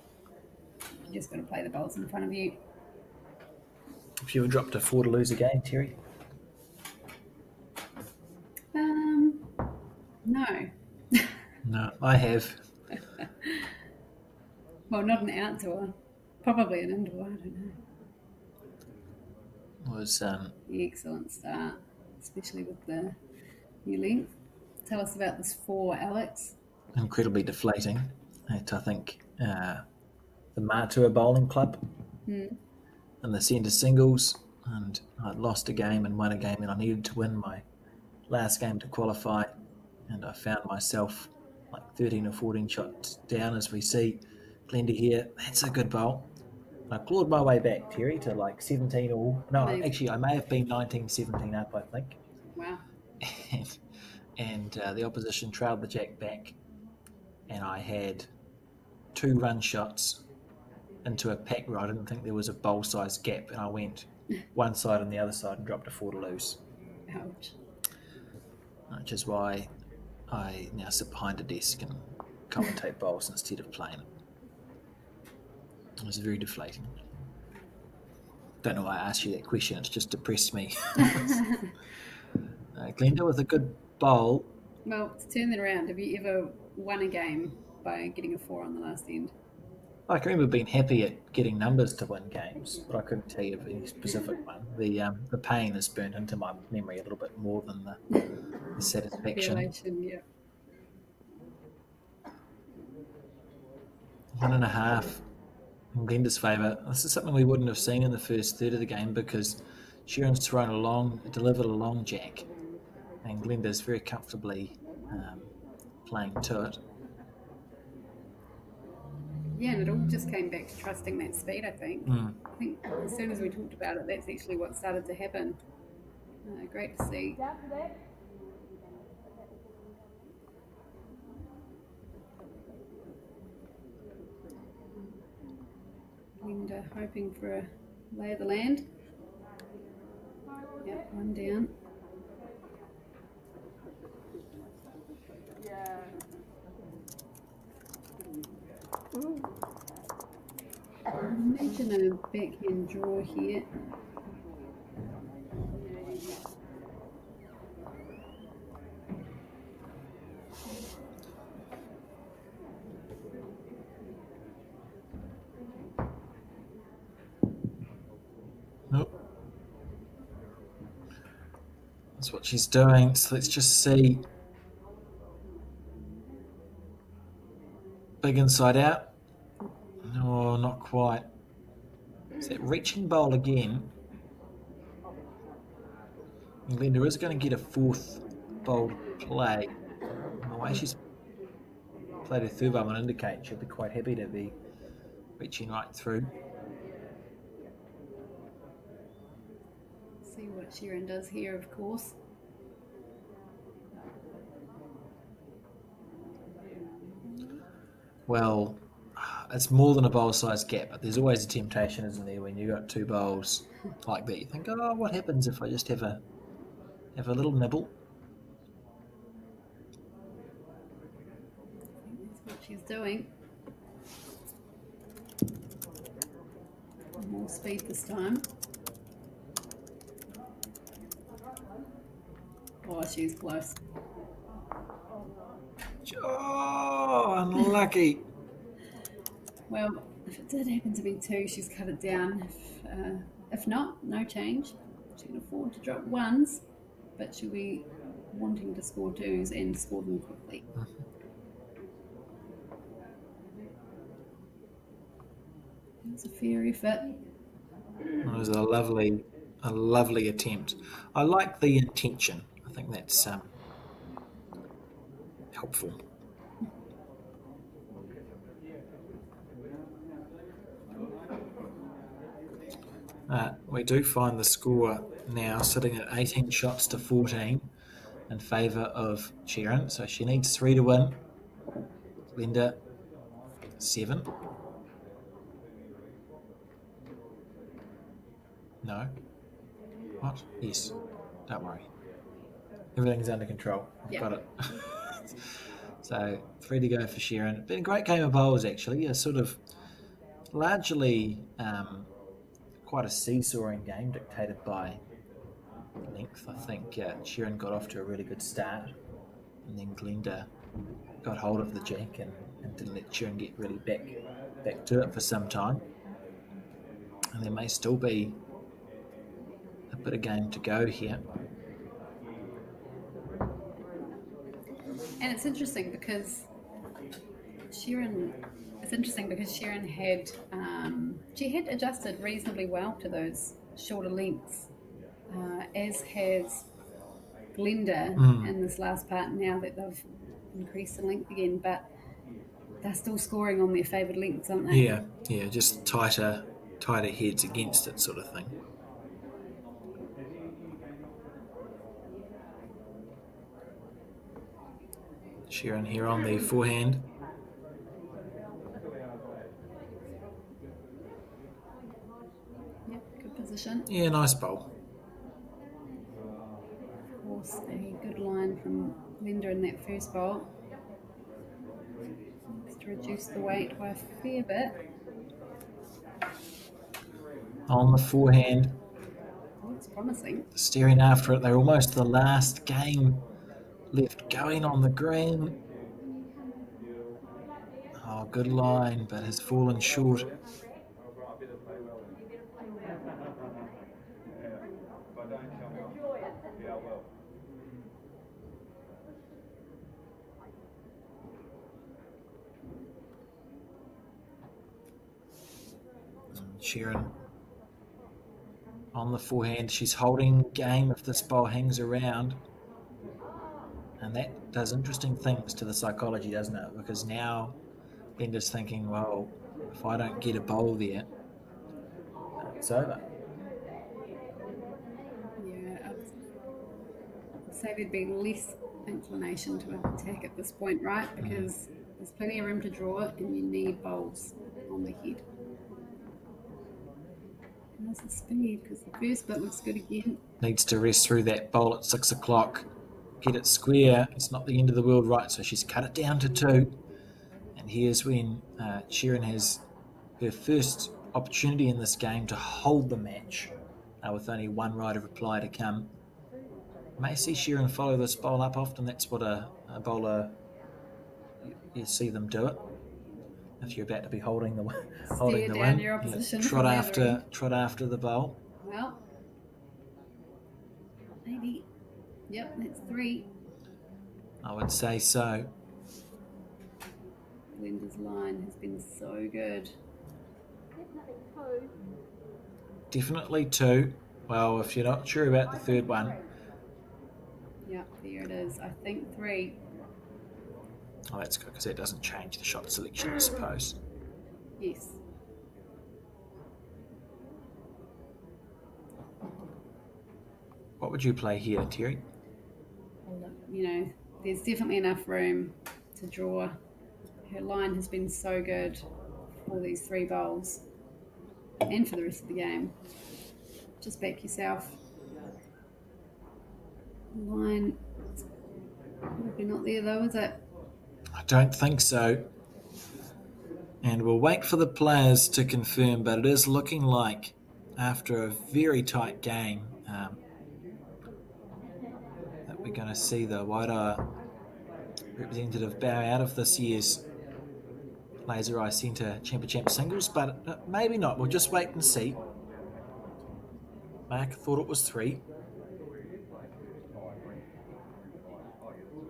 Speaker 2: you just got to play the bowls in front of you.
Speaker 1: If you were dropped to 4 to lose a game, Terry?
Speaker 2: No.
Speaker 1: No, I have.
Speaker 2: Well, not an outdoor, probably an indoor, I don't know.
Speaker 1: It was
Speaker 2: The excellent start, especially with the new length. Tell us about this 4, Alex.
Speaker 1: incredibly deflating at, I think, the Matua Bowling Club in the centre singles, and I'd lost a game and won a game, and I needed to win my last game to qualify, and I found myself like 13 or 14 shots down, as we see Glenda here. That's a good bowl. I clawed my way back, Terry, to like 17 all. No,
Speaker 2: Amazing.
Speaker 1: actually, I may have been 19-17 up, I think.
Speaker 2: Wow.
Speaker 1: And the opposition trailed the jack back, and I had 2 run shots into a pack where I didn't think there was a bowl size gap, and I went one side and the other side and dropped a 4 to lose.
Speaker 2: Ouch.
Speaker 1: Which is why I now sit behind a desk and commentate bowls instead of playing it. It was very deflating. Don't know why I asked you that question, it's just depressed me. Glenda with a good bowl.
Speaker 2: Well, to turn that around, have you ever won a game by getting a 4 on the last end?
Speaker 1: I can remember being happy at getting numbers to win games, but I couldn't tell you of any specific one. The pain is burnt into my memory a little bit more than the satisfaction.
Speaker 2: Violation, yeah.
Speaker 1: 1.5 in Glenda's favour. This is something we wouldn't have seen in the first third of the game because Sharon's delivered a long jack, and Glenda's very comfortably playing to it.
Speaker 2: Yeah, and it all just came back to trusting that speed, I think. I think as soon as we talked about it, that's actually what started to happen. Great to see. And hoping for a lay of the land. Yep, 1 down. Imagine a backhand draw here.
Speaker 1: Nope. That's what she's doing. So let's just see. Big inside out. No, not quite. Is that reaching bowl again? And Glenda is going to get a 4th bowl play. And the way she's played her 3rd bowl would indicate she'll be quite happy to be reaching right through.
Speaker 2: See what Sharon does here, of course.
Speaker 1: Well, it's more than a bowl size gap, but there's always a temptation, isn't there, when you've got 2 bowls like that. You think, oh, what happens if I just have a little nibble?
Speaker 2: That's what she's doing. More speed this time. Oh, she's close.
Speaker 1: Oh, unlucky.
Speaker 2: Well, if it did happen to be 2, she's cut it down. If not, no change. She can afford to drop 1s, but she'll be wanting to score 2s and score them quickly. It was a fair effort.
Speaker 1: It was a lovely attempt. I like the intention. I think that's helpful. We do find the score now sitting at 18 shots to 14 in favour of Cheryl. So she needs 3 to win. Glenda, 7. No. What? Yes. Don't worry. Everything's under control. I've got it. So 3 to go for Sharon. Been a great game of bowls, actually. A sort of largely quite a seesawing game dictated by length. I think Sharon got off to a really good start, and then Glenda got hold of the jack and didn't let Sharon get really back to it for some time. And there may still be a bit of game to go here.
Speaker 2: And it's interesting because Sharon had she had adjusted reasonably well to those shorter lengths, as has Glenda in this last part. Now that they've increased the length again, but they're still scoring on their favoured lengths, aren't they?
Speaker 1: Yeah, just tighter heads against it, sort of thing. Sharon here on the forehand.
Speaker 2: Yep, good position.
Speaker 1: Yeah, nice bowl.
Speaker 2: Of course, a good line from Glenda in that first bowl. Needs to reduce the weight by a fair bit.
Speaker 1: On the forehand.
Speaker 2: Looks promising.
Speaker 1: Staring after it. They're almost the last game left going on the green. Oh, good line, but has fallen short. Sharon on the forehand. She's holding game if this ball hangs around. And that does interesting things to the psychology, doesn't it? Because now Glenda's thinking, well, if I don't get a bowl there, it's over.
Speaker 2: Yeah, I'd say there'd be less inclination to attack at this point, right? Because there's plenty of room to draw and you need bowls on the head. And there's the speed, because the first bit looks good again.
Speaker 1: Needs to rest through that bowl at 6 o'clock. Get it square. It's not the end of the world, right? So she's cut it down to 2. And here's when Sharon has her first opportunity in this game to hold the match with only one right of reply to come. May see Sharon follow this bowl up. Often that's what a bowler, you see them do it. If you're about to be holding the
Speaker 2: down
Speaker 1: win,
Speaker 2: your opposition
Speaker 1: trot after the bowl.
Speaker 2: Well, maybe. Yep, that's 3.
Speaker 1: I would say so.
Speaker 2: Glenda's line has been so good.
Speaker 1: Definitely 2. Well, if you're not sure about the third one.
Speaker 2: Yep, there it is. I think 3.
Speaker 1: Oh, that's good, because that doesn't change the shot selection, I suppose.
Speaker 2: Yes.
Speaker 1: What would you play here, Terry?
Speaker 2: You know, there's definitely enough room to draw. Her line has been so good for these 3 bowls and for the rest of the game. Just back yourself. Line probably not there though, is it?
Speaker 1: I don't think so. And we'll wait for the players to confirm, but it is looking like, after a very tight game, that we're going to see the Wairoa representative bow out of this year's Laser Eye Centre Champ singles, but maybe not. We'll just wait and see. Mark thought it was 3.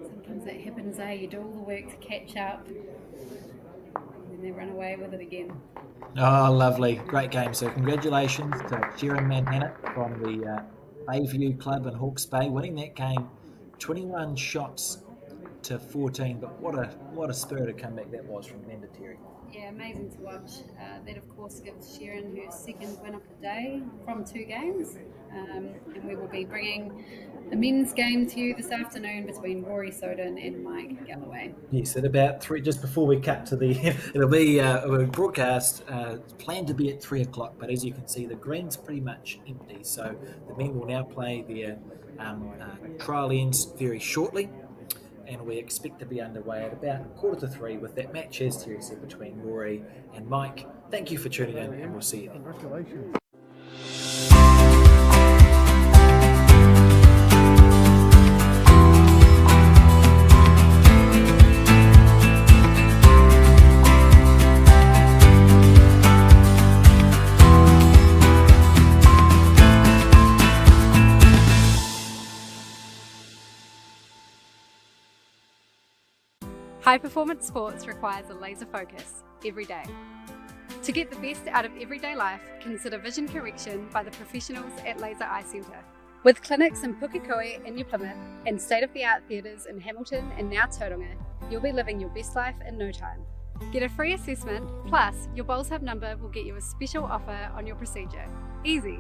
Speaker 2: Sometimes that happens, you do all the work to catch up and then they run away with it again.
Speaker 1: Oh, lovely. Great game. So congratulations to Cheryl Manhannett from the Bayview Club in Hawke's Bay, winning that game 21 shots to 14. But what a spirited comeback that was from Glenda, Terry.
Speaker 2: Yeah, amazing to watch. That, of course, gives Sharon her second win of the day from 2 games. And we will be bringing the men's game to you this afternoon between Rory Soden and Mike Galloway.
Speaker 1: Yes, at about 3, just before we cut to the, it'll be a broadcast planned to be at 3 o'clock, but as you can see, the green's pretty much empty. So the men will now play their trial ends very shortly, and we expect to be underway at about 2:45 with that match, as Terry said, between Rory and Mike. Thank you for tuning in, and we'll see you then.
Speaker 5: Congratulations.
Speaker 3: High performance sports requires a laser focus every day. To get the best out of everyday life, consider vision correction by the professionals at Laser Eye Centre. With clinics in Pukekohe and New Plymouth and state-of-the-art theatres in Hamilton and now Tauranga, you'll be living your best life in no time. Get a free assessment, plus your Bowls Hub number will get you a special offer on your procedure. Easy.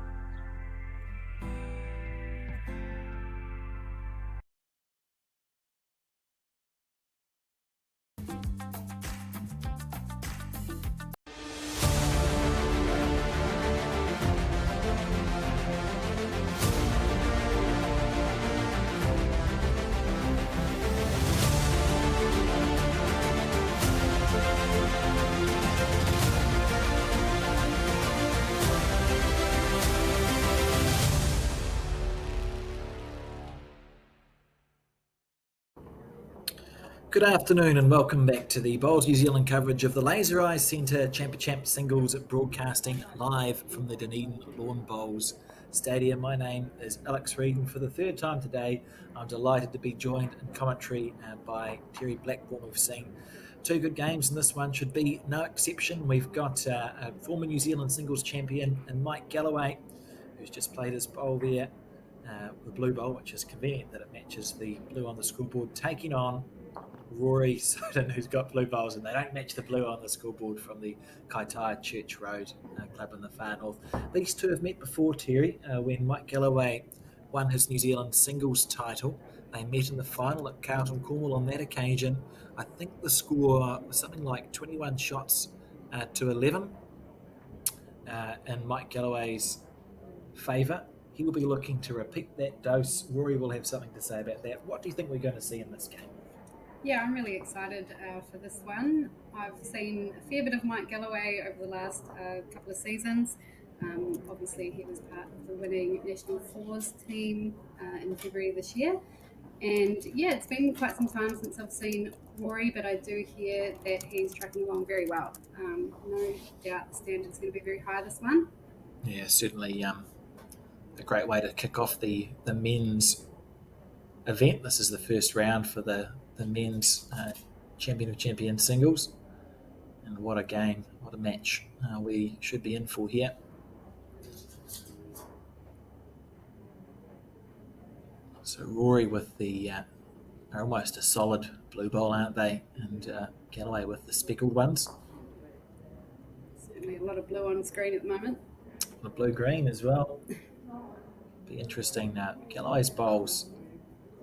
Speaker 1: Good afternoon and welcome back to the Bowls New Zealand coverage of the Laser Eye Centre Champ singles broadcasting live from the Dunedin Lawn Bowls Stadium. My name is Alex Reid, and for the third time today I'm delighted to be joined in commentary by Terry Blackburn. We've seen 2 good games and this one should be no exception. We've got a former New Zealand singles champion in Mike Galloway, who's just played his bowl there, the blue bowl, which is convenient that it matches the blue on the scoreboard, taking on Rory Soden, who's got blue bowls, and they don't match the blue on the scoreboard from the Kaitaia Church Road club in the far north. These two have met before, Terry, when Mike Galloway won his New Zealand singles title. They met in the final at Carlton Cornwall on that occasion. I think the score was something like 21 shots to 11 in Mike Galloway's favour. He will be looking to repeat that dose. Rory will have something to say about that. What do you think we're going to see in this game?
Speaker 2: Yeah, I'm really excited for this one. I've seen a fair bit of Mike Galloway over the last couple of seasons. Obviously, he was part of the winning National Fours team in February this year. And yeah, it's been quite some time since I've seen Rory, but I do hear that he's tracking along very well. No doubt the standard's going to be very high this one.
Speaker 1: Yeah, certainly a great way to kick off the men's event. This is the first round for the men's champion of champions singles, and what a game, what a match we should be in for here. So Rory with the are almost a solid blue bowl, aren't they, and Galloway with the speckled ones.
Speaker 2: Certainly a lot of blue on screen at the moment.
Speaker 1: The blue green as well. Be interesting. Galloway's bowls,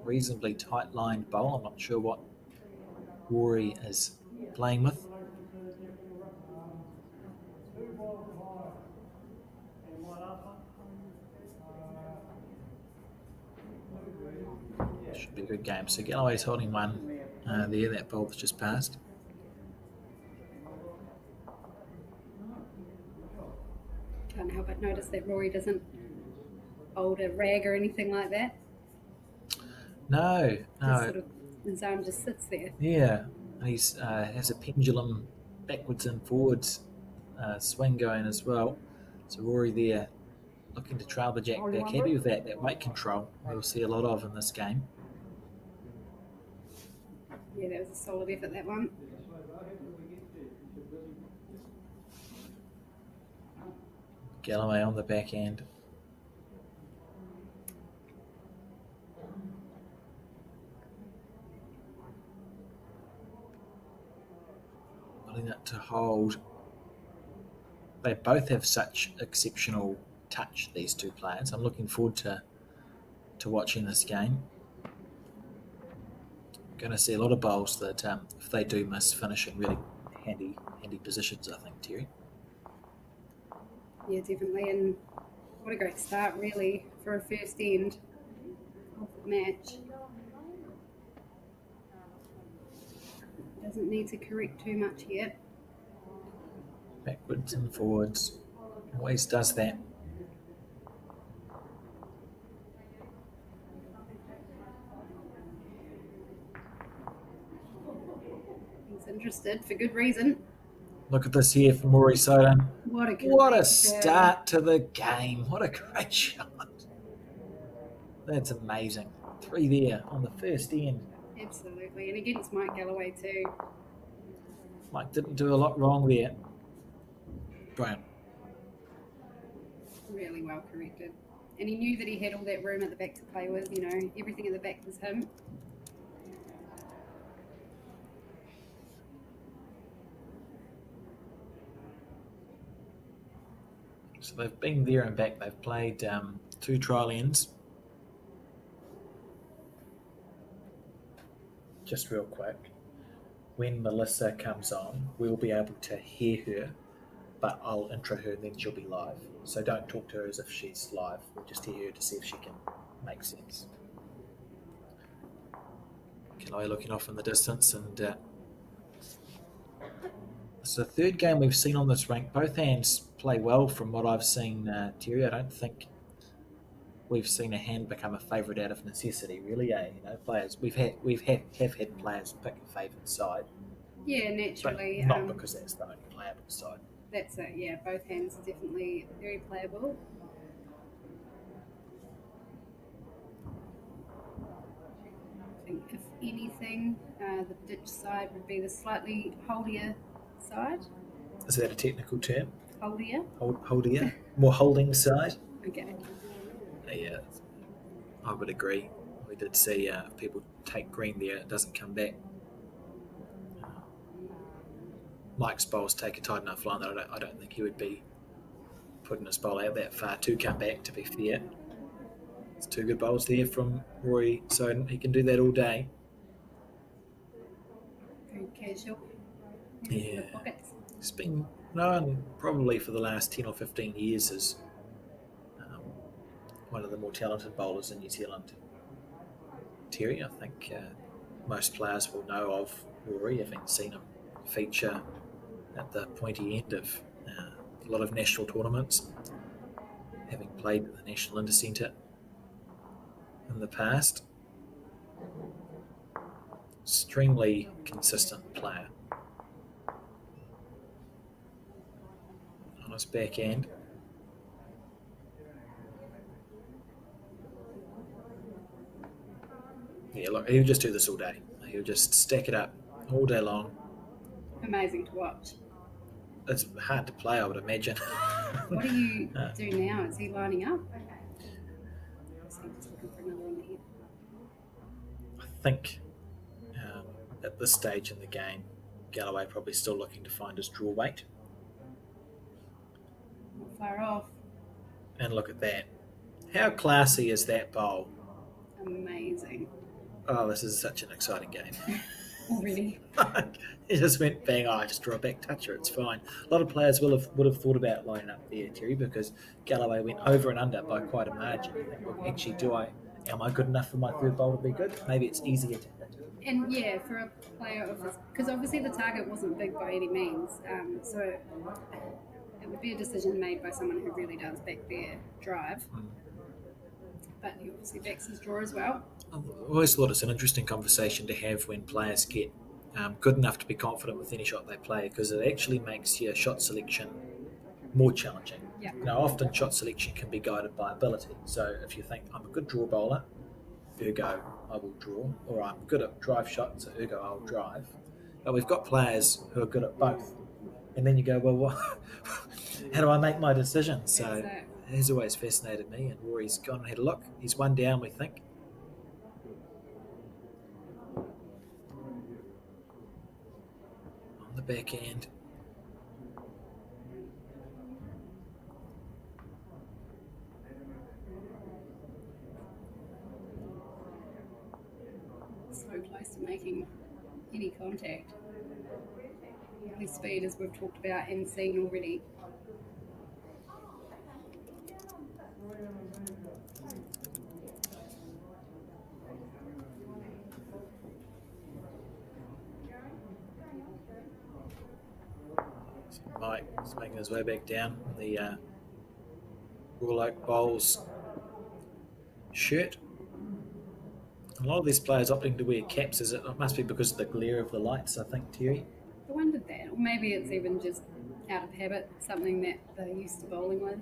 Speaker 1: reasonably tight lined bowl. I'm not sure what Rory is playing with. Should be a good game. So Galloway's holding one there. That ball that's just passed.
Speaker 2: Can't help but notice that Rory doesn't hold a rag or anything like that.
Speaker 1: No.
Speaker 2: Sort of, his arm just sits there.
Speaker 1: Yeah, and he's has a pendulum backwards and forwards swing going as well. So Rory there looking to trail the jack back. Happy with that weight control we'll see a lot of in this game.
Speaker 2: Yeah, that was a solid effort, that one.
Speaker 1: Galloway on the back end. to hold. They both have such exceptional touch, these two players. I'm looking forward to watching this game. Going to see a lot of bowls that, if they do miss, finish in really handy positions, I think, Terry.
Speaker 2: Yeah, definitely. And what a great start, really, for a first end of the match. Doesn't need to correct too much yet.
Speaker 1: Backwards and forwards. Always does that.
Speaker 2: He's interested for good reason.
Speaker 1: Look at this here from Rory Soden.
Speaker 2: What
Speaker 1: What a start to the game. What a great shot. That's amazing. 3 there on the first end.
Speaker 2: Absolutely. And against Mike Galloway too.
Speaker 1: Mike didn't do a lot wrong there. Brilliant.
Speaker 2: Really well corrected. And he knew that he had all that room at the back to play with, everything at the back was him.
Speaker 1: So they've been there and back. They've played 2 trial ends. Just real quick, when Melissa comes on, we'll be able to hear her, but I'll intro her and then she'll be live. So don't talk to her as if she's live. We'll just hear her to see if she can make sense. Galloway looking off in the distance, and it's the third game we've seen on this rank. Both hands play well from what I've seen, Terry. I don't think we've seen a hand become a favourite out of necessity, really. Players have had players pick a favoured side.
Speaker 2: Yeah, naturally.
Speaker 1: But not because that's the only playable side.
Speaker 2: That's it. Yeah, both hands are definitely very playable. I think if anything, the ditch side would be the slightly holdier side.
Speaker 1: Is that a technical term?
Speaker 2: Holdier.
Speaker 1: Holdier? More holding side?
Speaker 2: Okay.
Speaker 1: Yeah, I would agree. We did see if people take green there, it doesn't come back. Mike's bowls take a tight enough line that I don't think he would be putting his bowl out that far to come back, to be fair. It's 2 good bowls there from Rory Soden. He can do that all day.
Speaker 2: Very casual.
Speaker 1: Yeah.
Speaker 2: The pockets.
Speaker 1: He's been known probably for the last 10 or 15 years as one of the more talented bowlers in New Zealand. Terry, I think most players will know of Rory, having seen him feature at the pointy end of a lot of national tournaments, having played at the National Intercentre in the past. Extremely consistent player. On his back end. Yeah, look, he'll just do this all day. He'll just stack it up all day long.
Speaker 2: Amazing to watch.
Speaker 1: It's hard to play, I would imagine.
Speaker 2: What do you do now? Is he lining up? Is he just looking for another one here?
Speaker 1: I think at this stage in the game, Galloway probably still looking to find his draw weight.
Speaker 2: Not far off.
Speaker 1: And look at that. How classy is that bowl?
Speaker 2: Amazing.
Speaker 1: Oh, this is such an exciting game.
Speaker 2: Already.
Speaker 1: It just went bang, I just draw a back toucher, it's fine. A lot of players would have thought about lining up there, Terry, because Galloway went over and under by quite a margin. You think, well, actually, am I good enough for my third bowl to be good? Maybe it's easier to hit.
Speaker 2: And yeah, for a player of this, because obviously the target wasn't big by any means, so it would be a decision made by someone who really does back their drive. But he obviously backs his draw as well.
Speaker 1: I've always thought it's an interesting conversation to have when players get good enough to be confident with any shot they play, because it actually makes your shot selection more challenging.
Speaker 2: Yeah.
Speaker 1: Now, often shot selection can be guided by ability. So if you think, I'm a good draw bowler, ergo I will draw, or I'm good at drive shots, so ergo I'll drive. But we've got players who are good at both. And then you go, well, how do I make my decision? So it has always fascinated me, and Rory's gone and had a look. He's 1 down, we think. On the back end.
Speaker 2: so close to making any contact. Lovely speed, as we've talked about and seen already.
Speaker 1: Mike's making his way back down the Royal Oak Bowls shirt. A lot of these players opting to wear caps. It must be because of the glare of the lights, I think, Terry.
Speaker 2: I wondered that, or maybe it's even just out of habit, something that they're used to bowling with.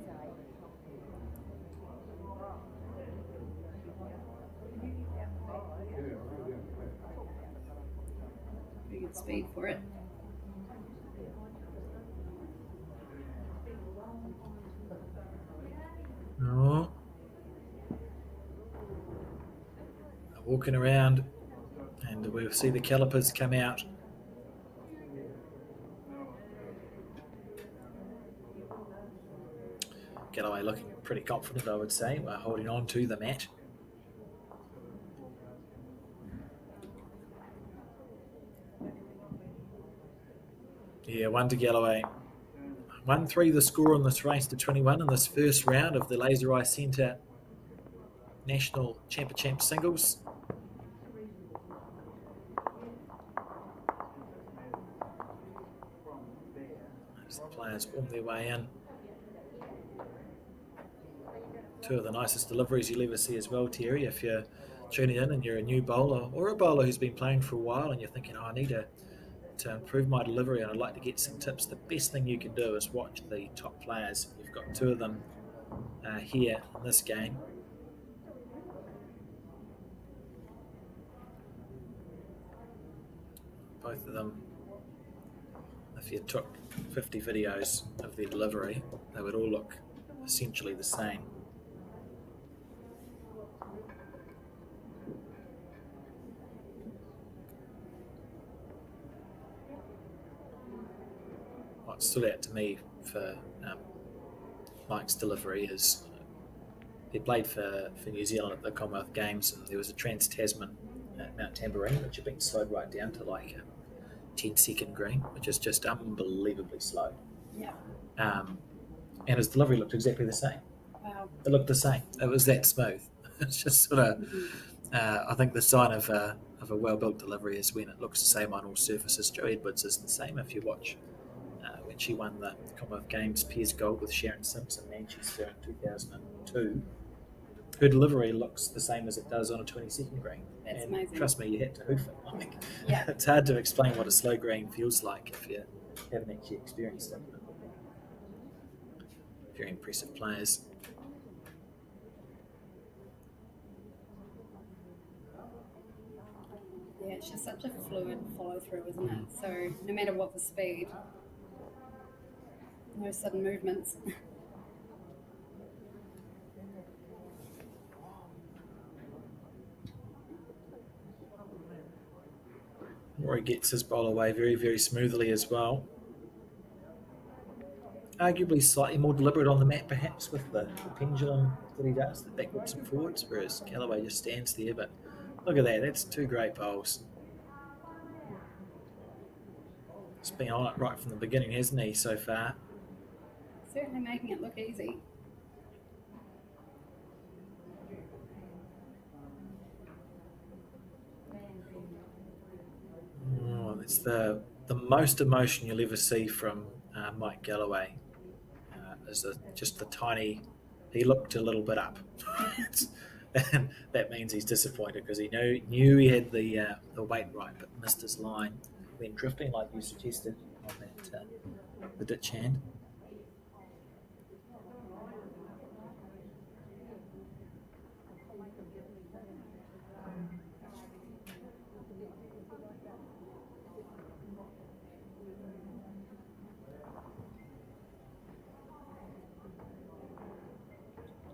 Speaker 2: Pretty good speed for it.
Speaker 1: Oh. Walking around, and we'll see the calipers come out. Galloway looking pretty confident, I would say, while holding on to the mat. Yeah, 1 to Galloway. 1-3 the score on this race to 21 in this first round of the Laser Eye Centre National Champ Singles. As the players form their way in. Two of the nicest deliveries you'll ever see as well, Terry, if you're tuning in and you're a new bowler or a bowler who's been playing for a while and you're thinking, I need to improve my delivery and I'd like to get some tips. The best thing you can do is watch the top players. You've got two of them here in this game. Both of them, if you took 50 videos of their delivery, they would all look essentially the same. What stood out to me for Mike's delivery is he played for New Zealand at the Commonwealth Games, and there was a Trans-Tasman at Mount Tambourine which had been slowed right down to like a 10-second green, which is just unbelievably slow.
Speaker 2: Yeah.
Speaker 1: And his delivery looked exactly the same.
Speaker 2: Wow.
Speaker 1: It looked the same. It was that smooth. It's just sort of, I think the sign of a well-built delivery is when it looks the same on all surfaces. Jo Edwards is the same if you watch when she won the Commonwealth Games Peers Gold with Sharon Simpson, Manchester in 2002. Her delivery looks the same as it does on a 20-second green.
Speaker 2: That's
Speaker 1: and
Speaker 2: amazing.
Speaker 1: Trust me, you had to hoof it. Like,
Speaker 2: Yeah.
Speaker 1: it's hard to explain what a slow green feels like if you haven't actually experienced it. Very impressive players.
Speaker 2: Yeah, it's just such a fluid follow through, isn't it? So no matter what the speed, no sudden movements.
Speaker 1: Rory gets his bowl away very, very smoothly as well. Arguably slightly more deliberate on the mat, perhaps, with the pendulum that he does, the backwards and forwards, whereas Galloway just stands there. But look at that, that's two great bowls. He's been on it right from the beginning, hasn't he, so far?
Speaker 2: Certainly making it look easy.
Speaker 1: Oh, it's the most emotion you'll ever see from Mike Galloway. Is just the tiny. He looked a little bit up, and that means he's disappointed because he knew he had the weight right, but missed his line when drifting, like you suggested on that the ditch hand.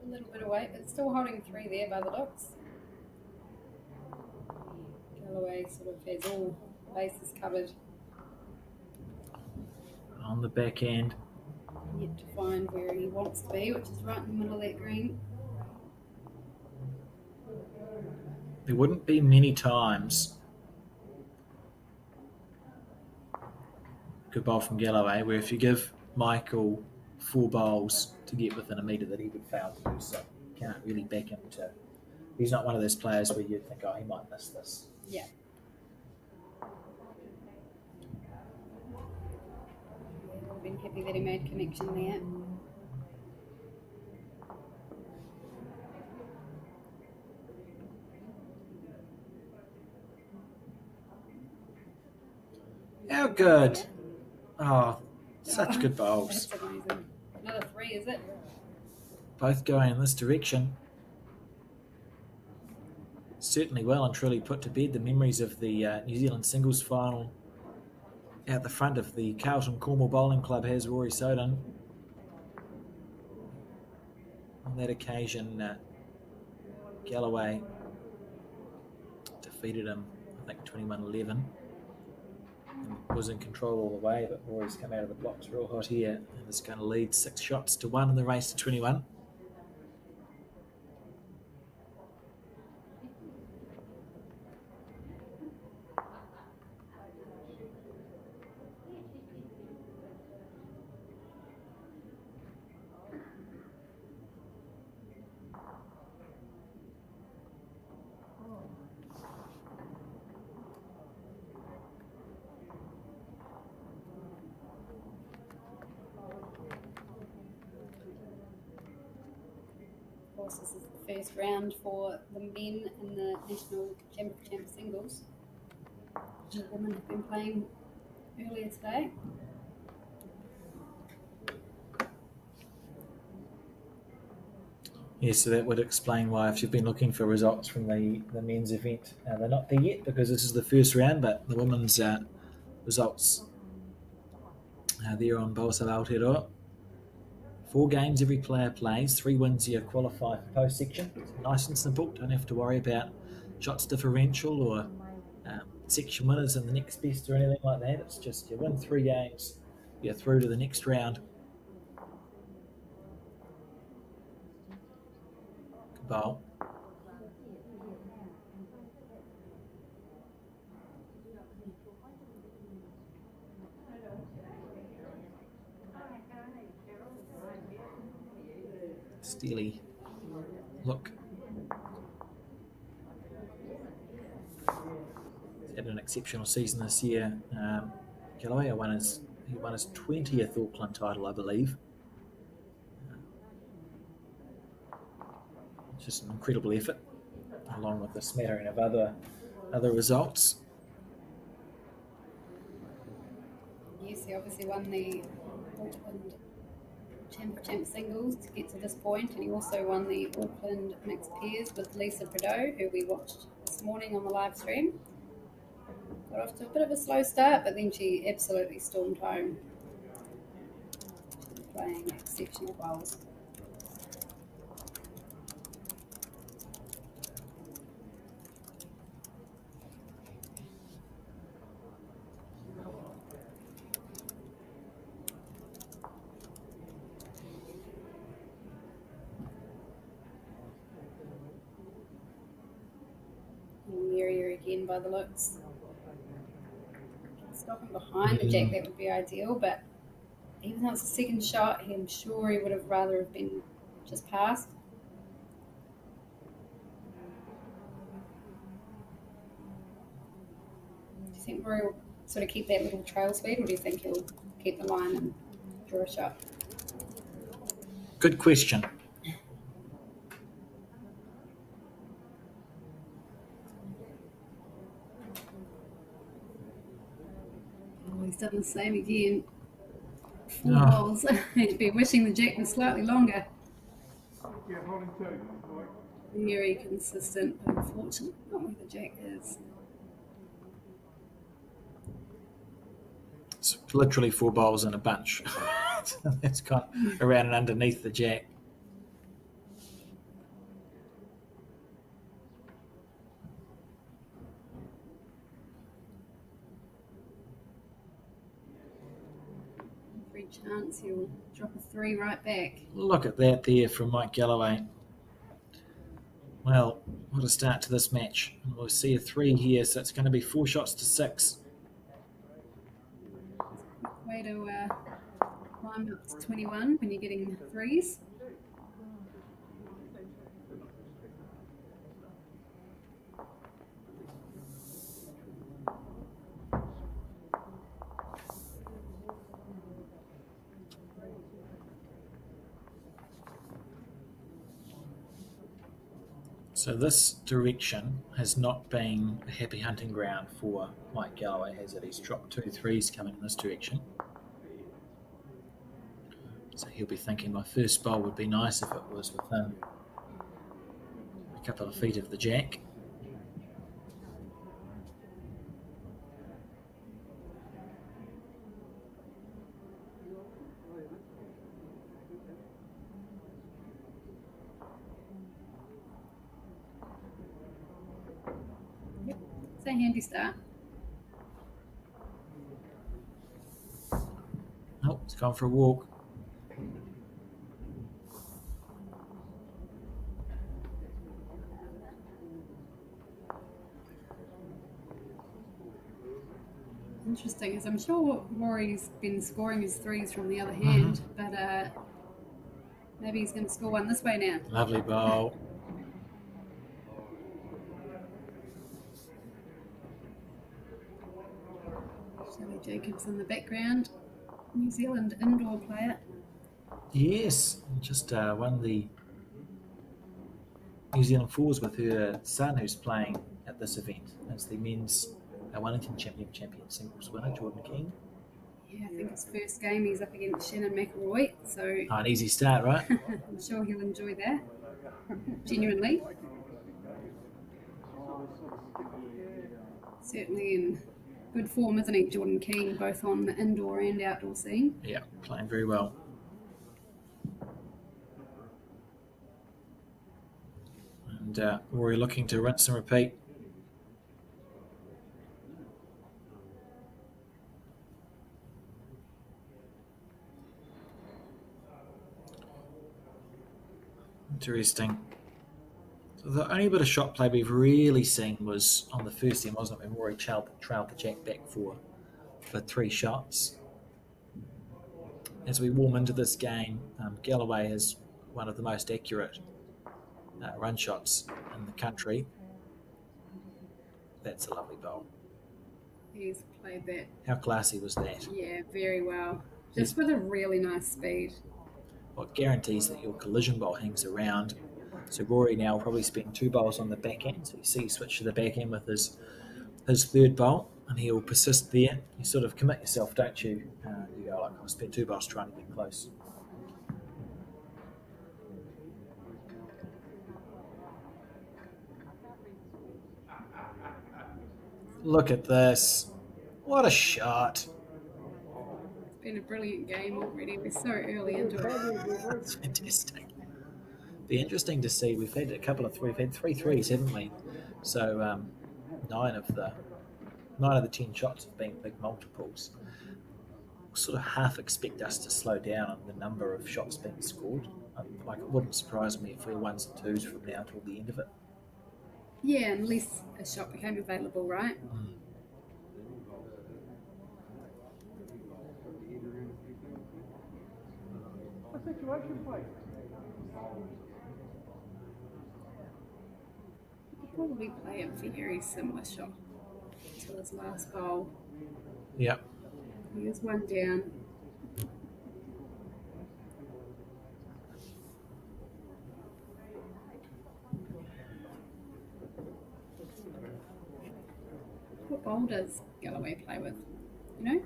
Speaker 2: A little bit of weight, but still holding 3 there by the docks. Galloway sort of has all bases covered.
Speaker 1: On the back end.
Speaker 2: Yet to find where he wants to be, which is right in the middle of that green.
Speaker 1: There wouldn't be many times good bowl from Galloway, where if you give Michael 4 bowls to get within a metre that he would fail to do so. You can't really back him to... He's not one of those players where you'd think, oh, he might miss this.
Speaker 2: Yeah. I've been happy that he made connection there.
Speaker 1: How good! Oh, such good bowls.
Speaker 2: That's amazing. Another 3, is it?
Speaker 1: Both going in this direction. Certainly well and truly put to bed the memories of the New Zealand singles final. Out the front of the Carlton Cornwall Bowling Club has Rory Soden. On that occasion, Galloway defeated him, I think, 21-11. And was in control all the way, but Rory's come out of the blocks real hot here and is going to lead 6 shots to 1 in the race to 21.
Speaker 2: Of course, this is the first round for the men in the National Championship singles. The women have been playing earlier today.
Speaker 1: Yes, so that would explain why, if you've been looking for results from the men's event, they're not there yet because this is the first round, but the women's results are there on Bolsa Aotearoa. 4 games every player plays, 3 wins you qualify for post-section. It's nice and simple, don't have to worry about shots differential or section winners and the next best or anything like that. It's just you win 3 games, you're through to the next round. Good bowl. Steely look. He's had an exceptional season this year. Galloway won his 20th Auckland title, I believe. Just an incredible effort, along with a smattering of other results.
Speaker 2: Yes, he obviously won the Auckland Championship singles to get to this point, and he also won the Auckland mixed pairs with Lisa Prau, who we watched this morning on the live stream. Got off to a bit of a slow start, but then she absolutely stormed home. She was playing exceptional bowls. Area again by the looks. Stopping behind the jack, that would be ideal, but even though it's a second shot, I'm sure he would have rather have been just past. Do you think Rory will sort of keep that little trail speed, or do you think he'll keep the line and draw a shot?
Speaker 1: Good question.
Speaker 2: He's done the same again. 4 balls. He'd be wishing the jack was slightly longer. Very consistent, but unfortunately not where the jack is.
Speaker 1: It's literally 4 bowls in a bunch. It's got around and underneath the jack.
Speaker 2: Chance he'll drop a 3 right back.
Speaker 1: Look at that there from Mike Galloway. Well, what a start to this match. We'll see a 3 here, so it's going to be 4 shots to 6.
Speaker 2: way to climb up to 21 when you're getting threes.
Speaker 1: So this direction has not been a happy hunting ground for Mike Galloway, has it? He's dropped 2 threes coming in this direction. So he'll be thinking my first bowl would be nice if it was within a couple of feet of the jack.
Speaker 2: It's a handy start.
Speaker 1: Oh, he's gone for a walk.
Speaker 2: Interesting, as I'm sure Rory's been scoring his threes from the other hand, but maybe he's going to score one this way now.
Speaker 1: Lovely bowl.
Speaker 2: Shelley Jacobs in the background, New Zealand indoor player.
Speaker 1: Yes, just won the New Zealand Fours with her son, who's playing at this event as the men's Wellington champion singles winner, Jordan King.
Speaker 2: Yeah, I think his first game he's up against Shannon McElroy, so
Speaker 1: An easy start, right?
Speaker 2: I'm sure he'll enjoy that. Genuinely. Certainly in good form, isn't he, Jordan King, both on the indoor and outdoor scene.
Speaker 1: Yeah, playing very well. And Rory looking to rinse and repeat. Interesting. So the only bit of shot play we've really seen was on the first end, wasn't it, when Rory trailed the jack back for 3 shots. As we warm into this game, Galloway is one of the most accurate run shots in the country. That's a lovely bowl.
Speaker 2: He's played that,
Speaker 1: How classy was that?
Speaker 2: yeah, very well. Just with a really nice speed.
Speaker 1: Well, it guarantees that your collision bowl hangs around. So Rory now will probably spend 2 bowls on the back end. So you see, switch to the back end with his third bowl, and he'll persist there. You sort of commit yourself, don't you? You go like, I'll spend 2 bowls trying to get close. Look at this. What a shot.
Speaker 2: It's been a brilliant game already. We're so early into it.
Speaker 1: That's fantastic. Be interesting to see. We've had we've had 3 threes, haven't we? So 9 of the 10 shots have been big multiples. Sort of half expect us to slow down on the number of shots being scored. Like, it wouldn't surprise me if we're 1s and 2s from now till the end of it.
Speaker 2: Yeah, unless a shot became available, right? He'll probably play a very similar shot to his last bowl.
Speaker 1: Yep.
Speaker 2: Here's one down. What bowl does Galloway play with? You know?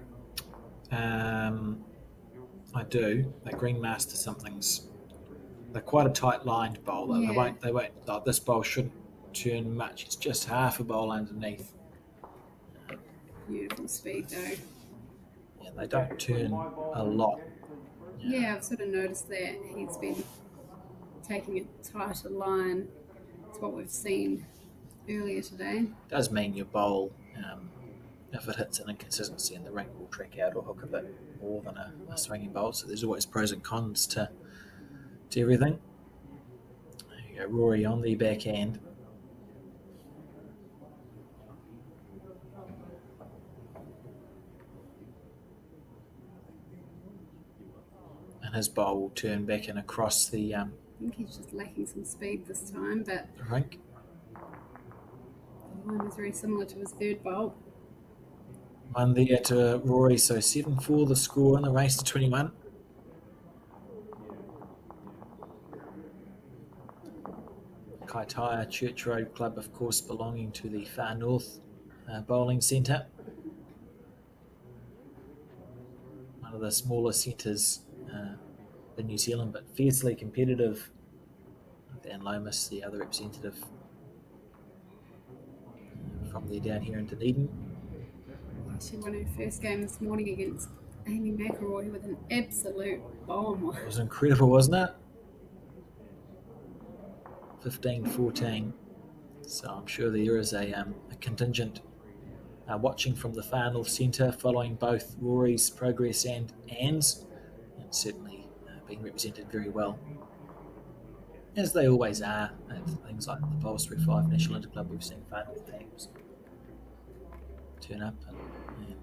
Speaker 1: I do. That Green Master something's. They're quite a tight lined bowl.
Speaker 2: Yeah.
Speaker 1: They won't. Like, this bowl shouldn't turn much. It's just half a bowl underneath.
Speaker 2: Beautiful speed though.
Speaker 1: Yeah, they don't turn a lot.
Speaker 2: Yeah, I've sort of noticed that he's been taking a tighter line. It's what we've seen earlier today.
Speaker 1: Does mean your bowl, if it hits an inconsistency in the rink, will track out or hook a bit more than a swinging bowl. So there's always pros and cons to everything. There you go, Rory on the backhand. and his bowl will turn back and across the
Speaker 2: I think he's just lacking some speed this time, but
Speaker 1: rink.
Speaker 2: the line was very similar to his third bowl.
Speaker 1: One there to Rory, so 7-4 the score in the race to 21. Kaitaia Church Road Club, of course, belonging to the Far North Bowling Centre. One of the smaller centres in New Zealand, but fiercely competitive. Dan Lomas, the other representative from there down here in Dunedin.
Speaker 2: She won her first game this morning against Amy McElroy with an absolute bomb.
Speaker 1: It was incredible, wasn't it? 15-14. So I'm sure there is a contingent watching from the Far North Centre, following both Rory's progress and Anne's, and certainly being represented very well, as they always are at things like the Bolstry 5 National Interclub. We've seen Far North teams turn up and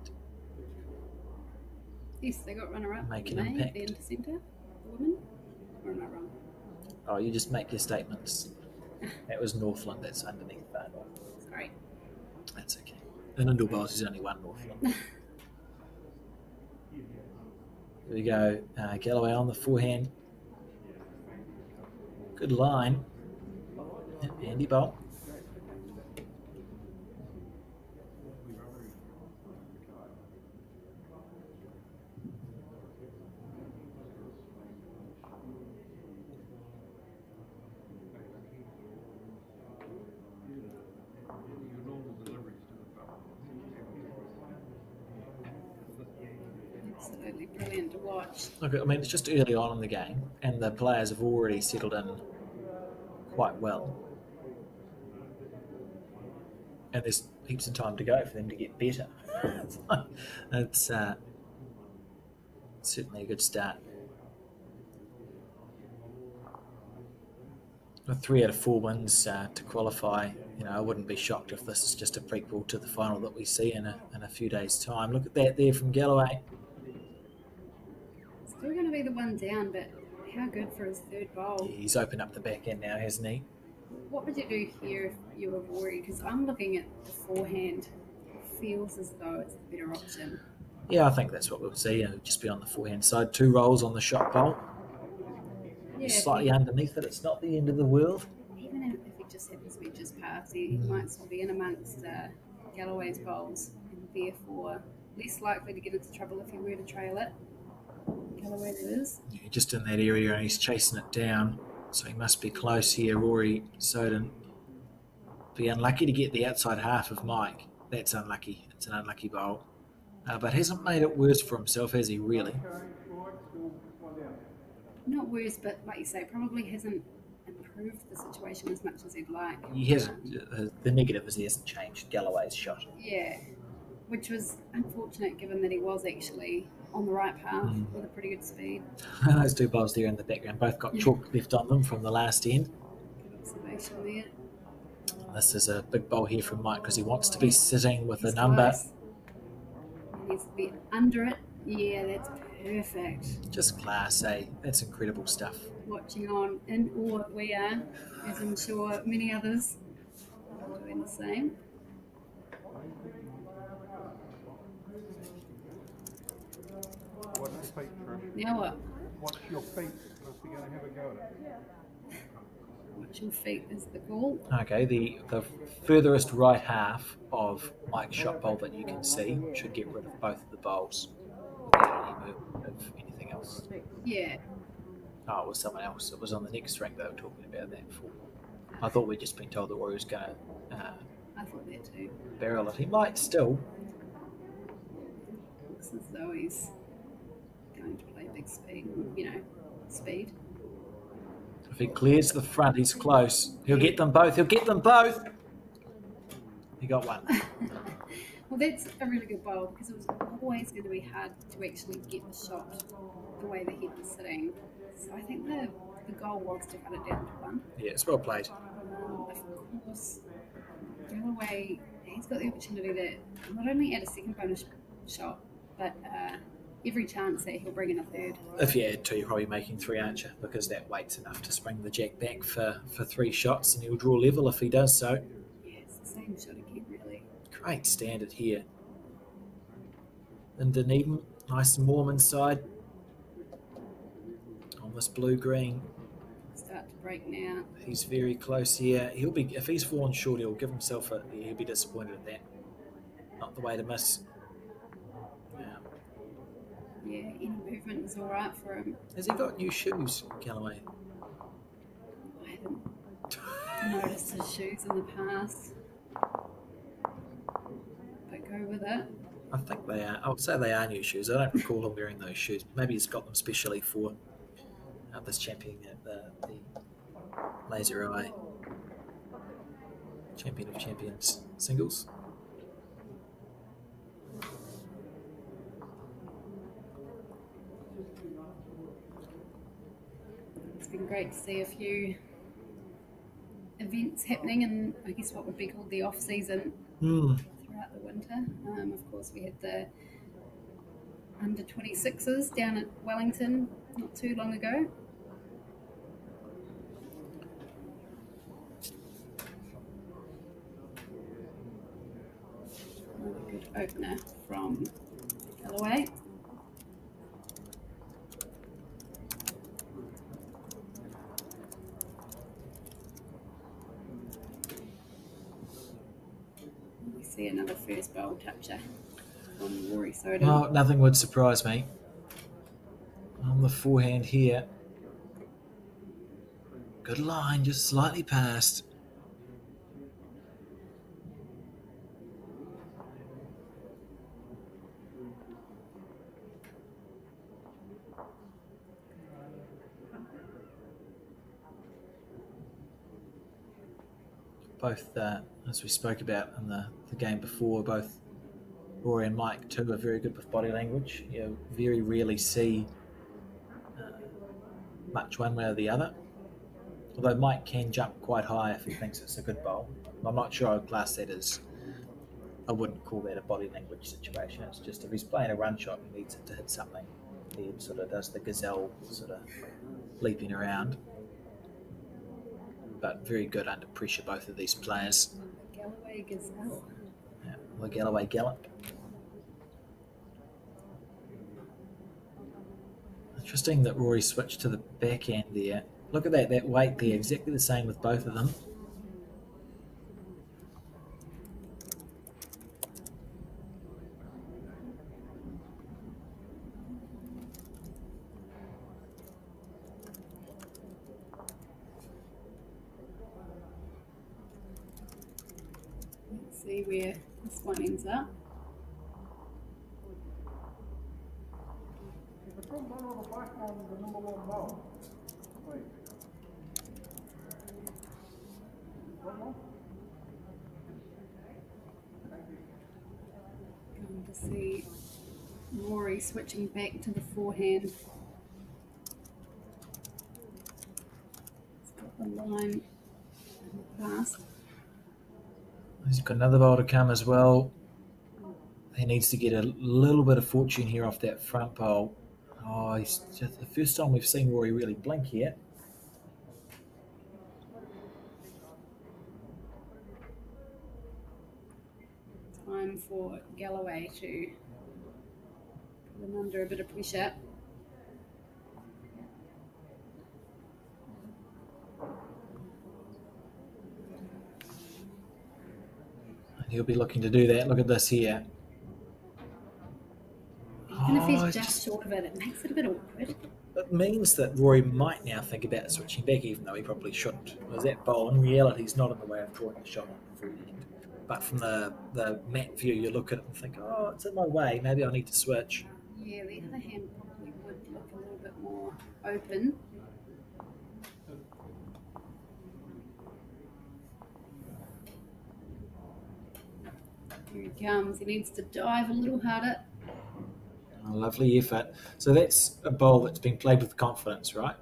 Speaker 2: Yes, they got runner-up.
Speaker 1: Make an impact.
Speaker 2: The Intercentre, the women. Or am I wrong?
Speaker 1: Oh, you just make your statements. That was Northland, that's underneath Far North.
Speaker 2: Sorry.
Speaker 1: That's okay. In indoor bowls, there's only one Northland. Here we go. Galloway on the forehand. Good line. Yep, handy bowl.
Speaker 2: Absolutely brilliant to watch.
Speaker 1: Look, I mean, it's just early on in the game, and the players have already settled in quite well. And there's heaps of time to go for them to get better. It's certainly a good start. With 3 out of 4 wins to qualify, I wouldn't be shocked if this is just a prequel to the final that we see in a few days' time. Look at that there from Galloway.
Speaker 2: Still going to be the one down, but how good for his third bowl.
Speaker 1: He's opened up the back end now, hasn't he?
Speaker 2: What would you do here if you were Rory? Because I'm looking at the forehand. It feels as though it's the better option.
Speaker 1: Yeah, I think that's what we'll see. It'll just be on the forehand side. 2 rolls on the shot bowl.
Speaker 2: Yeah,
Speaker 1: Slightly underneath it. It's not the end of the world.
Speaker 2: Even if he just happens to be just past, he might still be in amongst Galloway's bowls, and therefore less likely to get into trouble if he were to trail it. Galloway that is.
Speaker 1: Yeah, just in that area, and he's chasing it down. So he must be close here. Rory Soden. Be unlucky to get the outside half of Mike. That's unlucky. It's an unlucky bowl. But hasn't made it worse for himself, has he, really?
Speaker 2: Not worse, but like you say, probably hasn't improved the situation as much as he'd like.
Speaker 1: He hasn't. The negative is he hasn't changed Galloway's shot.
Speaker 2: Yeah, which was unfortunate given that he was actually on the right path with a pretty good speed.
Speaker 1: Those 2 bowls there in the background both got chalk left on them from the last end.
Speaker 2: Good observation there.
Speaker 1: This is a big bowl here from Mike because he wants to be sitting with a number.
Speaker 2: Close. He needs to be under it. Yeah, that's perfect.
Speaker 1: Just class, eh? That's incredible stuff.
Speaker 2: Watching on in awe we are, as I'm sure many others are doing the same.
Speaker 5: What's your feet, Trish?
Speaker 2: Now what?
Speaker 5: What's your feet? Must be going to have a go at it.
Speaker 2: Watch your feet is the call.
Speaker 1: Okay, the furthest right half of Mike's shot bowl that you can see should get rid of both of the bowls without any movement of anything else.
Speaker 2: Yeah.
Speaker 1: Oh, it was someone else. It was on the next ring they were talking about that before. I thought we'd just been told that Rory was going to
Speaker 2: I thought that too.
Speaker 1: barrel it. He might still.
Speaker 2: Looks as though he's going to play big speed, speed.
Speaker 1: If he clears the front, he's close. He'll get them both. He'll get them both. He got one.
Speaker 2: Well, that's a really good bowl because it was always going to be hard to actually get the shot the way the head was sitting. So I think the goal was to cut it down to 1.
Speaker 1: Yeah, it's well played.
Speaker 2: Of course, Galloway, he's got the opportunity to not only add a second bonus shot, but every chance that he'll bring in a third.
Speaker 1: If you add two, you're probably making three, aren't you? Because that weight's enough to spring the jack back for three shots, and he'll draw level if he does so.
Speaker 2: Yeah, it's the same shot again, really.
Speaker 1: Great standard here. In Dunedin, nice and warm inside. On this blue-green.
Speaker 2: Start to break now.
Speaker 1: He's very close here. He'll be, if he's fallen short, he'll give himself he'll be disappointed at that. Not the way to miss.
Speaker 2: Yeah, any movement is all right for him.
Speaker 1: Has he got new shoes, Galloway?
Speaker 2: I haven't noticed his shoes in the past. But go with it.
Speaker 1: I think they are. I would say they are new shoes. I don't recall him wearing those shoes. Maybe he's got them specially for this champion, the Laser Eye Champion of Champions singles.
Speaker 2: It's been great to see a few events happening in, I guess, what would be called the off-season throughout the winter. Of course, we had the under 26s down at Wellington not too long ago. Another good opener from Galloway. We see another first bowl toucher from Rory Soden.
Speaker 1: Well, nothing would surprise me. On the forehand here. Good line, just slightly past. Both, as we spoke about in the game before, both Rory and Mike too are very good with body language. You very rarely see much one way or the other. Although Mike can jump quite high if he thinks it's a good bowl. I'm not sure I'd class that as, I wouldn't call that a body language situation. It's just if he's playing a run shot and needs it to hit something, he sort of does the gazelle sort of leaping around. But very good under pressure, both of these players.
Speaker 2: Galloway Gazelle.
Speaker 1: Yeah, the Galloway Gallop. Interesting that Rory switched to the backhand there. Look at that weight there, exactly the same with both of them.
Speaker 2: Let's see where this one ends up. Going to see Rory switching back to the forehand. It's got the line and the pass.
Speaker 1: He's got another bowl to come as well. He needs to get a little bit of fortune here off that front bowl. Oh, it's just the first time we've seen Rory really blink here.
Speaker 2: Time for Galloway to put him under a bit of pressure.
Speaker 1: He'll be looking to do that. Look at this here.
Speaker 2: Even if he's
Speaker 1: it's
Speaker 2: just short of it, it makes it a bit awkward.
Speaker 1: It means that Rory might now think about switching back, even though he probably shouldn't. Because that bowl, in reality, is not in the way of drawing a shot on the forehand. But from the mat view, you look at it and think, oh, it's in my way. Maybe I need to switch.
Speaker 2: Yeah, the other hand probably would look a little bit more open. Here he comes. He needs to dive a little harder.
Speaker 1: Oh, lovely effort. So that's a bowl that's been played with confidence, right?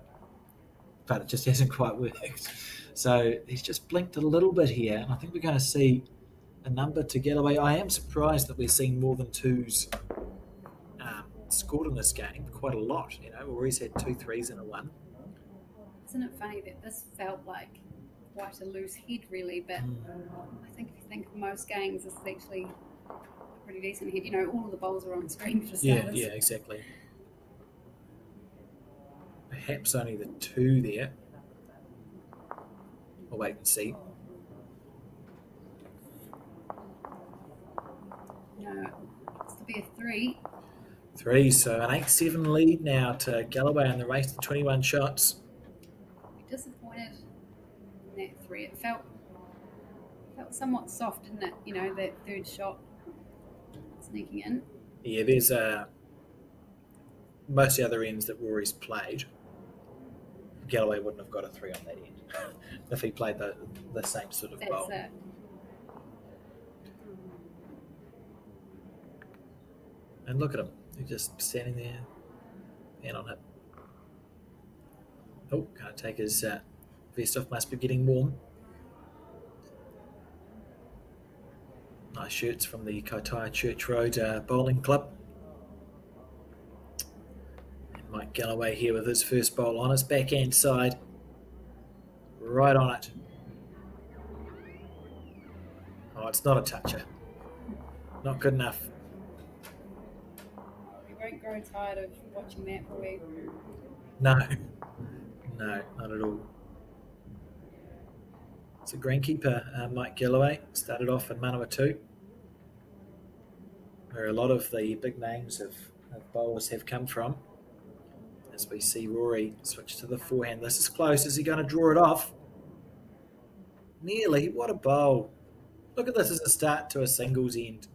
Speaker 1: But it just hasn't quite worked. So he's just blinked a little bit here. And I think we're going to see a number to Galloway. I am surprised that we're seeing more than twos scored in this game quite a lot. You know, Rory's had 2 threes and a 1.
Speaker 2: Isn't it funny that this felt like quite a loose head, really? But I think if you think of most games, this is actually a pretty decent head. You know, all of the bowls are on screen for starters.
Speaker 1: Yeah, exactly. Perhaps only the 2 there. We'll wait and see.
Speaker 2: No, it's to be a 3.
Speaker 1: 3, so an 8-7 lead now to Galloway in the race to 21 shots.
Speaker 2: Be disappointed in that 3. It felt somewhat soft, didn't it? You know, that third shot sneaking in.
Speaker 1: Yeah, there's most of the other ends that Rory's played. Galloway wouldn't have got a 3 on that end if he played the same sort of bowl.
Speaker 2: That's it.
Speaker 1: And look at him. He's just standing there, hand on hip. Oh, can't take his vest off, must be getting warm. Nice shirts from the Kaitaia Church Road Bowling Club. And Mike Galloway here with his first bowl on his backhand side. Right on it. Oh, it's not a toucher. Not good enough.
Speaker 2: We won't grow tired of watching that, will we?
Speaker 1: No, not at all. It's a greenkeeper, Mike Galloway, started off in Manawatu, where a lot of the big names of bowlers have come from. As we see Rory switch to the forehand. This is close. Is he going to draw it off? Nearly. What a bowl. Look at this as a start to a singles end.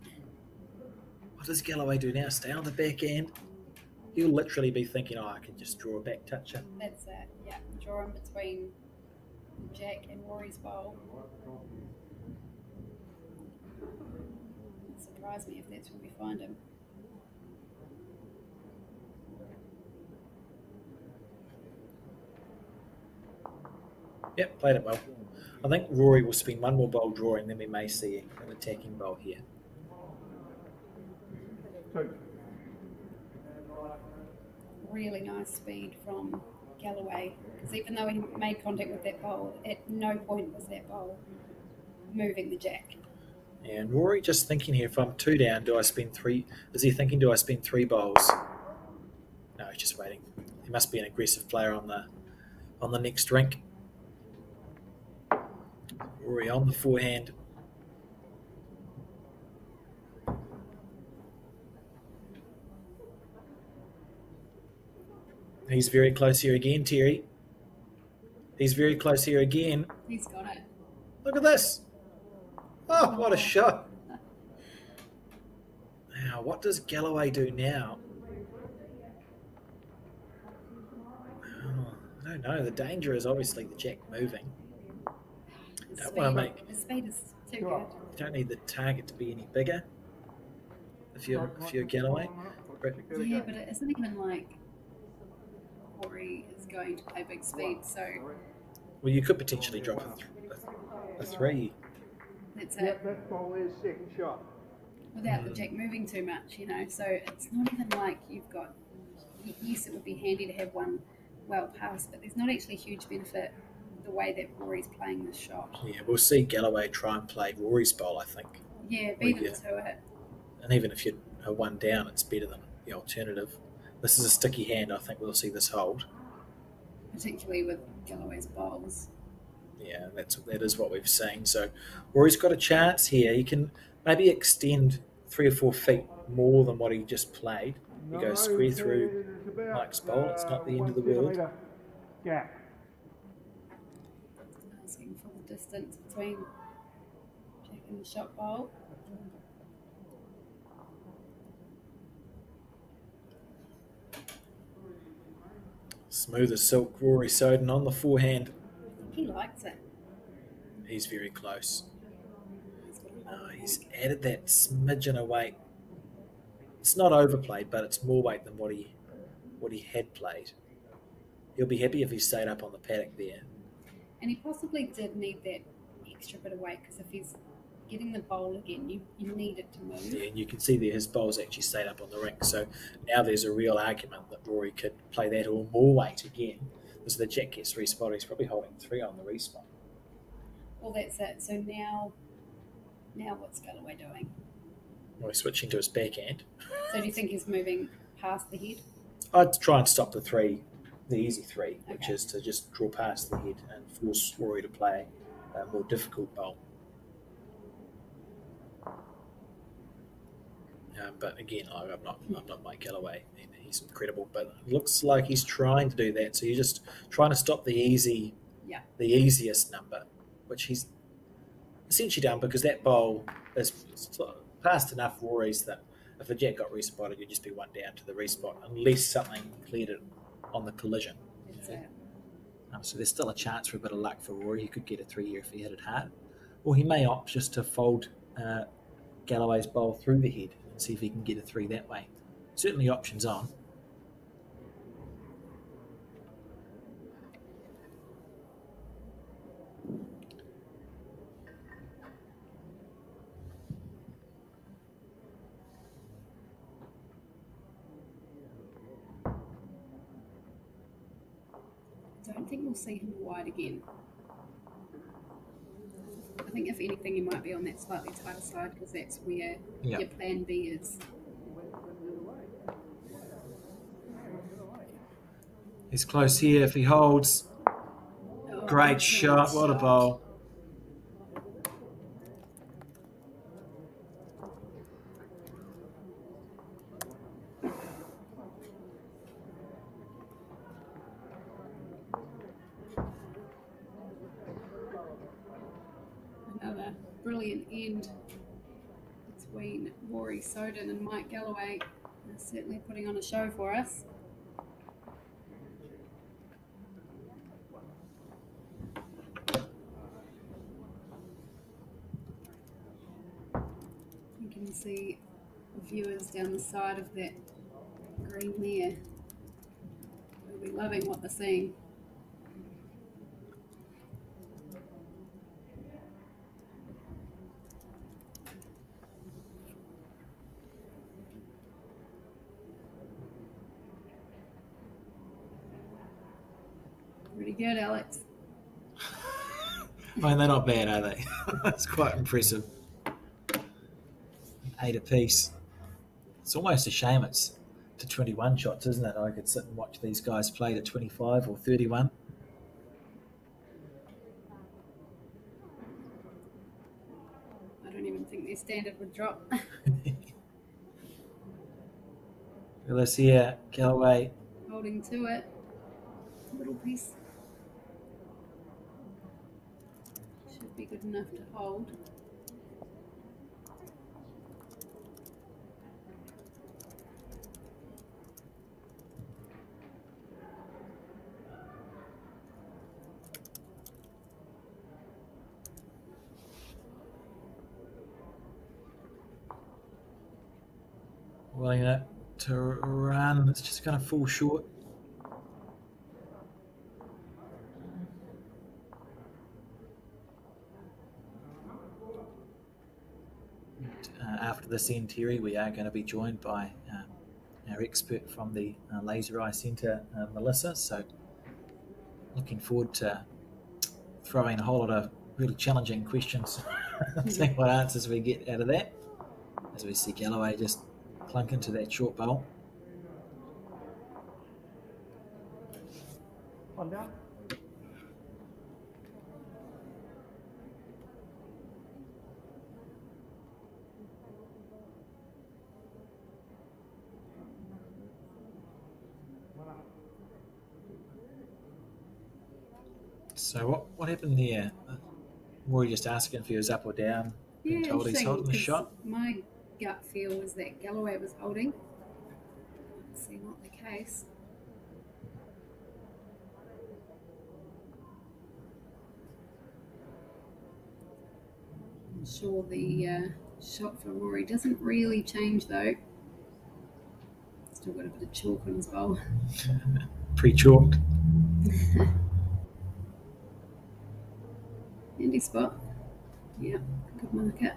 Speaker 1: What does Galloway do now? Stay on the back end? He'll literally be thinking, I can just draw a back toucher.
Speaker 2: That's it, yeah. Draw in between Jack and Rory's bowl. It'd surprise me if that's where we find him.
Speaker 1: Yep, played it well. I think Rory will spin one more bowl drawing, then we may see an attacking bowl here.
Speaker 5: 2.
Speaker 2: Really nice speed from Galloway, because even though he made contact with that bowl, at no point was that bowl moving the jack.
Speaker 1: And Rory just thinking here, if I'm 2 down, do I spend 3? Is he thinking, do I spend 3 bowls? No, he's just waiting. He must be an aggressive player on the next drink. Rory on the forehand. He's very close here again, Terry. He's very close here again.
Speaker 2: He's got it.
Speaker 1: Look at this. Oh, what a shot. Now, what does Galloway do now? Oh, I don't know. The danger is obviously the jack moving.
Speaker 2: The speed is too good.
Speaker 1: You don't need the target to be any bigger if you're Galloway.
Speaker 2: Yeah, but it isn't even like Rory is going to play big speed, so
Speaker 1: Well, you could potentially drop a 3.
Speaker 2: that's
Speaker 5: Yep,
Speaker 2: it.
Speaker 5: that ball is second shot.
Speaker 2: Without the jack moving too much, you know. So it's not even like you've got. Yes, it would be handy to have one well passed, but there's not actually huge benefit the way that Rory's playing this shot.
Speaker 1: Yeah, we'll see Galloway try and play Rory's bowl, I think.
Speaker 2: Yeah, beat him to it.
Speaker 1: And even if you're 1 down, it's better than the alternative. This is a sticky hand. I think we'll see this hold.
Speaker 2: Particularly with Galloway's bowls.
Speaker 1: Yeah, that is what we've seen. So Rory's got a chance here. He can maybe extend 3 or 4 feet more than what he just played. He goes square through Mike's bowl. It's not the end of the world.
Speaker 5: Gap.
Speaker 2: Asking for the distance between Jack and the shot bowl.
Speaker 1: Smooth as silk, Rory Soden on the forehand.
Speaker 2: He likes it.
Speaker 1: He's very close. He's added that smidgen of weight. It's not overplayed, but it's more weight than what he had played. He'll be happy if he stayed up on the paddock there.
Speaker 2: And he possibly did need that extra bit of weight, because if he's getting the bowl again, you need it to move.
Speaker 1: Yeah, and you can see there his bowl's actually stayed up on the rink. So now there's a real argument that Rory could play that or more weight again. So the jack gets respotted. He's probably holding 3 on the respot.
Speaker 2: Well, that's it. So now what's Galloway doing?
Speaker 1: Well, he's switching to his backhand.
Speaker 2: So do you think he's moving past the head?
Speaker 1: I'd try and stop the 3, the easy 3, which
Speaker 2: Okay.
Speaker 1: is to just draw past the head and force Rory to play a more difficult bowl. But again, I'm not Mike Galloway. He's incredible, but it looks like he's trying to do that. So you're just trying to stop the easiest number, which he's essentially done because that bowl is past enough Rory's that if a jack got respotted, you'd just be 1 down to the respot unless something cleared it on the collision.
Speaker 2: That's it.
Speaker 1: So there's still a chance for a bit of luck for Rory. He could get a 3 here if he hit it hard, or he may opt just to fold Galloway's bowl through the head and see if he can get a 3 that way. Certainly options on.
Speaker 2: I don't think we'll see him wide again. I think if anything, he might be on that slightly tighter side because that's where
Speaker 1: Yeah.
Speaker 2: your plan B is.
Speaker 1: He's close here. If he holds,
Speaker 2: Oh,
Speaker 1: great
Speaker 2: excellent
Speaker 1: shot. What a bowl.
Speaker 2: Another brilliant end between Rory Soden and Mike Galloway. They're certainly putting on a show for us. You can see viewers down the side of that green there. They'll be loving what they're seeing. Pretty good, Alex.
Speaker 1: I mean, they're not bad, are they? That's quite impressive. 8 apiece. It's almost a shame it's to 21 shots, isn't it? I could sit and watch these guys play to 25 or 31.
Speaker 2: I don't even think their standard would drop.
Speaker 1: Let's hear Galloway.
Speaker 2: Holding to it. Little piece. Should be good enough to hold.
Speaker 1: Willing it to run. It's just going to fall short. After this end, Terry, we are going to be joined by our expert from the Laser Eye Centre, Melissa. So looking forward to throwing a whole lot of really challenging questions, seeing what answers we get out of that. As we see Galloway just plunk into that short bowl.
Speaker 5: One down.
Speaker 1: So what happened there? Were you just asking if he was up or down? Being told he's
Speaker 2: interesting,
Speaker 1: holding the
Speaker 2: 'cause
Speaker 1: shot?
Speaker 2: My gut feel was that Galloway was holding. See, not the case. I'm sure the shot for Rory doesn't really change though. Still got a bit of chalk on his bowl.
Speaker 1: Pre-chalked.
Speaker 2: Handy spot. Yeah, good market.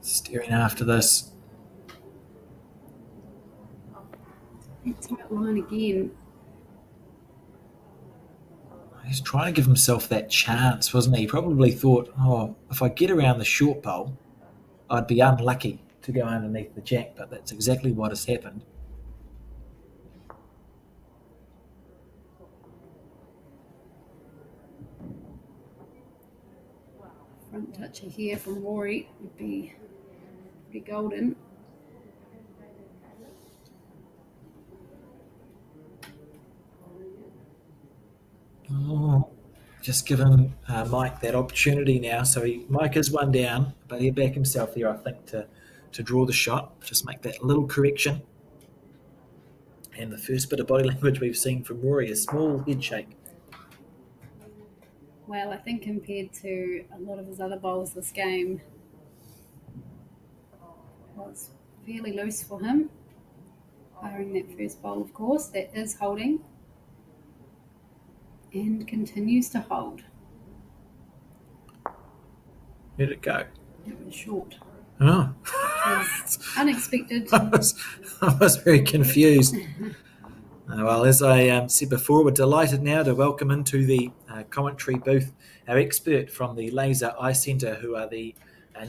Speaker 1: Steering after this.
Speaker 2: Tight line again.
Speaker 1: He's trying to give himself that chance, wasn't he? He probably thought, oh, if I get around the short bowl, I'd be unlucky to go underneath the jack, but that's exactly what has happened.
Speaker 2: Front toucher here from Rory would be pretty golden.
Speaker 1: Oh, just giving Mike that opportunity now. So Mike is one down, but he'll back himself here, I think, to draw the shot. Just make that little correction. And the first bit of body language we've seen from Rory is small head shake.
Speaker 2: Well, I think compared to a lot of his other bowls this game, was fairly loose for him. Barring that first bowl, of course, that is holding. And continues to hold.
Speaker 1: Where'd it go?
Speaker 2: It was short.
Speaker 1: Oh.
Speaker 2: Which was unexpected.
Speaker 1: I was very confused. Well, as I said before, we're delighted now to welcome into the commentary booth our expert from the Laser Eye Centre, who are the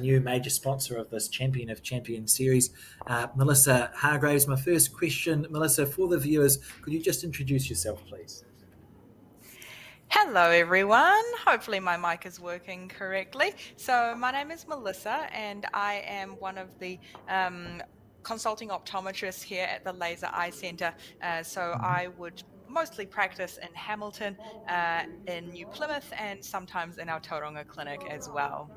Speaker 1: new major sponsor of this Champion of Champions series, Melissa Hargraves. My first question, Melissa, for the viewers, could you just introduce yourself, please?
Speaker 6: Hello everyone, hopefully my mic is working correctly. So my name is Melissa and I am one of the consulting optometrists here at the Laser Eye Centre. So I would mostly practice in Hamilton, in New Plymouth and sometimes in our Tauranga clinic as well.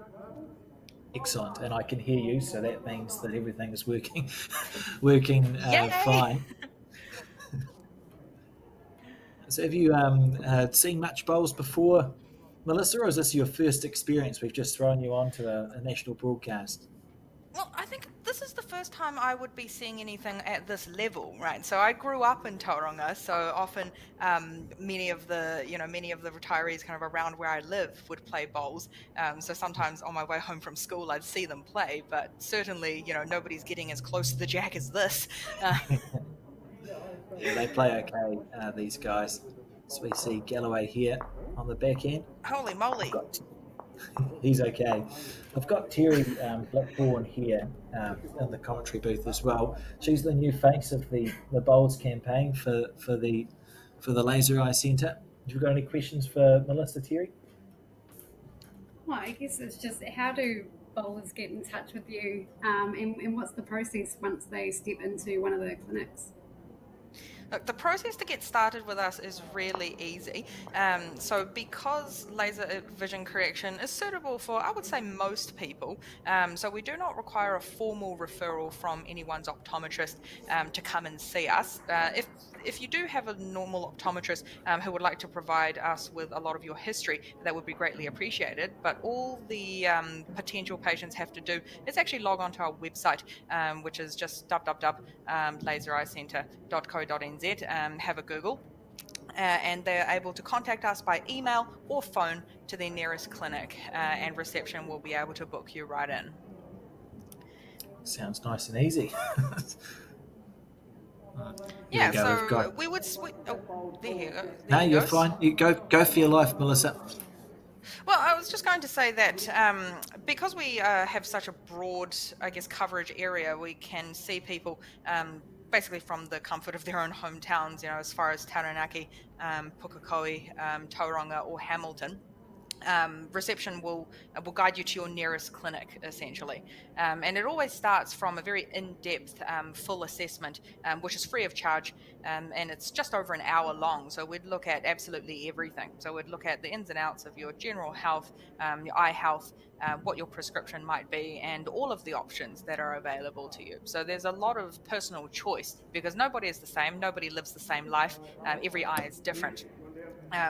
Speaker 1: Excellent, and I can hear you, so that means that everything is working fine. So have you seen much bowls before, Melissa, or is this your first experience? We've just thrown you onto a national broadcast.
Speaker 6: Well, I think this is the first time I would be seeing anything at this level, right? So I grew up in Tauranga, so often many of the retirees kind of around where I live would play bowls. So sometimes on my way home from school, I'd see them play, but certainly, nobody's getting as close to the jack as this.
Speaker 1: Yeah, they play okay, these guys. So we see Galloway here on the back end.
Speaker 6: Holy moly.
Speaker 1: He's okay. I've got Terry Blackburn here in the commentary booth as well. She's the new face of the Bowls campaign for the Laser Eye Centre. Have you got any questions for Melissa, Terry?
Speaker 2: Well, I guess it's just how do bowlers get in touch with you, and what's the process once they step into one of the clinics?
Speaker 6: Look, the process to get started with us is really easy. So because laser vision correction is suitable for, I would say, most people, so we do not require a formal referral from anyone's optometrist to come and see us. If you do have a normal optometrist who would like to provide us with a lot of your history, that would be greatly appreciated. But all the potential patients have to do is actually log on to our website, which is just www.lasereyecenter.co.nz. Have a Google, and they're able to contact us by email or phone to their nearest clinic, and reception will be able to book you right in.
Speaker 1: Sounds nice and easy.
Speaker 6: Yeah, so we would. There you go.
Speaker 1: No, you're fine. You go for your life, Melissa.
Speaker 6: Well, I was just going to say that because we have such a broad, I guess, coverage area, we can see people basically from the comfort of their own hometowns, as far as Taranaki, Pukekohe, Tauranga or Hamilton. Reception will guide you to your nearest clinic, essentially. And it always starts from a very in-depth full assessment, which is free of charge, and it's just over an hour long. So we'd look at absolutely everything. So we'd look at the ins and outs of your general health, your eye health, what your prescription might be, and all of the options that are available to you. So there's a lot of personal choice because nobody is the same. Nobody lives the same life. Every eye is different.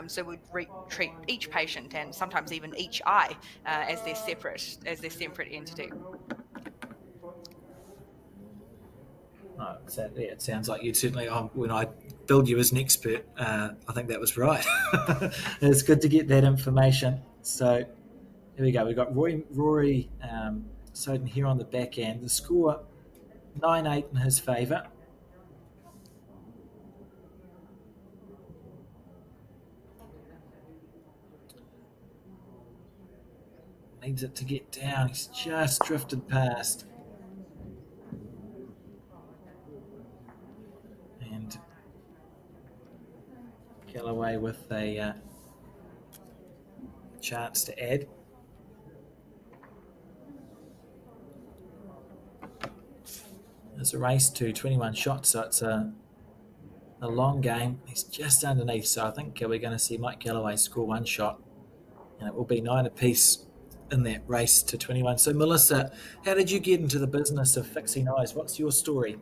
Speaker 6: So we'd treat each patient and sometimes even each eye as their separate entity.
Speaker 1: Oh, so, yeah, it sounds like you'd certainly, when I billed you as an expert, I think that was right. It's good to get that information. So here we go. We've got Rory Soden here on the back end. The score 9-8 in his favour. Needs it to get down. He's just drifted past. And Galloway with a chance to add. There's a race to 21 shots, so it's a long game. He's just underneath, so I think we're going to see Mike Galloway score one shot, and it will be 9 apiece in that race to 21. So, Melissa, how did you get into the business of fixing eyes? What's your story?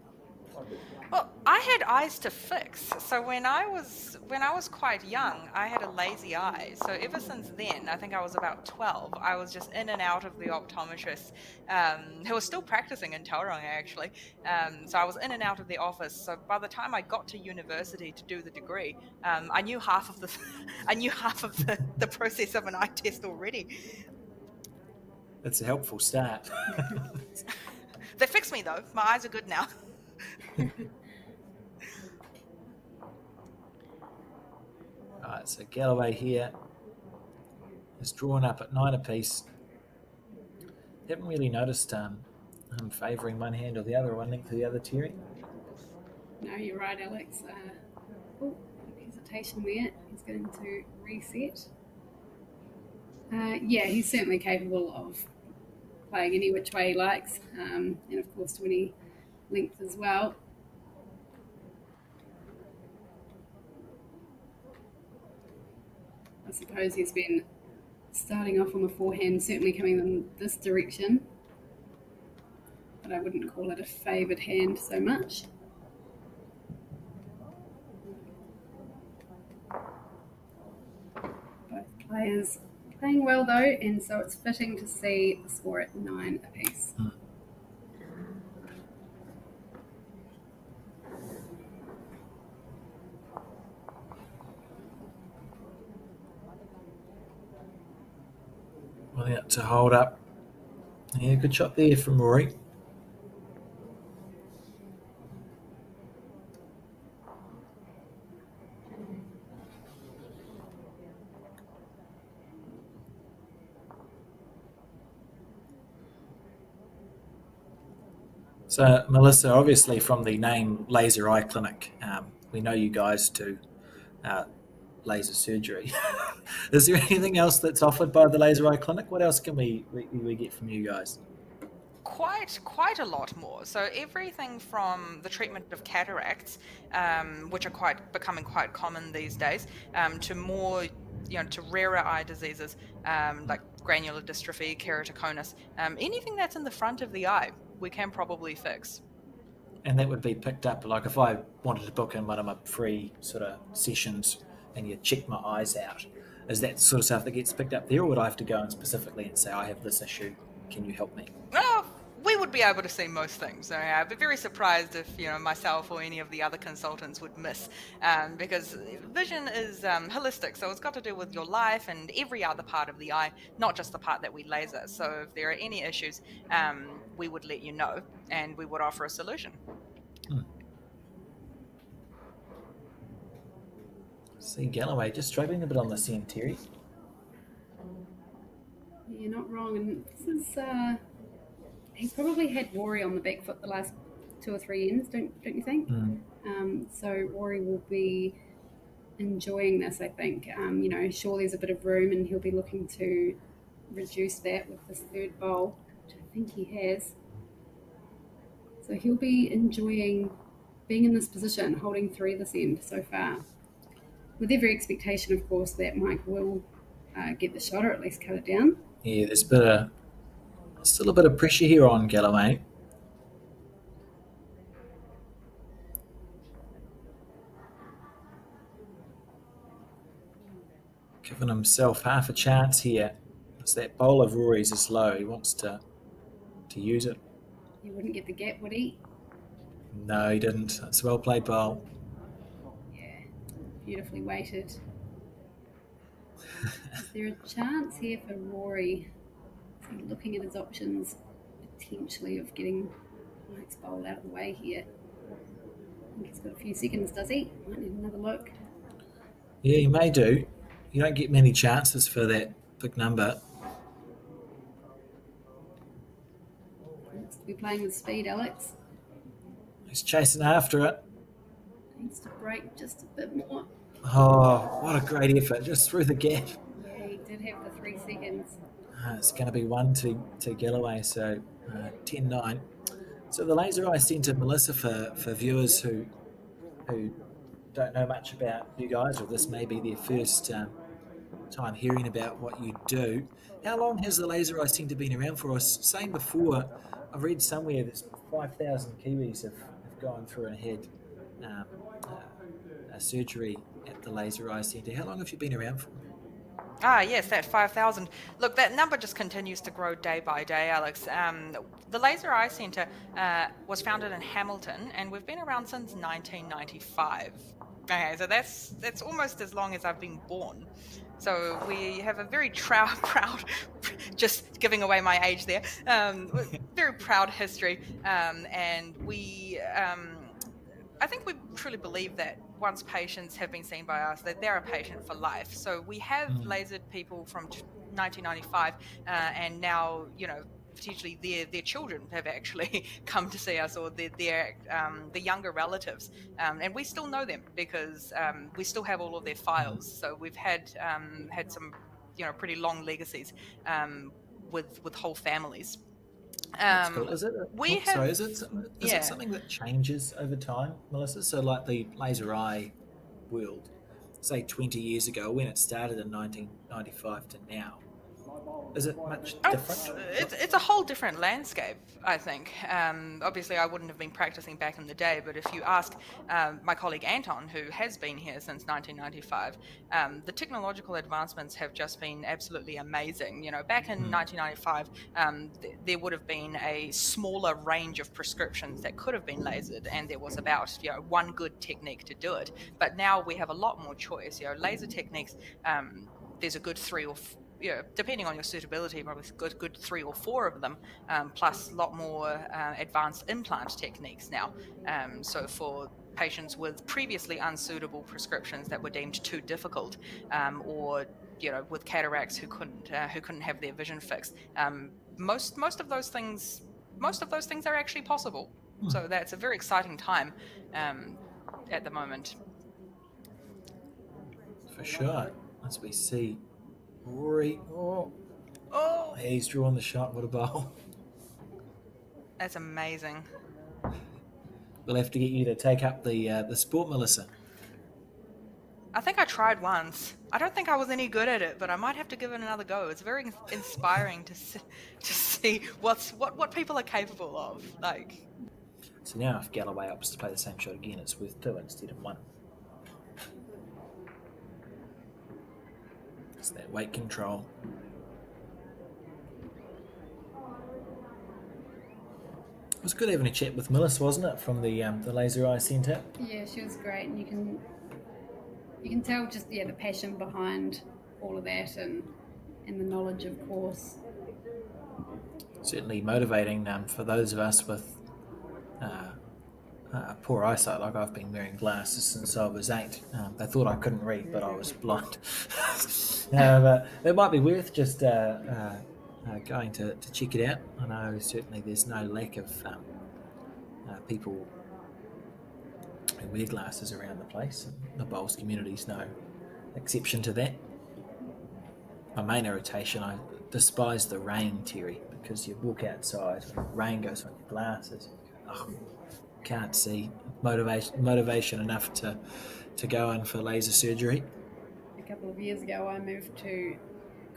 Speaker 6: Well, I had eyes to fix. So when I was quite young, I had a lazy eye. So ever since then, I think I was about 12, I was just in and out of the optometrist, who was still practicing in Tauranga actually. So I was in and out of the office. So by the time I got to university to do the degree, I knew half of the the process of an eye test already.
Speaker 1: That's a helpful start.
Speaker 6: They fixed me though. My eyes are good now.
Speaker 1: Alright, so Galloway here is drawn up at 9 apiece. Haven't really noticed him favouring one hand or the other, one length or the other, Terry.
Speaker 2: No, you're right, Alex. Hesitation there. He's going to reset. Yeah, he's certainly capable of playing any which way he likes, and of course to any length as well. I suppose he's been starting off on the forehand, certainly coming in this direction, but I wouldn't call it a favoured hand so much. Both players playing well though, and so it's fitting to see the score at 9 apiece.
Speaker 1: Well, yeah, to hold up. Yeah, good shot there from Rory. So, Melissa, obviously from the name Laser Eye Clinic, we know you guys do laser surgery. Is there anything else that's offered by the Laser Eye Clinic? What else can we get from you guys?
Speaker 6: Quite a lot more. So everything from the treatment of cataracts, which are becoming quite common these days, to more, to rarer eye diseases like granular dystrophy, keratoconus, anything that's in the front of the eye, we can probably fix.
Speaker 1: And that would be picked up, like if I wanted to book in one of my free sort of sessions and you check my eyes out, is that sort of stuff that gets picked up there, or would I have to go in specifically and say, I have this issue, can you help me?
Speaker 6: Oh, we would be able to see most things. So I'd be very surprised if myself or any of the other consultants would miss, because vision is holistic. So it's got to do with your life and every other part of the eye, not just the part that we laser. So if there are any issues, we would let you know, and we would offer a solution.
Speaker 1: See Galloway just struggling a bit on the end, Terry.
Speaker 2: You're not wrong, and this is he's probably had Rory on the back foot the last 2 or 3 ends, don't you think? So Rory will be enjoying this, I think. Sure, there's a bit of room, and he'll be looking to reduce that with this third bowl, which I think he has. So he'll be enjoying being in this position, holding 3 this end so far, with every expectation, of course, that Mike will get the shot or at least cut it down.
Speaker 1: Yeah, there's still a bit of pressure here on Galloway. Giving himself half a chance here. As that bowl of Rory's is low, he wants to use it.
Speaker 2: He wouldn't get the gap, would he?
Speaker 1: No, he didn't. It's a well played bowl.
Speaker 2: Yeah, beautifully weighted. Is there a chance here for Rory? Is he looking at his options potentially of getting the next bowl out of the way here? I think he's got a few seconds, does he? Might need another look.
Speaker 1: Yeah, you may do. You don't get many chances for that big number.
Speaker 2: Needs to be playing with speed, Alex.
Speaker 1: He's chasing after it.
Speaker 2: Needs to break just a bit more.
Speaker 1: Oh, what a great effort, just through the gap.
Speaker 2: Yeah, he did have the 3 seconds.
Speaker 1: It's going to be 1 to Galloway, so 10-9. So the Laser Eye Centre, Melissa, for viewers who don't know much about you guys, or this may be their first time hearing about what you do. How long has the Laser Eye Centre been around for? I was saying before, I've read somewhere that 5,000 Kiwis have gone through and had a surgery at the Laser Eye Centre. How long have you been around for?
Speaker 6: Yes, that 5,000. Look, that number just continues to grow day by day, Alex. The Laser Eye Centre was founded in Hamilton, and we've been around since 1995. Okay, so that's almost as long as I've been born. So we have a very proud, just giving away my age there, very proud history, and we... I think we truly believe that once patients have been seen by us, that they're a patient for life. So we have lasered people from 1995, and now, potentially their children have actually come to see us, or the younger relatives, and we still know them because we still have all of their files. So we've had some, pretty long legacies with whole families.
Speaker 1: That's cool. Is it? Is it
Speaker 6: Yeah.
Speaker 1: something that changes over time, Melissa? So, like the Laser Eye world, say 20 years ago, when it started in 1995 to now, is it much different?
Speaker 6: It's a whole different landscape, I think. Obviously, I wouldn't have been practicing back in the day, but if you ask my colleague Anton, who has been here since 1995, the technological advancements have just been absolutely amazing. Back in 1995, there would have been a smaller range of prescriptions that could have been lasered, and there was about one good technique to do it. But now we have a lot more choice. Laser techniques, there's a good 3 or depending on your suitability, probably good 3 or 4 of them, plus a lot more advanced implant techniques now. So for patients with previously unsuitable prescriptions that were deemed too difficult, or with cataracts who couldn't have their vision fixed, most of those things are actually possible. So that's a very exciting time at the moment.
Speaker 1: For sure. As we see Rory. Oh, he's drawn the shot. What a bowl.
Speaker 6: That's amazing.
Speaker 1: We'll have to get you to take up the sport, Melissa.
Speaker 6: I think I tried once. I don't think I was any good at it, but I might have to give it another go. It's very inspiring to see what people are capable of.
Speaker 1: So now if Galloway opts to play the same shot again, it's worth 2 instead of 1. It's that weight control. It was good having a chat with Melissa, wasn't it, from the Laser Eye Centre?
Speaker 2: Yeah, she was great, and you can tell just the passion behind all of that, and the knowledge, of course.
Speaker 1: Certainly motivating for those of us with poor eyesight. Like I've been wearing glasses since I was 8. They thought I couldn't read, but I was blind. But it might be worth just going to check it out. I know certainly there's no lack of people who wear glasses around the place. The bowls community's no exception to that. My main irritation, I despise the rain, Terry, because you walk outside and rain goes on your glasses. Can't see. Motivation enough to go in for laser surgery.
Speaker 2: A couple of years ago, I moved to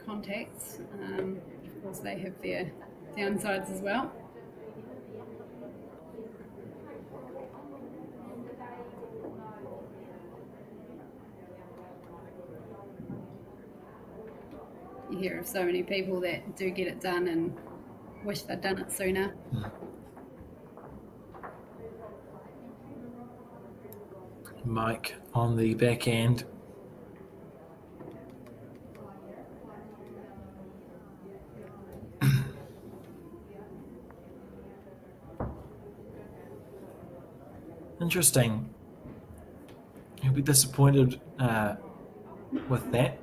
Speaker 2: contacts. Of course, they have their downsides as well. You hear of so many people that do get it done and wish they'd done it sooner.
Speaker 1: Mike on the backhand. Interesting. He'll be disappointed with that.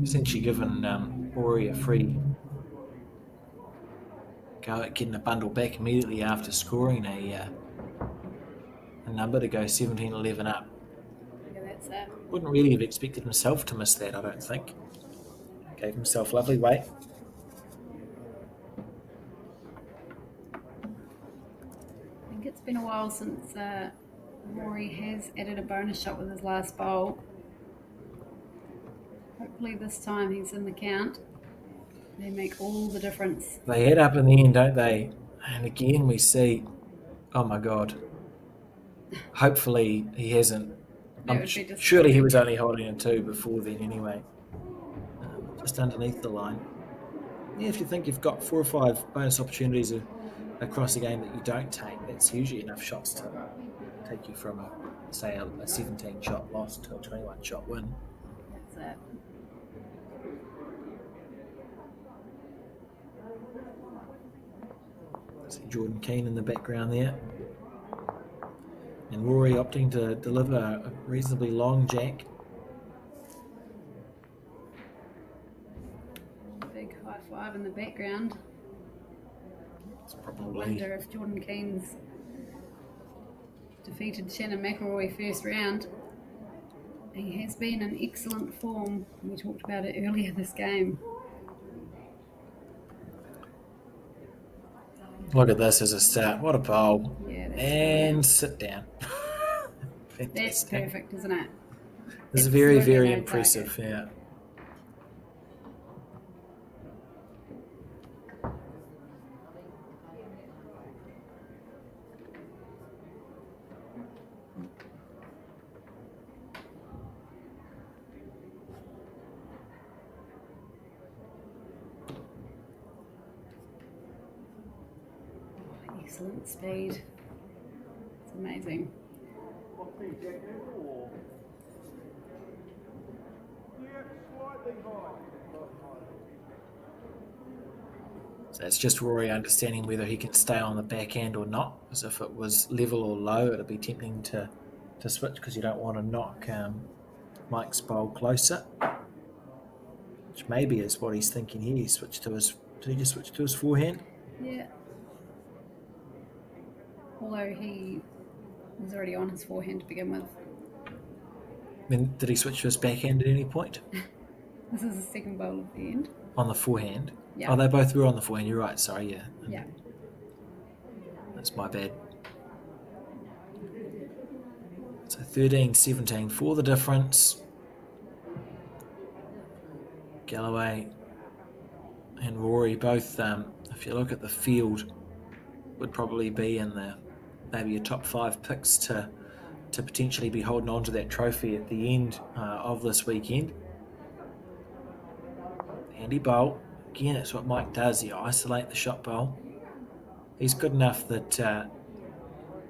Speaker 1: Essentially given Rory a free go at getting a bundle back immediately after scoring a number to go 17-11 up.
Speaker 2: Yeah, that's it.
Speaker 1: Wouldn't really have expected himself to miss that, I don't think. Gave himself lovely weight.
Speaker 2: I think it's been a while since Rory has added a bonus shot with his last bowl. Hopefully this time he's in the count. They make all the difference.
Speaker 1: They head up in the end, don't they? And again we see, oh my God. Hopefully he hasn't. Surely he was only holding a 2 before then anyway. Just underneath the line. Yeah, if you think you've got 4 or 5 bonus opportunities across the game that you don't take, that's usually enough shots to take you from a 17 shot loss to a 21 shot win.
Speaker 2: That's it.
Speaker 1: See Jordan Keane in the background there. And Rory opting to deliver a reasonably long jack.
Speaker 2: Big high five in the background.
Speaker 1: It's
Speaker 2: I
Speaker 1: probably
Speaker 2: wonder if Jordan Keane's defeated Shannon McElroy first round. He has been in excellent form. We talked about it earlier this game.
Speaker 1: Look at this as a start. What a bowl.
Speaker 2: Yeah, that's
Speaker 1: And sit down.
Speaker 2: That's
Speaker 1: Fantastic.
Speaker 2: perfect, isn't it?
Speaker 1: This is
Speaker 2: It's
Speaker 1: very,
Speaker 2: totally
Speaker 1: very
Speaker 2: no
Speaker 1: impressive. Yeah.
Speaker 2: Excellent speed. It's amazing.
Speaker 1: So it's just Rory understanding whether he can stay on the backhand or not. As if it was level or low, it'd be tempting to switch because you don't want to knock Mike's bowl closer. Which maybe is what he's thinking here. Did he just switch to his forehand?
Speaker 2: Yeah. Although he was already on his forehand to begin with.
Speaker 1: Then did he switch to his backhand at any point?
Speaker 2: This is the second bowl of the end.
Speaker 1: On the forehand?
Speaker 2: Yeah.
Speaker 1: Oh, they both were on the forehand. You're right. Sorry, yeah.
Speaker 2: Yeah.
Speaker 1: That's my bad. So 13-17 for the difference. Galloway and Rory both, if you look at the field, would probably be in the maybe your top 5 picks to potentially be holding on to that trophy at the end of this weekend. Handy bowl. Again, it's what Mike does. You isolate the shot bowl. He's good enough that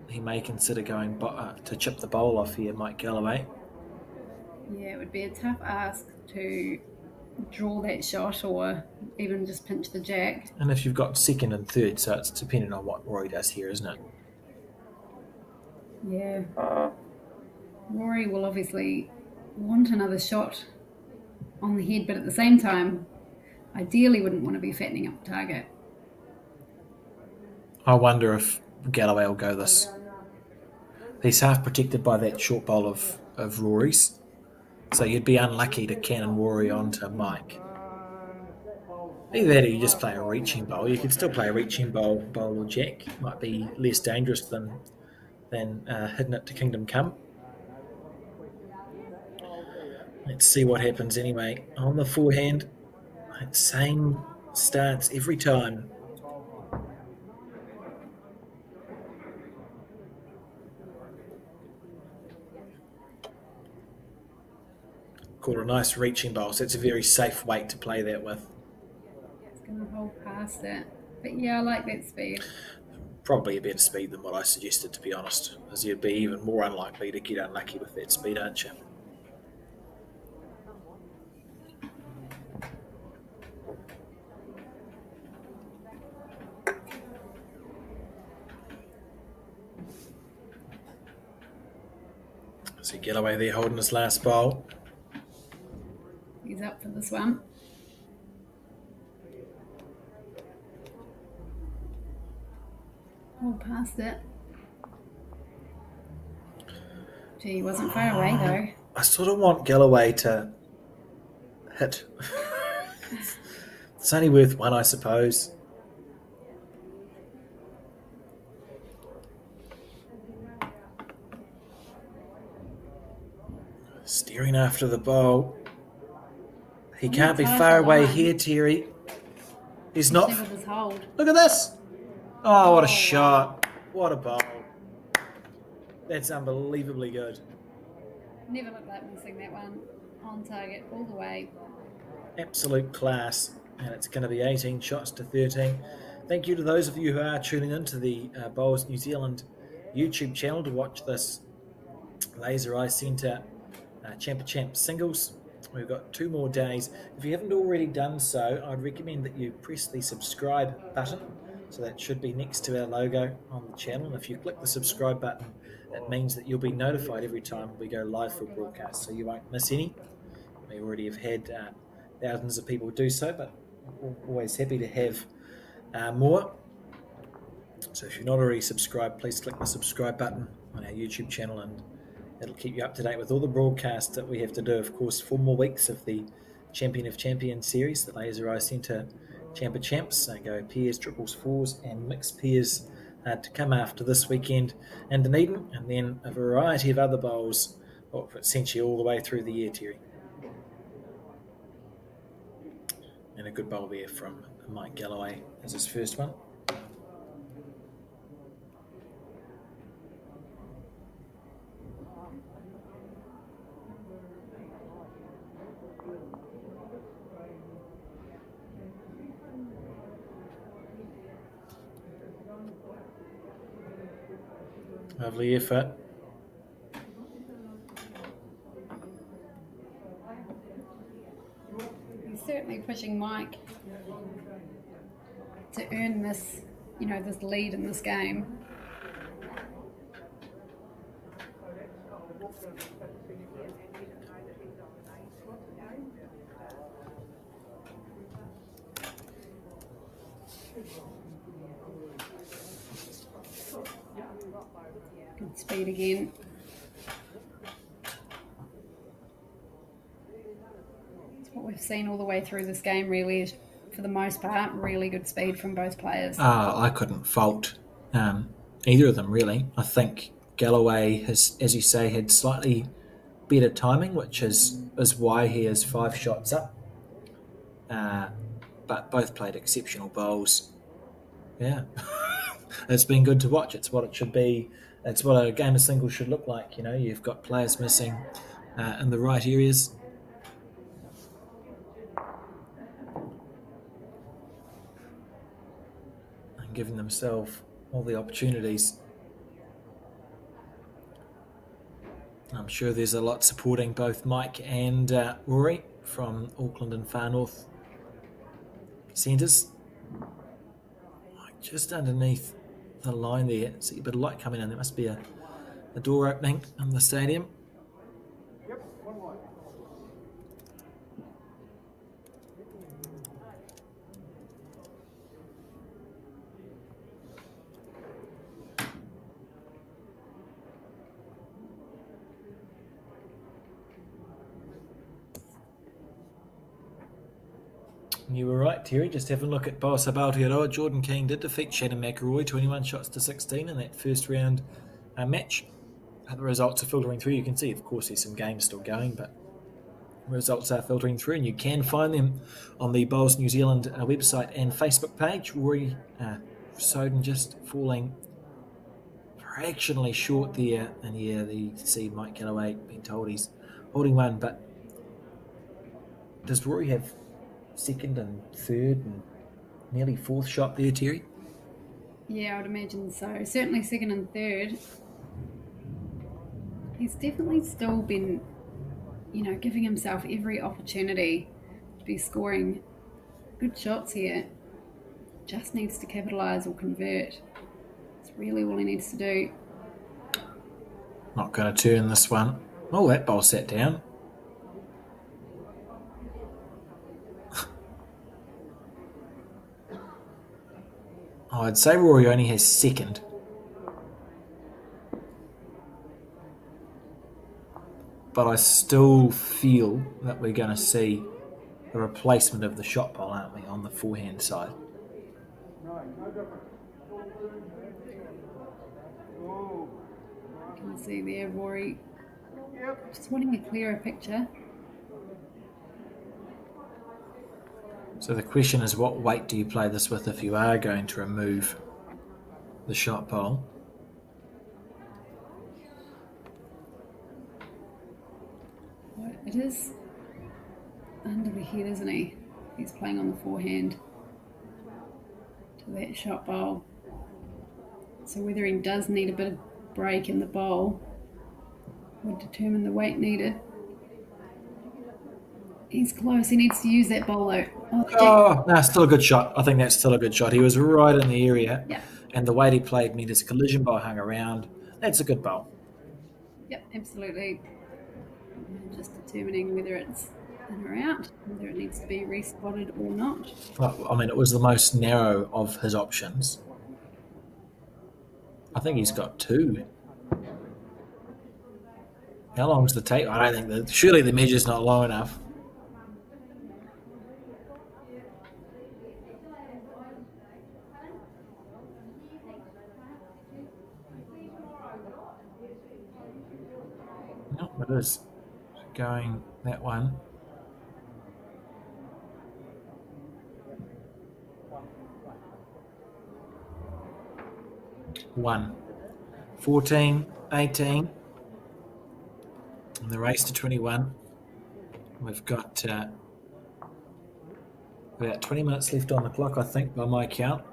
Speaker 1: he may consider going to chip the bowl off here, Mike Galloway.
Speaker 2: Yeah, it would be a tough ask to draw that shot or even just pinch the jack.
Speaker 1: And if you've got second and third, so it's dependent on what Rory does here, isn't it?
Speaker 2: Yeah. Rory will obviously want another shot on the head, but at the same time, ideally wouldn't want to be fattening up the target.
Speaker 1: I wonder if Galloway will go this. He's half protected by that short bowl of Rory's, so you'd be unlucky to cannon Rory onto Mike. Either that or you just play a reaching bowl. You could still play a reaching bowl or jack. Might be less dangerous than hitting it to Kingdom Come. Let's see what happens anyway. On the forehand, same starts every time. Called a nice reaching bowl, so it's a very safe weight to play that with.
Speaker 2: It's going to hold past it. But yeah, I like that speed.
Speaker 1: probably a better speed than what I suggested, to be honest, as you'd be even more unlikely to get unlucky with that speed, aren't you? See Galloway there holding his last bowl.
Speaker 2: He's up for this one. Oh, past it. Gee, he wasn't far away though.
Speaker 1: I sort of want Galloway to hit. It's only worth one, I suppose. Steering after the bowl. He can't be far away here, Terry. He's not.
Speaker 2: With his hold.
Speaker 1: Look at this. Oh, what a shot. What a bowl. That's unbelievably good.
Speaker 2: Never looked like missing that one. On target all the way.
Speaker 1: Absolute class. And it's going to be 18 shots to 13. Thank you to those of you who are tuning in to the Bowls New Zealand YouTube channel to watch this Laser Eye Centre Champ of Champs singles. We've got 2 more days. If you haven't already done so, I'd recommend that you press the subscribe button. So that should be next to our logo on the channel. And if you click the subscribe button, it means that you'll be notified every time we go live for broadcast, so you won't miss any. We already have had thousands of people do so, but we're always happy to have more. So if you're not already subscribed, please click the subscribe button on our YouTube channel, and it'll keep you up to date with all the broadcasts that we have to do. Of course, 4 more weeks of the Champion of Champions series, the Laser Eye Centre Champ of Champs. Go pairs, triples, fours, and mixed pairs to come after this weekend in Dunedin, and then a variety of other bowls, essentially all the way through the year, Terry. And a good bowl there from Mike Galloway as his first one. Lovely effort.
Speaker 2: He's certainly pushing Mike to earn this, this lead in this game. Good speed again. It's what we've seen all the way through this game, really, is, for the most part, really good speed from both players.
Speaker 1: I couldn't fault either of them, really. I think Galloway has, as you say, had slightly better timing, which is why he is 5 shots up. But both played exceptional bowls. Yeah. It's been good to watch. It's what it should be. It's what a game of singles should look like. You've got players missing in the right areas. And giving themselves all the opportunities. I'm sure there's a lot supporting both Mike and Rory from Auckland and Far North centres. Just underneath the line there, see a bit of light coming in. There must be a door opening in the stadium.
Speaker 5: Yep, 1 wide.
Speaker 1: You were right, Terry. Just have a look at Boas Aotearoa. Jordan King did defeat Shannon McElroy 21 shots to 16 in that first round match. The results are filtering through. You can see, of course, there's some games still going, but results are filtering through, and you can find them on the Bowls New Zealand website and Facebook page. Rory Soden just falling fractionally short there, and yeah, you can see Mike Galloway being told he's holding one, but does Rory have second and third and nearly 4th shot there, Terry?
Speaker 2: Yeah, I would imagine so. Certainly second and third. He's definitely still been, giving himself every opportunity to be scoring good shots here. Just needs to capitalise or convert. It's really all he needs to do.
Speaker 1: Not going to turn this one. Oh, that ball sat down. Oh, I'd say Rory only has second. But I still feel that we're going to see a replacement of the shot ball, aren't we, on the forehand side?
Speaker 2: You can see there, Rory. Just wanting a clearer picture.
Speaker 1: So the question is, what weight do you play this with if you are going to remove the shot pole?
Speaker 2: Well, it is under the head, isn't he? He's playing on the forehand to that shot bowl. So whether he does need a bit of break in the bowl would determine the weight needed. He's close. He needs to use that bowl though.
Speaker 1: Oh, no, still a good shot. I think that's still a good shot. He was right in the area,
Speaker 2: Yeah.
Speaker 1: and the weight he played meant his collision bowl hung around. That's a good bowl.
Speaker 2: Yep, absolutely. Just determining whether it's in or out, whether it needs to be respotted or not.
Speaker 1: Well, I mean, it was the most narrow of his options. I think he's got two. How long's the tape? I don't think surely the measure's not long enough. No, it is going that one. One. 14, 18. And the race to 21. We've got about 20 minutes left on the clock, I think, by my count.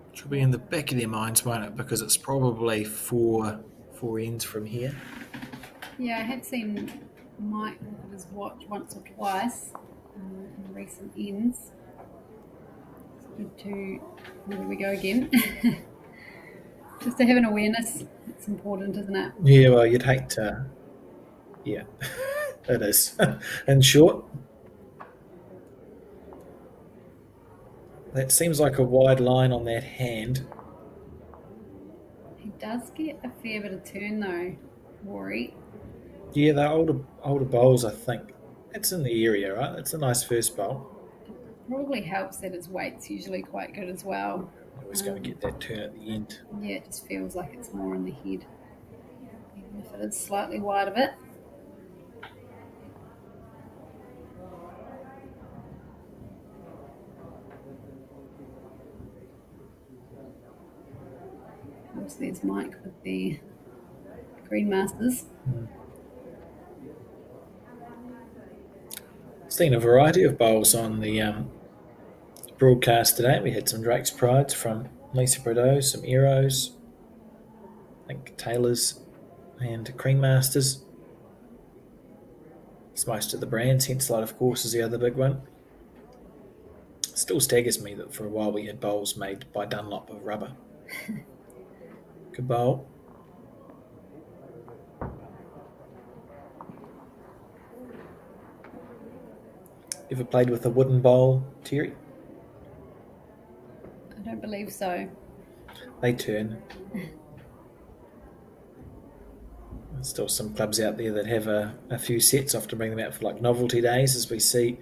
Speaker 1: Which will be in the back of their minds, won't it? Because it's probably four ends from here.
Speaker 2: Yeah, I had seen Mike look at his watch once or twice in recent ends. It's good to, there we go again. Just to have an awareness, it's important, isn't it?
Speaker 1: Yeah, well, you'd hate to. Yeah, it is. In short, that seems like a wide line on that hand.
Speaker 2: He does get a fair bit of turn though, Rory.
Speaker 1: Yeah, they're older bowls, I think. It's in the area, right? It's a nice first bowl.
Speaker 2: Probably helps that his weight's usually quite good as well.
Speaker 1: Always going to get that turn at the end.
Speaker 2: Yeah, it just feels like it's more in the head, even if it is slightly wide of it. Of course, there's Mike with the Green Masters.
Speaker 1: Seen a variety of bowls on the broadcast today. We had some Drake's Prides from Lisa Bordeaux, some Aeros, I think Taylor's and Cream Masters. It's most of the brands. Henslide, of course, is the other big one. Still staggers me that for a while we had bowls made by Dunlop of rubber. Good bowl. Ever played with a wooden bowl, Terry?
Speaker 2: I don't believe so.
Speaker 1: They turn. There's still some clubs out there that have a few sets, often bring them out for like novelty days, as we see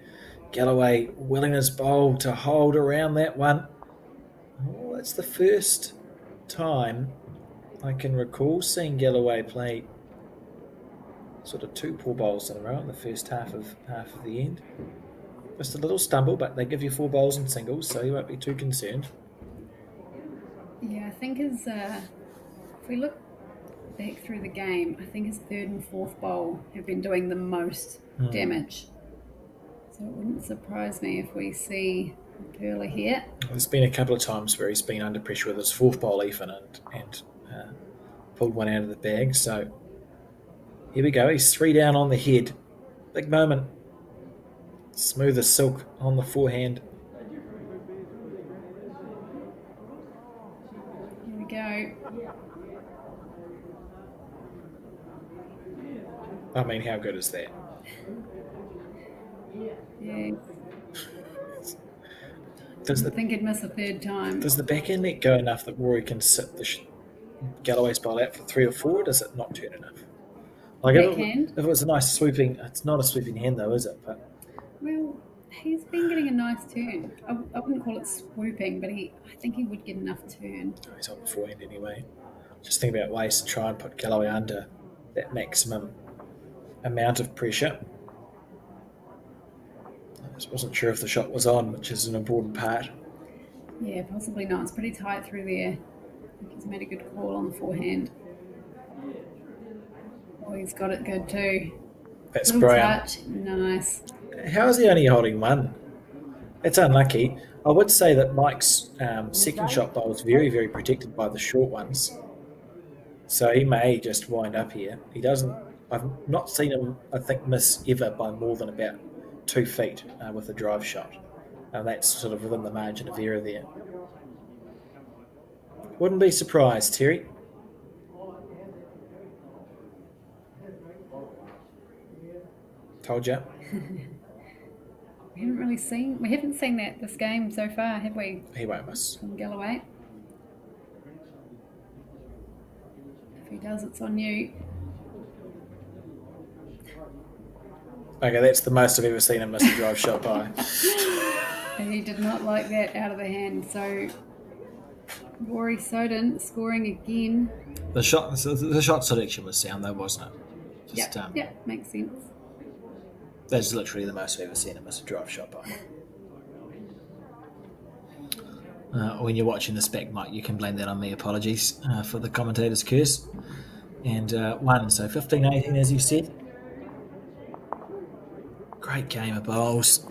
Speaker 1: Galloway willing his bowl to hold around that one. Oh, that's the first time I can recall seeing Galloway play sort of 2 poor bowls in a row in the first half of the end. Just a little stumble, but they give you 4 bowls in singles, so you won't be too concerned.
Speaker 2: Yeah, I think if we look back through the game, I think his 3rd and 4th bowl have been doing the most damage. So it wouldn't surprise me if we see Pearler here.
Speaker 1: There's been a couple of times where he's been under pressure with his 4th bowl even and pulled one out of the bag. So here we go. He's 3 down on the head. Big moment. Smooth as silk on the forehand.
Speaker 2: Here we go.
Speaker 1: I mean, how good is that?
Speaker 2: Yeah.
Speaker 1: Does
Speaker 2: I think he'd miss a 3rd time.
Speaker 1: the backhand net go enough that Rory can sit the Galloway's bowl out for 3 or 4? Or does it not turn enough? Like
Speaker 2: Backhand?
Speaker 1: if it was a nice swooping, it's not a swooping hand though, is it? But
Speaker 2: Well, he's been getting a nice turn. I wouldn't call it swooping, but I think he would get enough turn.
Speaker 1: he's on the forehand anyway. Just think about ways to try and put Galloway under that maximum amount of pressure. I just wasn't sure if the shot was on, which is an important part.
Speaker 2: Yeah, possibly not. It's pretty tight through there. I think he's made a good call on the forehand. Oh, he's got it good too.
Speaker 1: That's
Speaker 2: Little
Speaker 1: Brown.
Speaker 2: touch. Nice.
Speaker 1: How is he only holding 1? It's unlucky. I would say that Mike's second shot bowl is very, very protected by the short ones. So he may just wind up here. He doesn't. I've not seen him, I think, miss ever by more than about 2 feet with a drive shot. That's sort of within the margin of error there. Wouldn't be surprised, Terry. Told you.
Speaker 2: We haven't seen that this game so far, have we?
Speaker 1: He won't miss.
Speaker 2: From Galloway. If he does, it's on you.
Speaker 1: Okay, that's the most I've ever seen him miss a drive shot by.
Speaker 2: And he did not like that out of the hand. So Rory Soden scoring again.
Speaker 1: The shot selection was sound though, wasn't it? Just,
Speaker 2: yeah, makes sense.
Speaker 1: That's literally the most I've ever seen him miss a drive shot by. When you're watching this back, Mike, you can blame that on me. Apologies for the commentator's curse. And 1, so 15-18 as you said. Great game of bowls.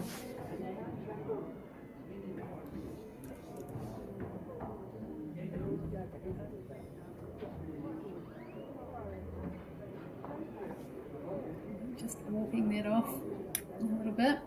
Speaker 2: Just walking that off a little bit.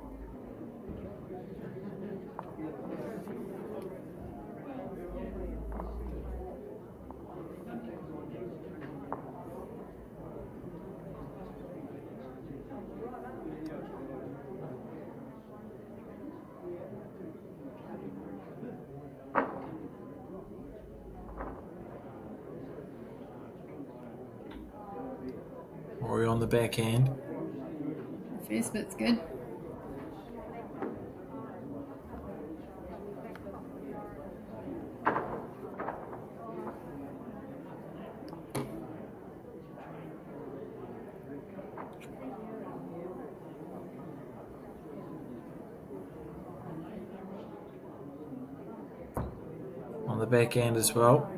Speaker 1: Rory on the backhand.
Speaker 2: The first bit's good.
Speaker 1: On the backhand as well.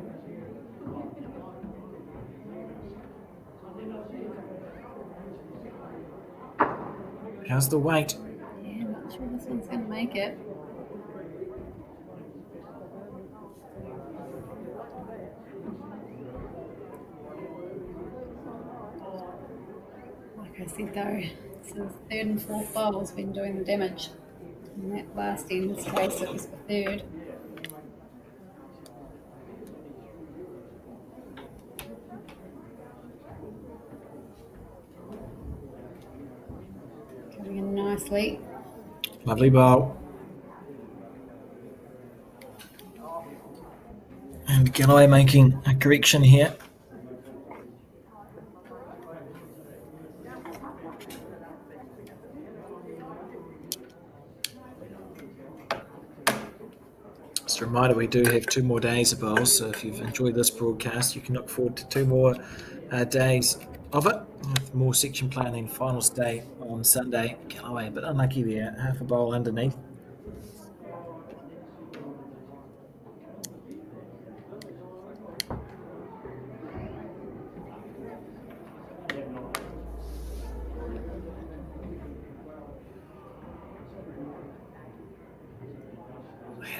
Speaker 1: How's the weight?
Speaker 2: Yeah, not sure this one's going to make it. Like I said though, so the 3rd and 4th bowl's been doing the damage. In that last end's case, it was the 3rd. Coming in nicely.
Speaker 1: Lovely bowl. And Galloway making a correction here. Just a reminder, we do have 2 more days of bowls, so if you've enjoyed this broadcast, you can look forward to 2 more days of it, with more section play and then finals day on Sunday. Galloway a bit unlucky there, half a bowl underneath.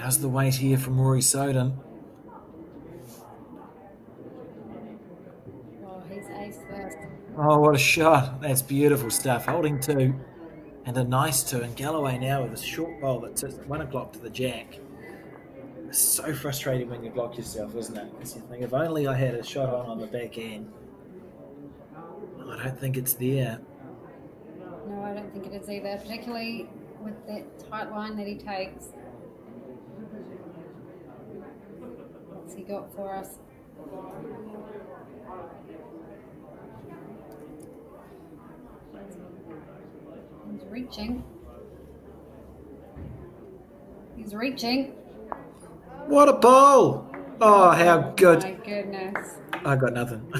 Speaker 1: How's the weight here from Rory Soden?
Speaker 2: Oh, he's ace first.
Speaker 1: Oh, what a shot. That's beautiful stuff. Holding 2 and a nice 2. And Galloway now with a short bowl that sits at 1 o'clock to the jack. It's so frustrating when you block yourself, isn't it? Because you think, if only I had a shot on the back end. I don't think it's there.
Speaker 2: No, I don't think it is either, particularly with that tight line that he takes. What's he got for us? He's reaching. He's reaching.
Speaker 1: What a bowl! Oh, how good.
Speaker 2: My goodness.
Speaker 1: I got nothing.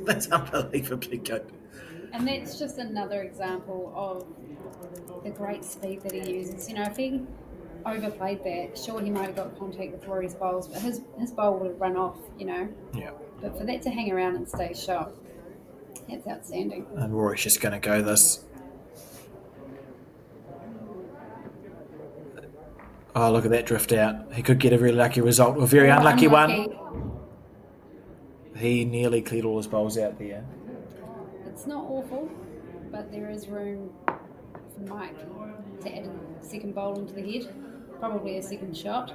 Speaker 1: That's unbelievably good.
Speaker 2: And that's just another example of the great speed that he uses. You know, if he overplayed that, sure, he might have got contact with Rory's bowls, but his bowl would have run off, you know.
Speaker 1: Yeah.
Speaker 2: But for that to hang around and stay sharp, that's outstanding.
Speaker 1: And Rory's just going to go this. Oh, look at that drift out. He could get a really lucky result, or a very unlucky one. He nearly cleared all his bowls out there.
Speaker 2: It's not awful, but there is room for Mike to add a second bowl into the head, probably a second shot.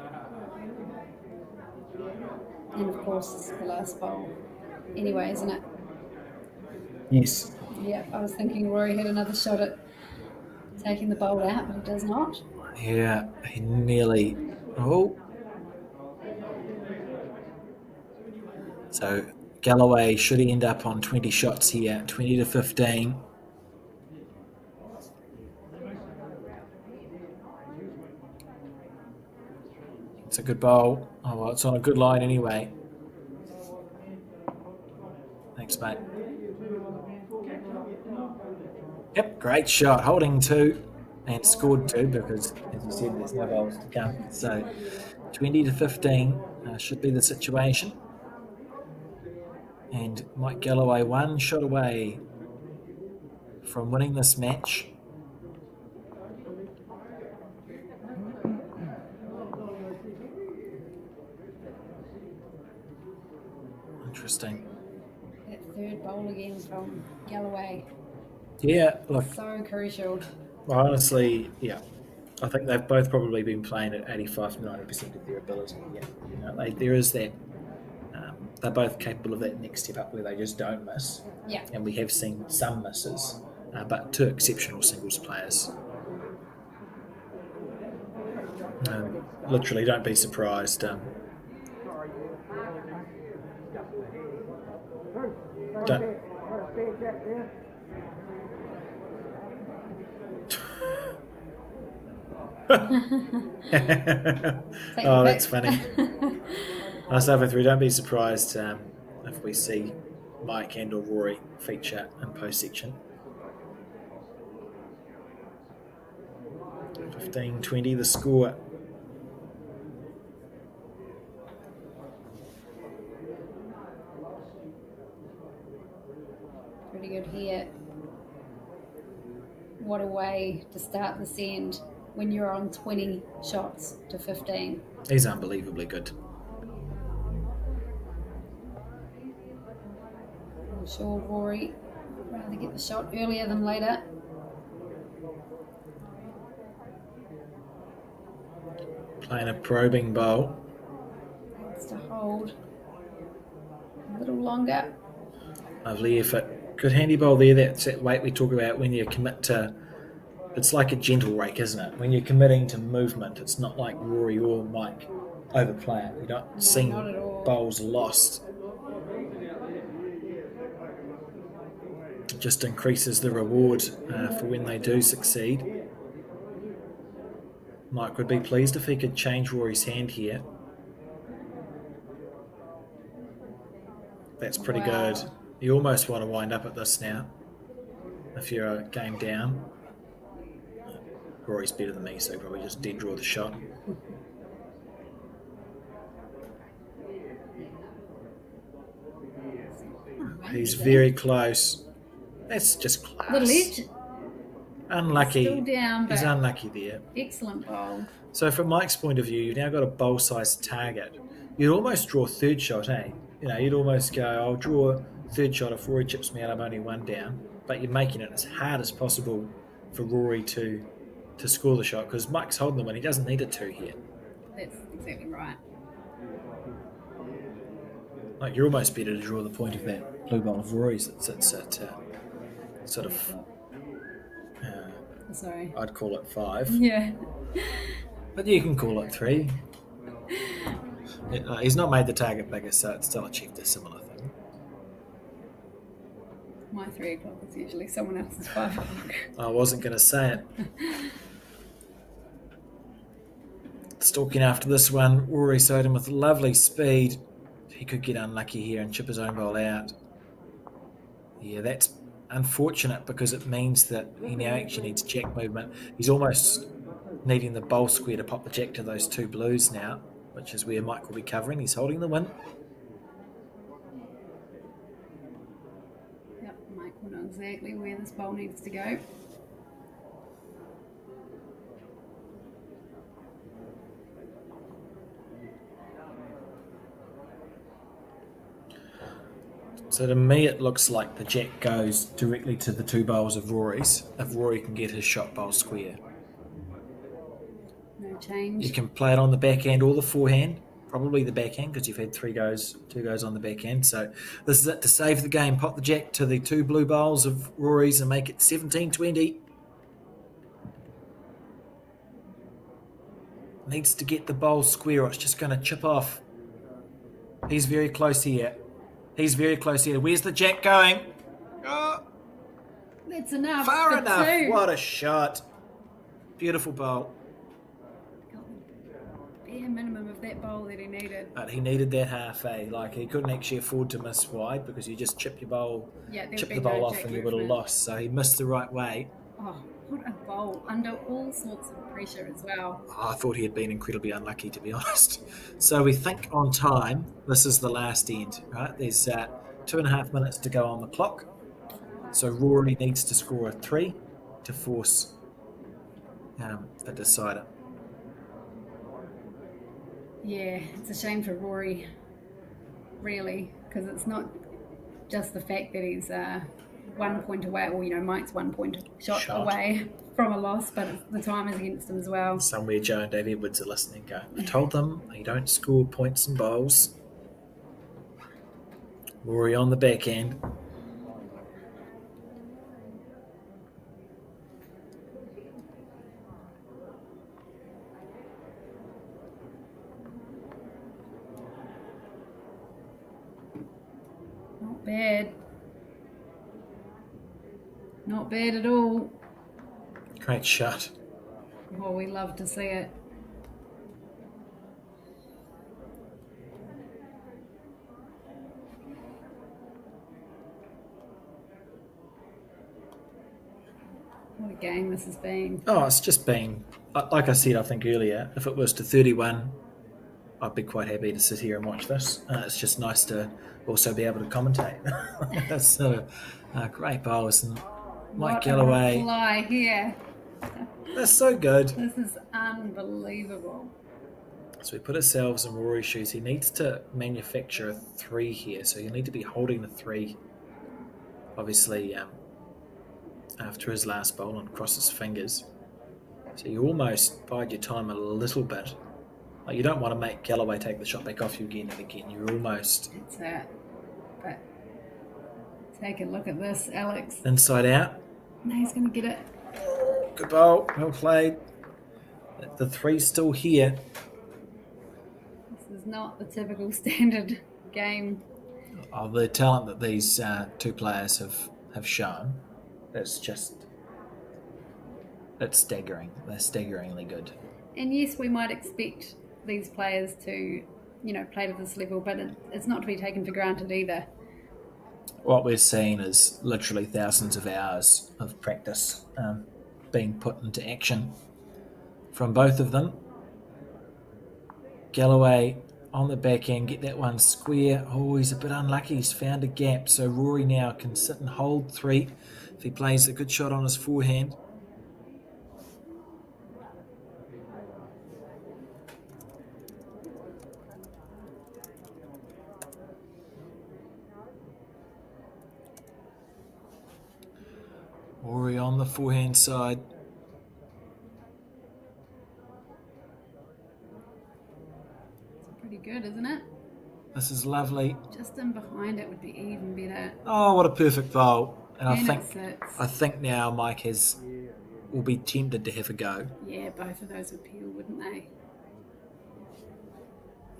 Speaker 2: And of course, the last bowl. Anyway, isn't it?
Speaker 1: Yes.
Speaker 2: Yeah, I was thinking Rory had another shot at taking the bowl out, but he does not.
Speaker 1: Yeah, he nearly... Oh. So Galloway should end up on 20 shots here, 20 to 15. It's a good bowl. Oh, well, it's on a good line anyway. Thanks, mate. Yep, great shot. Holding 2 and scored 2 because, as you said, there's no bowls to come. So 20 to 15 should be the situation. And Mike Galloway 1 shot away from winning this match. Interesting.
Speaker 2: That third bowl again from Galloway.
Speaker 1: Yeah, look,
Speaker 2: So crucial.
Speaker 1: honestly, yeah. I think they've both probably been playing at 85 to 90% of their ability. Yeah, you know, there is that. They're both capable of that next step up where they just don't miss.
Speaker 2: Yeah.
Speaker 1: And we have seen some misses, but 2 exceptional singles players. Literally, don't be surprised. Don't. Oh, that's funny. Myself through, don't be surprised if we see Mike and or Rory feature in post section. 15-20 the score.
Speaker 2: Pretty good here. What a way to start this end when you're on 20 shots to 15.
Speaker 1: He's unbelievably good.
Speaker 2: I'm sure Rory would rather get the shot earlier than later.
Speaker 1: Playing a probing bowl.
Speaker 2: Has to hold a little longer.
Speaker 1: Lovely effort. Good handy bowl there. That's that weight we talk about when you commit to... It's like a gentle rake, isn't it? When you're committing to movement, it's not like Rory or Mike overplay it. You don't see bowls lost. It just increases the reward for when they do succeed. Mike would be pleased if he could change Rory's hand here. That's pretty good. You almost want to wind up at this now. If you're a game down. Rory's better than me, so probably just dead draw the shot. He's very close. That's just class.
Speaker 2: Little edge.
Speaker 1: Unlucky.
Speaker 2: Still down, but
Speaker 1: He's unlucky there.
Speaker 2: excellent bowl.
Speaker 1: So from Mike's point of view, you've now got a bowl-sized target. You'd almost draw third shot, eh? You know, you'd almost go, I'll draw third shot if Rory chips me out, I'm only one down. But you're making it as hard as possible for Rory to score the shot, because Mike's holding the win. He doesn't need a 2 here.
Speaker 2: That's exactly right.
Speaker 1: Like, you're almost better to draw the point of that blue bowl of Rory's that sits at sort of,
Speaker 2: Sorry.
Speaker 1: I'd call it 5.
Speaker 2: Yeah.
Speaker 1: But you can call it 3. He's not made the target bigger, so it's still achieved a similar thing.
Speaker 2: My 3 o'clock is usually someone else's 5 o'clock.
Speaker 1: I wasn't going to say it. Stalking after this one, Rory Soden with lovely speed. He could get unlucky here and chip his own bowl out. Yeah, that's unfortunate because it means that he now actually needs jack movement. He's almost needing the bowl square to pop the jack to those 2 blues now, which is where Mike will be covering. He's holding the win.
Speaker 2: Yep, Mike will know exactly where this bowl needs to go.
Speaker 1: So to me, it looks like the jack goes directly to the 2 bowls of Rory's, if Rory can get his shot bowl square.
Speaker 2: No change.
Speaker 1: You can play it on the backhand or the forehand, probably the backhand because you've had 2 goes on the backhand. So this is it to save the game. Pop the jack to the 2 blue bowls of Rory's and make it 17-20. Needs to get the bowl square or it's just going to chip off. He's very close here. Where's the jack going? Oh,
Speaker 2: That's enough.
Speaker 1: far
Speaker 2: for
Speaker 1: enough.
Speaker 2: 2.
Speaker 1: What a shot. Beautiful bowl.
Speaker 2: Got the bare minimum of that bowl that he needed.
Speaker 1: But he needed that half, eh? Like, he couldn't actually afford to miss wide because you just chip your bowl,
Speaker 2: Yeah, there
Speaker 1: chip
Speaker 2: would
Speaker 1: the
Speaker 2: be
Speaker 1: bowl
Speaker 2: no
Speaker 1: off
Speaker 2: jack
Speaker 1: and you would have
Speaker 2: movement.
Speaker 1: lost. So he missed the right way.
Speaker 2: Oh, what a bowl. Under all sorts of pressure as well.
Speaker 1: Oh, I thought he had been incredibly unlucky, to be honest. So we think on time, this is the last end, right? There's 2.5 minutes to go on the clock. So Rory needs to score a 3 to force the decider.
Speaker 2: Yeah, it's a shame for Rory, really, because it's not just the fact that he's 1 point away, or, Mike's 1 point shot away from a loss, but the time is against him as well.
Speaker 1: Somewhere Joe and Dave Edwards are listening. Go, I told them you don't score points and bowls. Rory on the backhand.
Speaker 2: Not bad. Not bad at all.
Speaker 1: Great shot.
Speaker 2: Oh, we love to see it. What a game this has been.
Speaker 1: Oh, it's just been, like I said, I think earlier, if it was to 31, I'd be quite happy to sit here and watch this. It's just nice to also be able to commentate. So, great bowls. And Mike
Speaker 2: What
Speaker 1: Galloway,
Speaker 2: a fly here.
Speaker 1: they're so good.
Speaker 2: This is unbelievable.
Speaker 1: So we put ourselves in Rory's shoes. He needs to manufacture a 3 here. So you need to be holding the 3, obviously, after his last bowl and cross his fingers. So you almost bide your time a little bit. Like, you don't want to make Galloway take the shot back off you again and again. You're almost
Speaker 2: That's it. But take a look at this, Alex.
Speaker 1: inside out.
Speaker 2: No, he's going to get it.
Speaker 1: Good bowl. Well played. The 3's still here.
Speaker 2: This is not the typical standard game.
Speaker 1: Oh, the talent that these 2 players have shown, it's staggering. They're staggeringly good.
Speaker 2: And yes, we might expect these players to, play to this level, but it's not to be taken for granted either.
Speaker 1: what we're seeing is literally thousands of hours of practice being put into action from both of them. Galloway on the back end, get that one square. Oh, he's a bit unlucky. He's found a gap. So Rory now can sit and hold 3 if he plays a good shot on his forehand. Rory on the forehand side.
Speaker 2: Pretty good, isn't it?
Speaker 1: This is lovely.
Speaker 2: Just in behind it would be even better.
Speaker 1: Oh, what a perfect bowl. And
Speaker 2: And it sits.
Speaker 1: I think now Mike will be tempted to have a go.
Speaker 2: Yeah, both of those would peel, wouldn't they?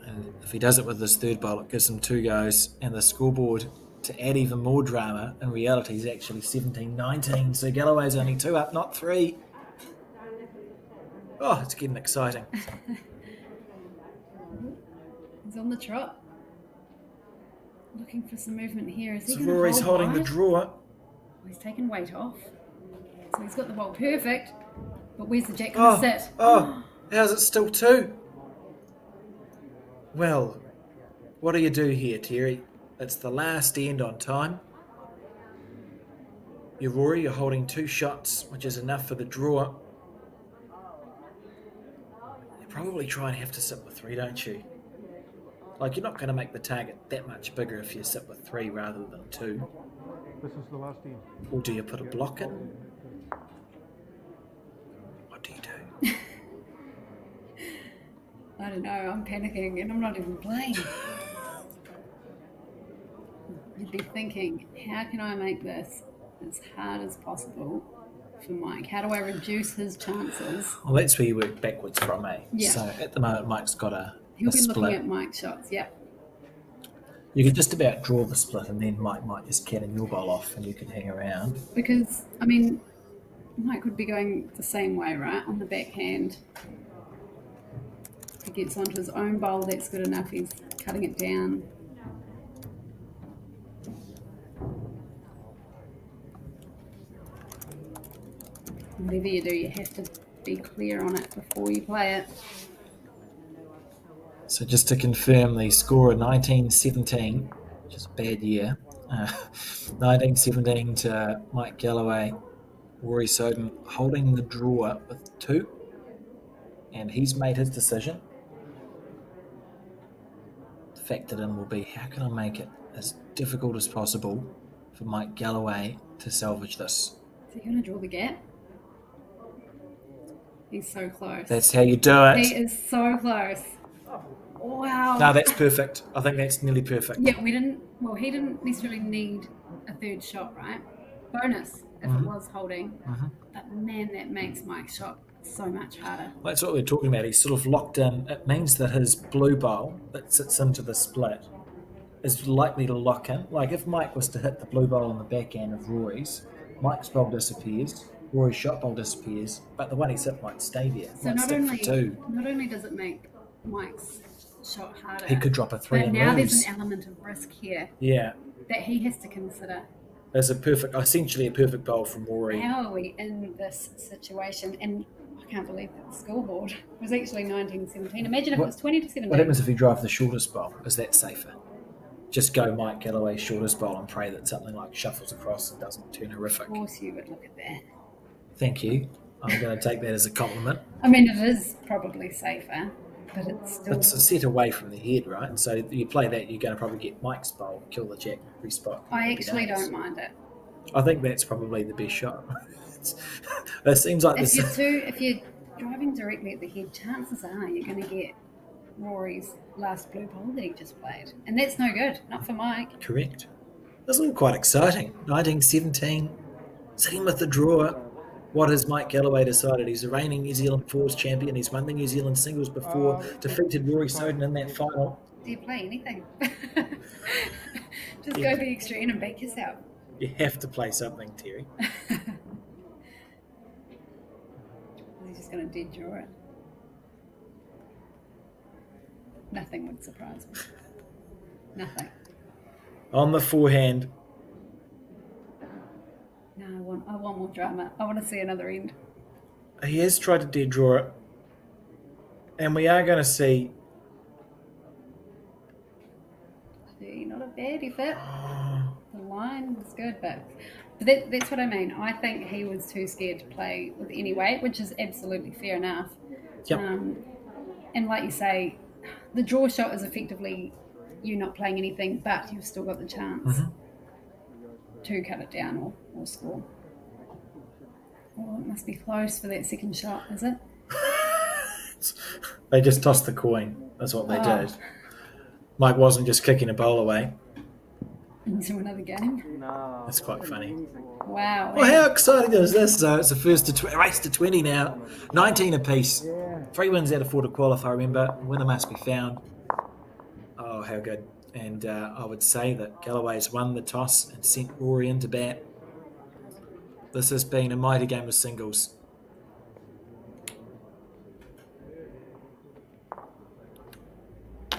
Speaker 1: And if he does it with this third bowl, it gives him 2 goes. And the scoreboard, to add even more drama, in reality is actually 17-19. So Galloway's only 2 up, not 3. Oh, it's getting exciting.
Speaker 2: He's on the trot. Looking for some movement here. Is he
Speaker 1: So
Speaker 2: going to
Speaker 1: Rory's
Speaker 2: hold
Speaker 1: holding the
Speaker 2: wide?
Speaker 1: draw.
Speaker 2: Oh, he's taken weight off. So he's got the ball perfect. But where's the jack going to sit?
Speaker 1: Oh, how's it still 2? Well, what do you do here, Terry? It's the last end on time. You're Rory, you're holding 2 shots, which is enough for the draw. You probably try and have to sit with 3, don't you? Like, you're not going to make the target that much bigger if you sit with 3 rather than 2.
Speaker 5: This is the last end.
Speaker 1: Or do you put a block in? What do you do?
Speaker 2: I don't know. I'm panicking and I'm not even playing. You'd be thinking, how can I make this as hard as possible for Mike? How do I reduce his chances?
Speaker 1: Well, that's where you work backwards from, eh?
Speaker 2: Yeah.
Speaker 1: So at the moment, Mike's got a
Speaker 2: He'll be
Speaker 1: split.
Speaker 2: looking at Mike's shots, yep.
Speaker 1: You could just about draw the split, and then Mike might just cannon your bowl off, and you could hang around.
Speaker 2: Because, I mean, Mike would be going the same way, right? On the backhand. If he gets onto his own bowl, that's good enough. He's cutting it down. Whatever you do, you have to be clear on it before you play it.
Speaker 1: So just to confirm, the score of 19-17, which is a bad year, 19-17 to Mike Galloway, Rory Soden holding the draw with 2, and he's made his decision. Factored in will be, how can I make it as difficult as possible for Mike Galloway to salvage this?
Speaker 2: Is he going to draw the gap? He's so close.
Speaker 1: That's how you do it.
Speaker 2: He is so close. Wow.
Speaker 1: No, that's perfect. I think that's nearly perfect.
Speaker 2: Yeah, he didn't necessarily need a third shot, right? Bonus if it was holding. But man, that makes Mike's shot so much harder.
Speaker 1: Well, that's what we're talking about. He's sort of locked in. It means that his blue bowl that sits into the split is likely to lock in. Like if Mike was to hit the blue bowl on the back end of Rory's, Mike's bowl disappears, Rory's shot bowl disappears, but the one he's hit might stay there.
Speaker 2: So
Speaker 1: Might
Speaker 2: not
Speaker 1: stick for 2.
Speaker 2: only does it make Mike's shot harder,
Speaker 1: He could drop a 3
Speaker 2: but
Speaker 1: and
Speaker 2: now
Speaker 1: lose.
Speaker 2: there's an element of risk here
Speaker 1: Yeah,
Speaker 2: that he has to consider.
Speaker 1: there's essentially a perfect bowl from Rory.
Speaker 2: How are we in this situation? And I can't believe that the scoreboard was actually 19-17. Imagine if it was 20-17.
Speaker 1: What happens if you drive the shortest bowl? Is that safer? Just go Mike Galloway's shortest bowl and pray that something like shuffles across and doesn't turn horrific.
Speaker 2: Of course you would look at that.
Speaker 1: Thank you. I'm going to take that as a compliment.
Speaker 2: I mean, it is probably safer, but it's still...
Speaker 1: It's a set away from the head, right? So you play that, you're going to probably get Mike's bowl, kill the jack, respot.
Speaker 2: I actually don't mind it.
Speaker 1: I think that's probably the best shot. It seems like this.
Speaker 2: If you're driving directly at the head, chances are you're going to get Rory's last blue ball that he just played. And that's no good, not for Mike.
Speaker 1: Correct. This is all quite exciting. 1917, sitting with the draw. What has Mike Galloway decided? He's the reigning New Zealand fours champion. He's won the New Zealand singles before, defeated Rory Soden in that final.
Speaker 2: Do you play anything? Just go the extreme and back yourself.
Speaker 1: You have to play something, Terry.
Speaker 2: He's just going to dead draw it. Nothing would surprise me. Nothing.
Speaker 1: On the forehand,
Speaker 2: No, I want more drama. I want to see another end.
Speaker 1: He has tried to dead draw it. And we are going to see...
Speaker 2: Gee, not a bad effort.
Speaker 1: Oh,
Speaker 2: The line was good, but that's what I mean. I think he was too scared to play with any weight, which is absolutely fair enough.
Speaker 1: yep.
Speaker 2: And like you say, the draw shot is effectively you not playing anything, but you've still got the chance to cut it down or score. Oh, it must be close for that second shot, is it?
Speaker 1: They just tossed the coin. That's what they
Speaker 2: Oh.
Speaker 1: did. Mike wasn't just kicking a bowl away.
Speaker 2: Into another game.
Speaker 1: That's quite funny.
Speaker 2: Wow.
Speaker 1: Well, how exciting is this? It's the first race to 20 now. 19 apiece. 3 wins out of 4 to qualify, remember. Winner must be found. Oh, how good. And I would say that Galloway's won the toss and sent Rory into bat. This has been a mighty game of singles.
Speaker 2: I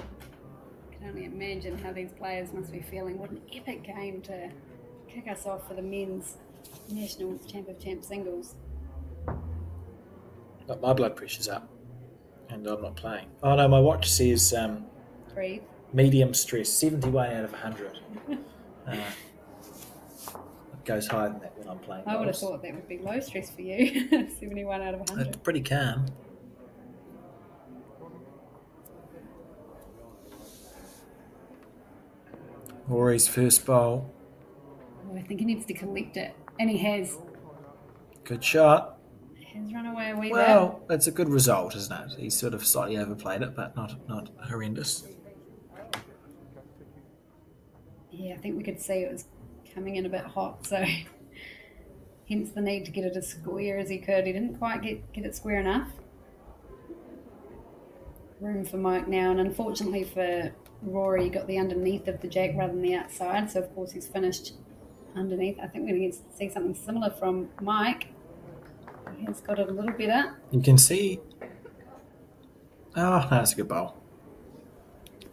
Speaker 2: can only imagine how these players must be feeling. What an epic game to kick us off for the men's national champ of champ singles.
Speaker 1: But my blood pressure's up. And I'm not playing. Oh no, my watch says
Speaker 2: Breathe.
Speaker 1: medium stress, 71 out of 100. It goes higher than that when I'm playing.
Speaker 2: I would have
Speaker 1: bowls.
Speaker 2: thought that would be low stress for you. 71 out of 100.
Speaker 1: It's pretty calm. Rory's first bowl.
Speaker 2: Oh, I think he needs to collect it. And he has.
Speaker 1: Good shot.
Speaker 2: He has run away a wee
Speaker 1: Well, that's a good result, isn't it? He sort of slightly overplayed it, but not horrendous.
Speaker 2: bit. Yeah, I think we could see it was coming in a bit hot, so hence the need to get it as square as he could. He didn't quite get it square enough. Room for Mike now, and unfortunately for Rory, he got the underneath of the jack rather than the outside, so of course he's finished underneath. I think we're going to see something similar from Mike. He has got it a little better.
Speaker 1: You can see... Oh, no, it's a good bowl.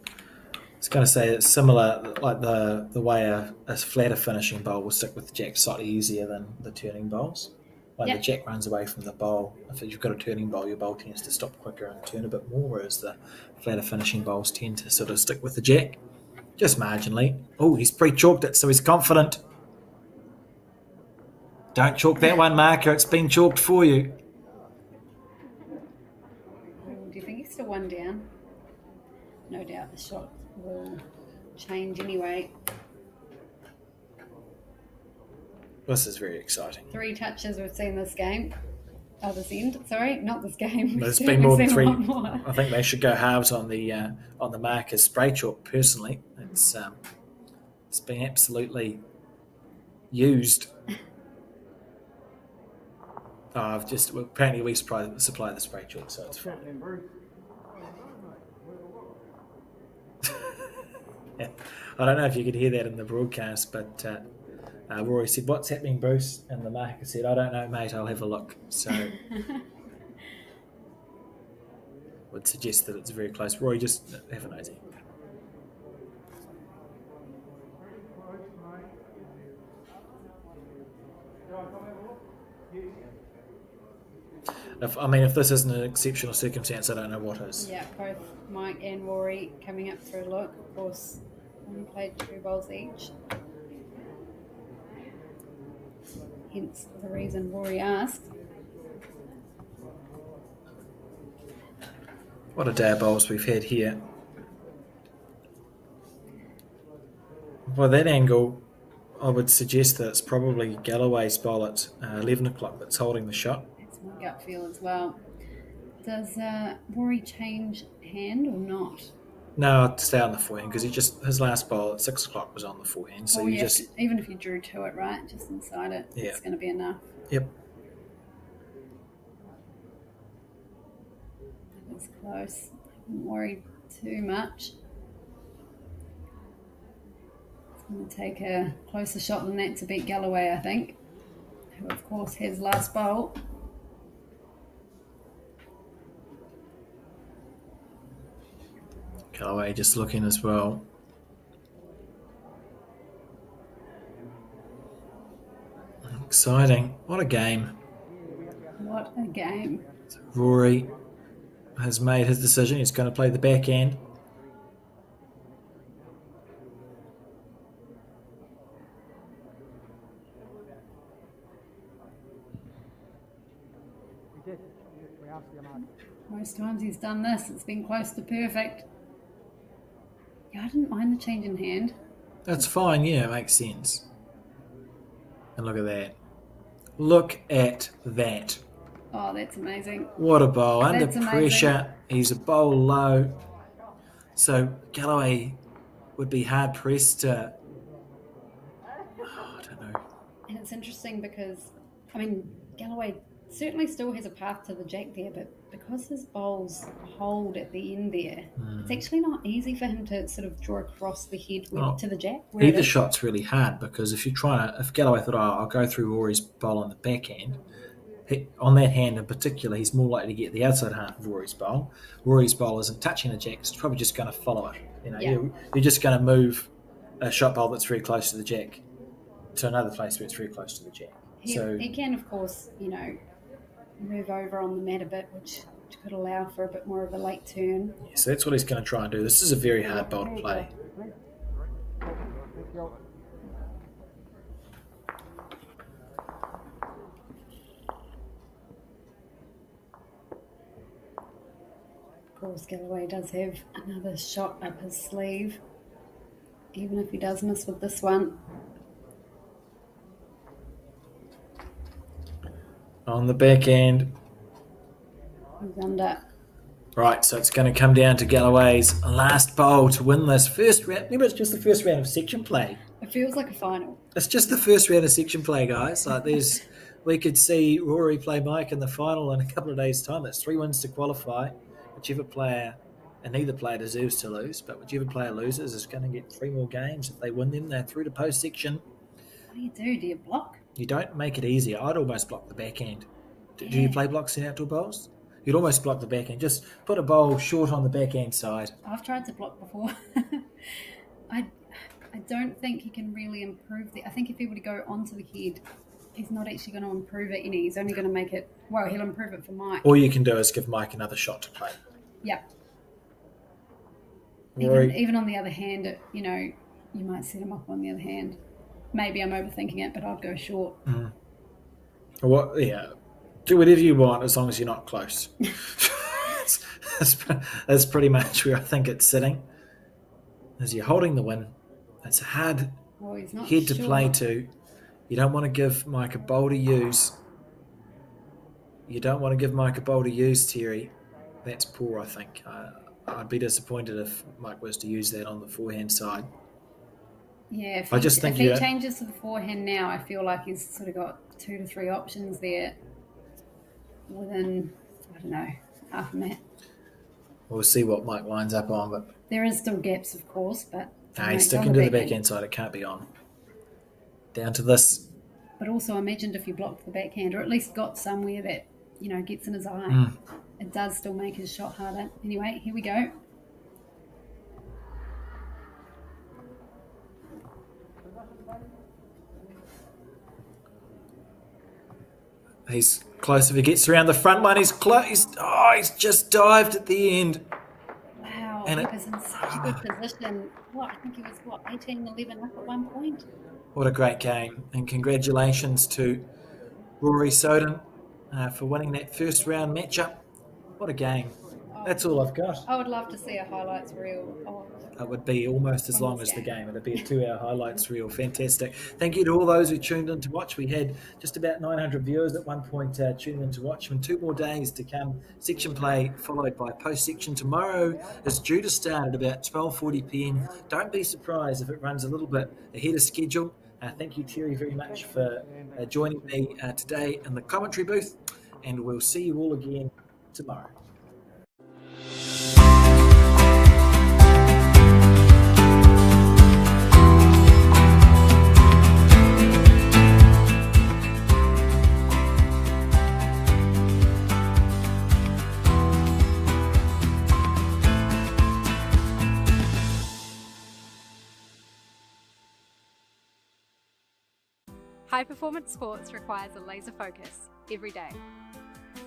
Speaker 1: I was going to say it's similar, like the way a flatter finishing bowl will stick with the jack slightly easier than the turning bowls. When
Speaker 2: Yep.
Speaker 1: the jack runs away from the bowl, if you've got a turning bowl, your bowl tends to stop quicker and turn a bit more, whereas the flatter finishing bowls tend to sort of stick with the jack, just marginally. Oh, he's pre-chalked it, so he's confident. Don't chalk that one, marker. It's been chalked for you.
Speaker 2: Do you think he's still one down? No doubt the shot will change anyway.
Speaker 1: This is very exciting.
Speaker 2: 3 touches we've seen this game. Oh, this end. Sorry, not this game.
Speaker 1: There's
Speaker 2: We've
Speaker 1: been more than
Speaker 2: certainly
Speaker 1: 3.
Speaker 2: seen a lot more.
Speaker 1: I think they should go halves on the marker's spray chalk. Personally, it's been absolutely used. Apparently we supply the spray chalk, so it's fine. Yeah. I don't know if you could hear that in the broadcast, but Rory said, "What's happening, Bruce?" And the marker said, "I don't know, mate. I'll have a look." So would suggest that it's very close. Rory, just have a nosy. If this isn't an exceptional circumstance, I don't know what is.
Speaker 2: Yeah, both Mike and Rory coming up for a look. Of course, only played 2 bowls each. Hence the reason Rory asked.
Speaker 1: What a day of bowls we've had here. By that angle, I would suggest that it's probably Galloway's bowl at 11 o'clock that's holding the shot.
Speaker 2: That's my gut feel as well. Does Rory change hand or not?
Speaker 1: No, I'd stay on the forehand because his last bowl at 6 o'clock was on the forehand. So you
Speaker 2: yeah,
Speaker 1: just
Speaker 2: even if you drew to it, right, just inside it,
Speaker 1: Yeah.
Speaker 2: it's going to be enough.
Speaker 1: Yep.
Speaker 2: That was close. I wouldn't worry too much. It's going to take a closer shot than that to beat Galloway, I think, who of course has last bowl.
Speaker 1: Galloway just looking as well. Exciting. What a game.
Speaker 2: What a game.
Speaker 1: Rory has made his decision. He's going to play the backhand.
Speaker 2: Most times he's done this, it's been close to perfect. Yeah, I didn't mind the change in hand.
Speaker 1: That's fine, yeah, it makes sense. And look at that. Look at that.
Speaker 2: Oh, that's amazing.
Speaker 1: What a bowl. Under
Speaker 2: That's amazing.
Speaker 1: pressure. He's a bowl low. So Galloway would be hard pressed to... I don't know.
Speaker 2: And it's interesting because, I mean, Galloway certainly still has a path to the jack there, but because his bowls hold at the end there, it's actually not easy for him to sort of draw across the head to the jack.
Speaker 1: Either shot's really hard because if Galloway thought, I'll go through Rory's bowl on the backhand, on that hand in particular, he's more likely to get the outside half of Rory's bowl. Rory's bowl isn't touching the jack, so it's probably just going to follow it. You're just going to move a shot bowl that's very close to the jack to another place where it's very close to the jack.
Speaker 2: He can, of course, move over on the mat a bit, which could allow for a bit more of a late turn.
Speaker 1: Yeah, so that's what he's going to try and do. This is a very hard bowl to play.
Speaker 2: Of course, Galloway does have another shot up his sleeve, even if he does miss with this one.
Speaker 1: On the backhand.
Speaker 2: He's under.
Speaker 1: Right, so it's going to come down to Galloway's last bowl to win this first round. Remember, it's just the first round of section play.
Speaker 2: It feels like a final.
Speaker 1: It's just the first round of section play, guys. We could see Rory play Mike in the final in a couple of days' time. That's 3 wins to qualify. Whichever player, and neither player deserves to lose, but whichever player loses is going to get 3 more games. If they win them, they're through to post-section.
Speaker 2: What do you do? Do you block?
Speaker 1: You don't make it easier. I'd almost block the backhand. Do you play blocks in outdoor bowls? You'd almost block the backhand. Just put a bowl short on the backhand side.
Speaker 2: I've tried to block before. I don't think he can really improve I think if he were to go onto the head, he's not actually going to improve it any. He's only going to make it, he'll improve it for Mike.
Speaker 1: All you can do is give Mike another shot to play.
Speaker 2: Yeah.
Speaker 1: Rory,
Speaker 2: Even on the other hand, you might set him up on the other hand. Maybe I'm overthinking it, but I'd go short.
Speaker 1: Yeah. Do whatever you want as long as you're not close. That's pretty much where I think it's sitting. As you're holding the win, it's a hard head to play to. You don't want to give Mike a bowl to use. Terry. That's poor, I think. I'd be disappointed if Mike was to use that on the forehand side.
Speaker 2: Yeah, if
Speaker 1: he
Speaker 2: he changes to the forehand now, I feel like he's sort of got 2 to 3 options there within, I don't know, half a mat.
Speaker 1: We'll see what Mike lines up on, but
Speaker 2: there is still gaps, of course, but
Speaker 1: he's sticking to the backhand side. It can't be on. Down to this.
Speaker 2: But also, imagined if you blocked the backhand, or at least got somewhere that gets in his eye. It does still make his shot harder. Anyway, here we go.
Speaker 1: He's close. If he gets around the front one, he's close. He's just dived at the end.
Speaker 2: Wow, he was in such a good position. I think he was, 18-11 up at one point?
Speaker 1: What a great game. And congratulations to Rory Soden for winning that first round matchup. What a game. That's all I've got.
Speaker 2: I would love to see a highlights reel.
Speaker 1: It would be almost as long as the game. It would be a 2-hour highlights reel. Fantastic. Thank you to all those who tuned in to watch. We had just about 900 viewers at one point tuning in to watch. And 2 more days to come. Section play followed by post-section. Tomorrow is due to start at about 12:40 p.m. Don't be surprised if it runs a little bit ahead of schedule. Thank you, Terry, very much for joining me today in the commentary booth. And we'll see you all again tomorrow.
Speaker 3: High performance sports requires a laser focus every day.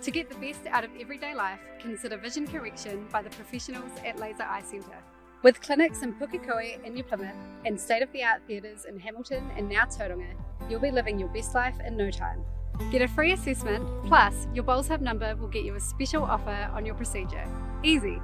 Speaker 3: To get the best out of everyday life, consider vision correction by the professionals at Laser Eye Centre. With clinics in Pukekohe and New Plymouth and state-of-the-art theatres in Hamilton and now Tauranga, you'll be living your best life in no time. Get a free assessment, plus your Bowls Hub number will get you a special offer on your procedure. Easy!